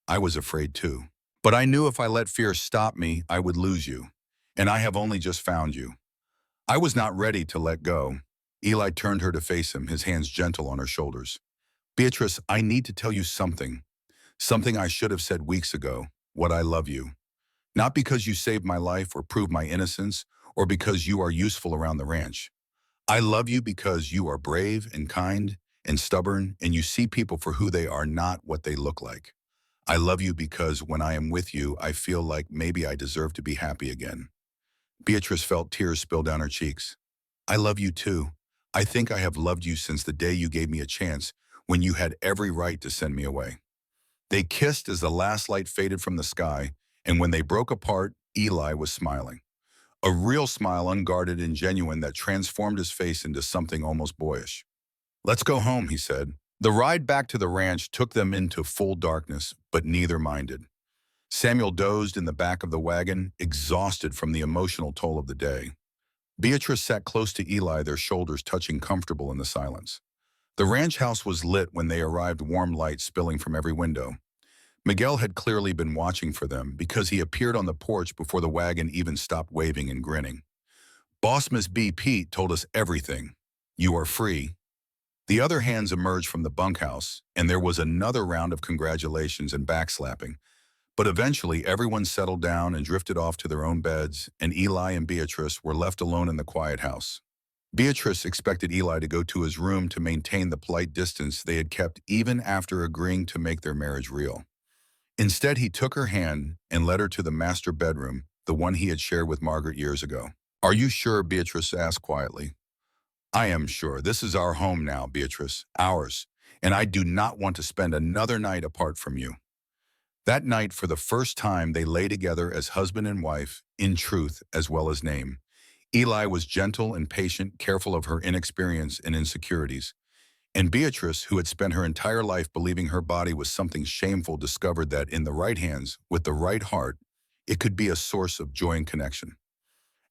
I was afraid too. But I knew if I let fear stop me, I would lose you. And I have only just found you. I was not ready to let go. Eli turned her to face him, his hands gentle on her shoulders. Beatrice, I need to tell you something. Something I should have said weeks ago. What I love you. Not because you saved my life or proved my innocence, or because you are useful around the ranch. I love you because you are brave and kind and stubborn, and you see people for who they are, not what they look like. I love you because when I am with you, I feel like maybe I deserve to be happy again. Beatrice felt tears spill down her cheeks. I love you too. I think I have loved you since the day you gave me a chance, when you had every right to send me away. They kissed as the last light faded from the sky, and when they broke apart, Eli was smiling. A real smile, unguarded and genuine, that transformed his face into something almost boyish. Let's go home, he said. The ride back to the ranch took them into full darkness, but neither minded. Samuel dozed in the back of the wagon, exhausted from the emotional toll of the day. Beatrice sat close to Eli, their shoulders touching, comfortable in the silence. The ranch house was lit when they arrived, warm light spilling from every window. Miguel had clearly been watching for them because he appeared on the porch before the wagon even stopped waving and grinning. Boss Miss B. Pete told us everything. You are free. The other hands emerged from the bunkhouse, and there was another round of congratulations and backslapping. But eventually, everyone settled down and drifted off to their own beds, and Eli and Beatrice were left alone in the quiet house. Beatrice expected Eli to go to his room to maintain the polite distance they had kept even after agreeing to make their marriage real. Instead, he took her hand and led her to the master bedroom, the one he had shared with Margaret years ago. Are you sure? Beatrice asked quietly. I am sure. This is our home now, Beatrice, ours, and I do not want to spend another night apart from you. That night, for the first time, they lay together as husband and wife, in truth as well as name. Eli was gentle and patient, careful of her inexperience and insecurities. And Beatrice, who had spent her entire life believing her body was something shameful, discovered that in the right hands, with the right heart, it could be a source of joy and connection.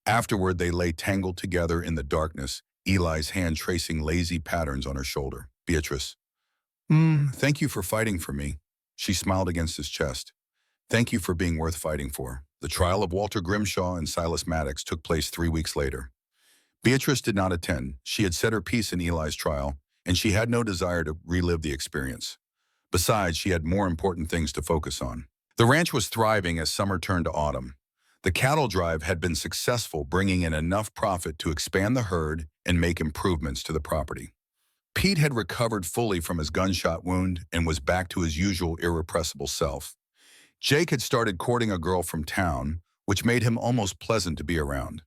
Afterward, they lay tangled together in the darkness, Eli's hand tracing lazy patterns on her shoulder. Beatrice, thank you for fighting for me. She smiled against his chest. Thank you for being worth fighting for. The trial of Walter Grimshaw and Silas Maddox took place 3 weeks later. Beatrice did not attend. She had said her piece in Eli's trial, and she had no desire to relive the experience. Besides, she had more important things to focus on. The ranch was thriving as summer turned to autumn. The cattle drive had been successful, bringing in enough profit to expand the herd and make improvements to the property. Pete had recovered fully from his gunshot wound and was back to his usual irrepressible self. Jake had started courting a girl from town, which made him almost pleasant to be around.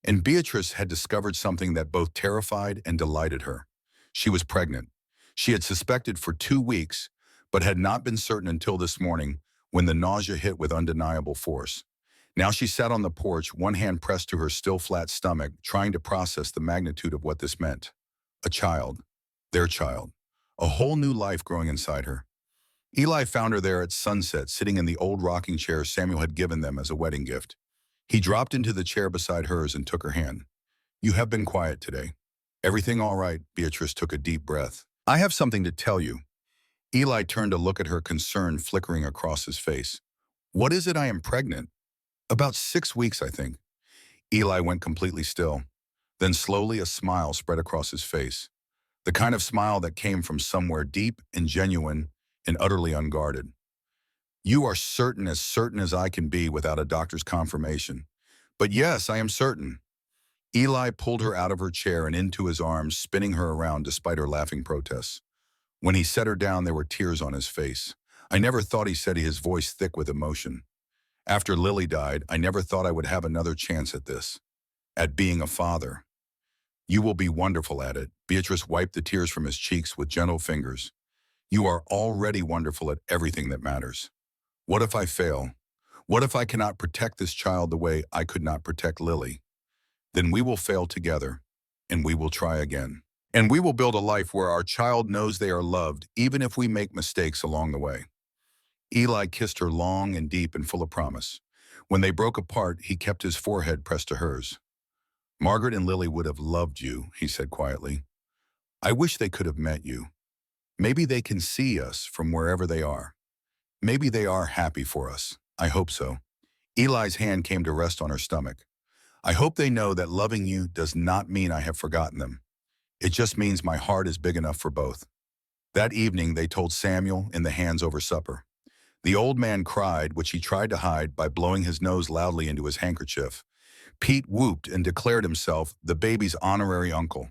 And Beatrice had discovered something that both terrified and delighted her. She was pregnant. She had suspected for 2 weeks, but had not been certain until this morning when the nausea hit with undeniable force. Now she sat on the porch, one hand pressed to her still flat stomach, trying to process the magnitude of what this meant. A child. Their child. A whole new life growing inside her. Eli found her there at sunset, sitting in the old rocking chair Samuel had given them as a wedding gift. He dropped into the chair beside hers and took her hand. You have been quiet today. Everything all right? Beatrice took a deep breath. I have something to tell you. Eli turned to look at her, concern flickering across his face. What is it? I am pregnant. About 6 weeks, I think. Eli went completely still. Then slowly a smile spread across his face. The kind of smile that came from somewhere deep and genuine and utterly unguarded. You are certain as I can be without a doctor's confirmation. But yes, I am certain. Eli pulled her out of her chair and into his arms, spinning her around despite her laughing protests. When he set her down, there were tears on his face. I never thought, he said, his voice thick with emotion. After Lily died, I never thought I would have another chance at this. At being a father. You will be wonderful at it. Beatrice wiped the tears from his cheeks with gentle fingers. You are already wonderful at everything that matters. What if I fail? What if I cannot protect this child the way I could not protect Lily? Then we will fail together, and we will try again. And we will build a life where our child knows they are loved, even if we make mistakes along the way. Eli kissed her long and deep and full of promise. When they broke apart, he kept his forehead pressed to hers. Margaret and Lily would have loved you, he said quietly. I wish they could have met you. Maybe they can see us from wherever they are. Maybe they are happy for us. I hope so. Eli's hand came to rest on her stomach. I hope they know that loving you does not mean I have forgotten them. It just means my heart is big enough for both. That evening, they told Samuel in the hands over supper. The old man cried, which he tried to hide by blowing his nose loudly into his handkerchief. Pete whooped and declared himself the baby's honorary uncle.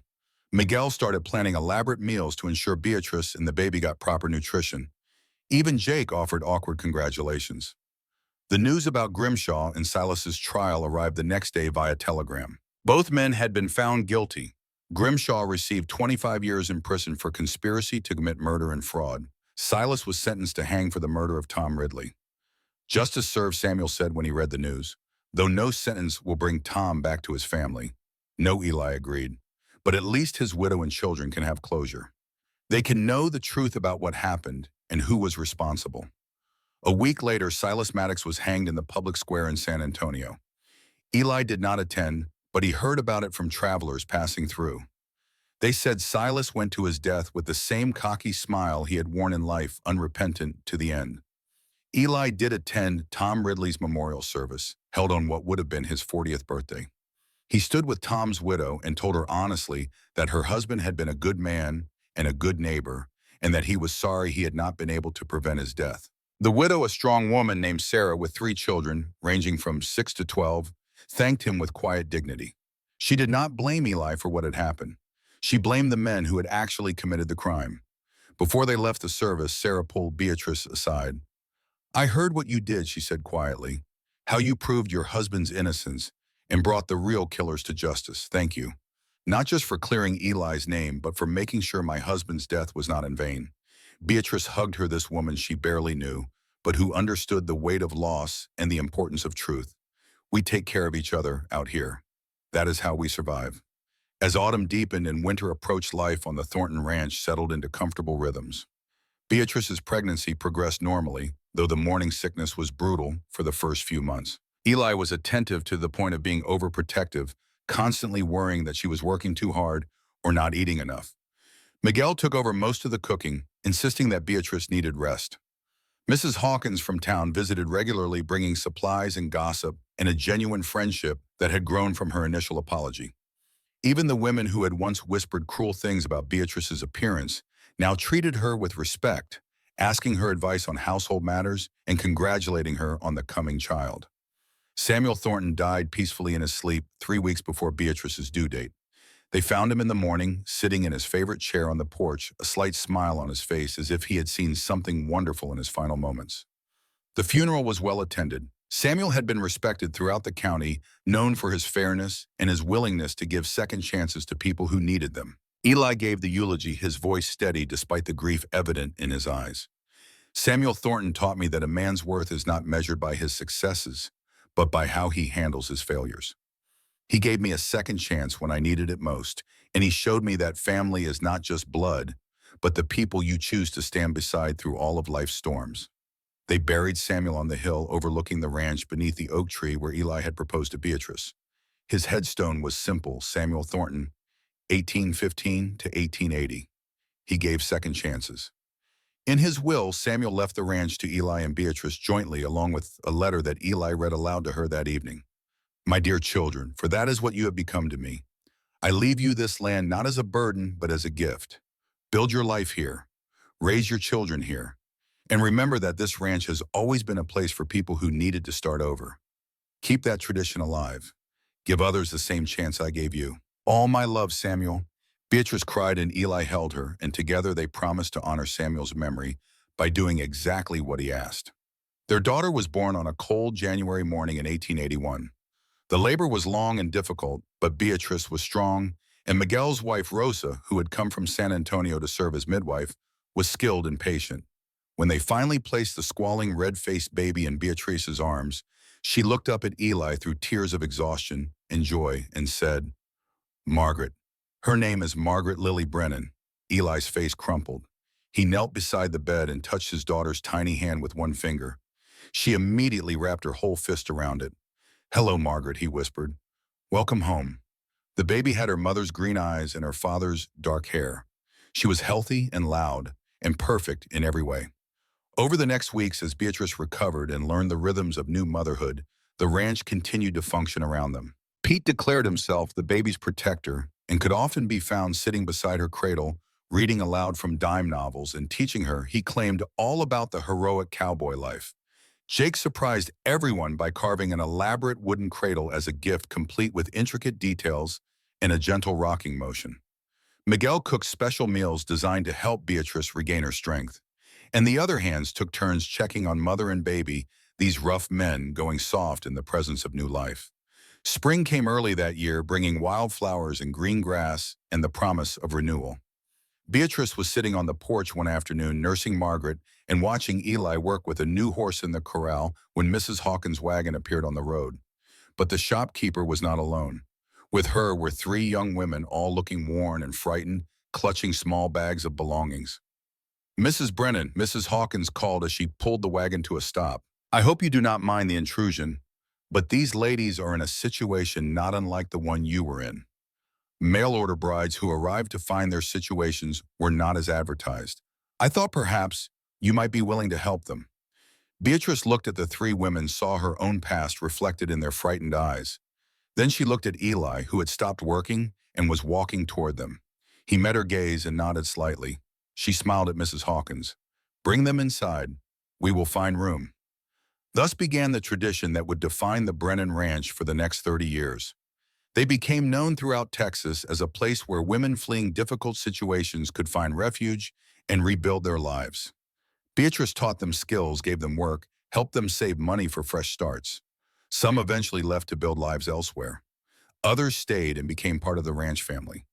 Miguel started planning elaborate meals to ensure Beatrice and the baby got proper nutrition. Even Jake offered awkward congratulations. The news about Grimshaw and Silas's trial arrived the next day via telegram. Both men had been found guilty. Grimshaw received 25 years in prison for conspiracy to commit murder and fraud. Silas was sentenced to hang for the murder of Tom Ridley. Justice served, Samuel said when he read the news, though no sentence will bring Tom back to his family. No, Eli agreed. But at least his widow and children can have closure. They can know the truth about what happened and who was responsible. A week later, Silas Maddox was hanged in the public square in San Antonio. Eli did not attend, but he heard about it from travelers passing through. They said Silas went to his death with the same cocky smile he had worn in life, unrepentant to the end. Eli did attend Tom Ridley's memorial service, held on what would have been his 40th birthday. He stood with Tom's widow and told her honestly that her husband had been a good man and a good neighbor, and that he was sorry he had not been able to prevent his death. The widow, a strong woman named Sarah with 3 children, ranging from 6 to 12, thanked him with quiet dignity. She did not blame Eli for what had happened. She blamed the men who had actually committed the crime. Before they left the service, Sarah pulled Beatrice aside. I heard what you did, she said quietly, how you proved your husband's innocence and brought the real killers to justice. Thank you. Not just for clearing Eli's name, but for making sure my husband's death was not in vain. Beatrice hugged her, this woman she barely knew, but who understood the weight of loss and the importance of truth. We take care of each other out here. That is how we survive. As autumn deepened and winter approached, life on the Thornton Ranch settled into comfortable rhythms. Beatrice's pregnancy progressed normally, though the morning sickness was brutal for the first few months. Eli was attentive to the point of being overprotective, constantly worrying that she was working too hard or not eating enough. Miguel took over most of the cooking, insisting that Beatrice needed rest. Mrs. Hawkins from town visited regularly, bringing supplies and gossip and a genuine friendship that had grown from her initial apology. Even the women who had once whispered cruel things about Beatrice's appearance now treated her with respect, asking her advice on household matters and congratulating her on the coming child. Samuel Thornton died peacefully in his sleep 3 weeks before Beatrice's due date. They found him in the morning, sitting in his favorite chair on the porch, a slight smile on his face as if he had seen something wonderful in his final moments. The funeral was well attended. Samuel had been respected throughout the county, known for his fairness and his willingness to give second chances to people who needed them. Eli gave the eulogy, his voice steady despite the grief evident in his eyes. Samuel Thornton taught me that a man's worth is not measured by his successes, but by how he handles his failures. He gave me a second chance when I needed it most, and he showed me that family is not just blood, but the people you choose to stand beside through all of life's storms. They buried Samuel on the hill overlooking the ranch beneath the oak tree where Eli had proposed to Beatrice. His headstone was simple: Samuel Thornton, 1815 to 1880. He gave second chances. In his will, Samuel left the ranch to Eli and Beatrice jointly, along with a letter that Eli read aloud to her that evening. My dear children, for that is what you have become to me. I leave you this land not as a burden, but as a gift. Build your life here. Raise your children here. And remember that this ranch has always been a place for people who needed to start over. Keep that tradition alive. Give others the same chance I gave you. All my love, Samuel. Beatrice cried and Eli held her, and together they promised to honor Samuel's memory by doing exactly what he asked. Their daughter was born on a cold January morning in 1881. The labor was long and difficult, but Beatrice was strong, and Miguel's wife, Rosa, who had come from San Antonio to serve as midwife, was skilled and patient. When they finally placed the squalling, red-faced baby in Beatrice's arms, she looked up at Eli through tears of exhaustion and joy and said, Margaret. Her name is Margaret Lily Brennan. Eli's face crumpled. He knelt beside the bed and touched his daughter's tiny hand with one finger. She immediately wrapped her whole fist around it. Hello, Margaret, he whispered. Welcome home. The baby had her mother's green eyes and her father's dark hair. She was healthy and loud and perfect in every way. Over the next weeks, as Beatrice recovered and learned the rhythms of new motherhood, the ranch continued to function around them. Pete declared himself the baby's protector and could often be found sitting beside her cradle, reading aloud from dime novels and teaching her, he claimed, all about the heroic cowboy life. Jake surprised everyone by carving an elaborate wooden cradle as a gift complete with intricate details and a gentle rocking motion. Miguel cooked special meals designed to help Beatrice regain her strength, and the other hands took turns checking on mother and baby, these rough men going soft in the presence of new life. Spring came early that year, bringing wildflowers and green grass and the promise of renewal. Beatrice was sitting on the porch one afternoon nursing Margaret and watching Eli work with a new horse in the corral when Mrs. Hawkins' wagon appeared on the road. But the shopkeeper was not alone. With her were three young women, all looking worn and frightened, clutching small bags of belongings. "Mrs. Brennan," Mrs. Hawkins called as she pulled the wagon to a stop. "I hope you do not mind the intrusion, but these ladies are in a situation not unlike the one you were in." Mail-order brides who arrived to find their situations were not as advertised. "I thought perhaps you might be willing to help them." Beatrice looked at the three women, saw her own past reflected in their frightened eyes. Then she looked at Eli, who had stopped working and was walking toward them. He met her gaze and nodded slightly. She smiled at Mrs. Hawkins. "Bring them inside. We will find room." Thus began the tradition that would define the Brennan Ranch for the next 30 years. They became known throughout Texas as a place where women fleeing difficult situations could find refuge and rebuild their lives. Beatrice taught them skills, gave them work, helped them save money for fresh starts. Some eventually left to build lives elsewhere. Others stayed and became part of the ranch family.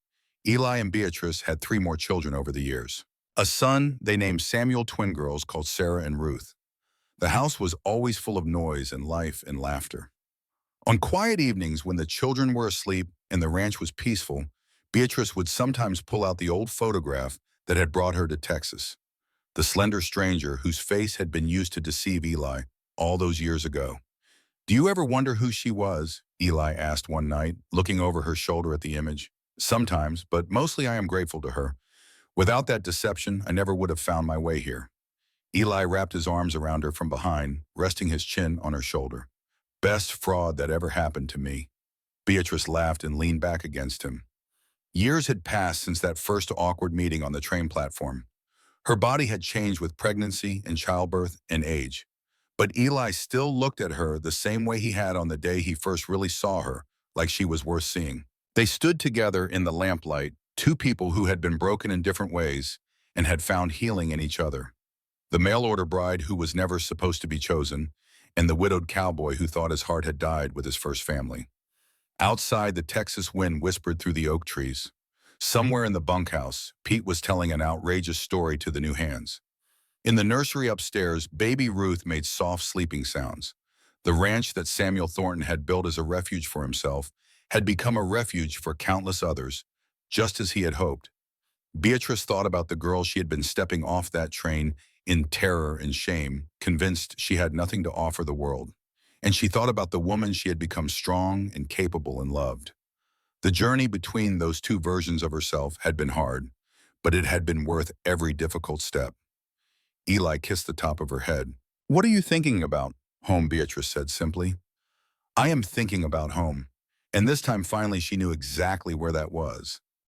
Eli and Beatrice had three more children over the years. A son they named Samuel, twin girls called Sarah and Ruth. The house was always full of noise and life and laughter. On quiet evenings when the children were asleep and the ranch was peaceful, Beatrice would sometimes pull out the old photograph that had brought her to Texas. The slender stranger whose face had been used to deceive Eli all those years ago. "Do you ever wonder who she was?" Eli asked one night, looking over her shoulder at the image. "Sometimes, but mostly I am grateful to her. Without that deception, I never would have found my way here." Eli wrapped his arms around her from behind, resting his chin on her shoulder. "Best fraud that ever happened to me." Beatrice laughed and leaned back against him. Years had passed since that first awkward meeting on the train platform. Her body had changed with pregnancy and childbirth and age. But Eli still looked at her the same way he had on the day he first really saw her, like she was worth seeing. They stood together in the lamplight, two people who had been broken in different ways and had found healing in each other. The mail-order bride who was never supposed to be chosen, and the widowed cowboy who thought his heart had died with his first family. Outside, the Texas wind whispered through the oak trees. Somewhere in the bunkhouse, Pete was telling an outrageous story to the new hands. In the nursery upstairs, baby Ruth made soft sleeping sounds. The ranch that Samuel Thornton had built as a refuge for himself had become a refuge for countless others, just as he had hoped. Beatrice thought about the girl she had been stepping off that train in terror and shame, convinced she had nothing to offer the world. And she thought about the woman she had become, strong and capable and loved. The journey between those two versions of herself had been hard, but it had been worth every difficult step. Eli kissed the top of her head. "What are you thinking about?" "Home," Beatrice said simply. "I am thinking about home." And this time finally she knew exactly where that was.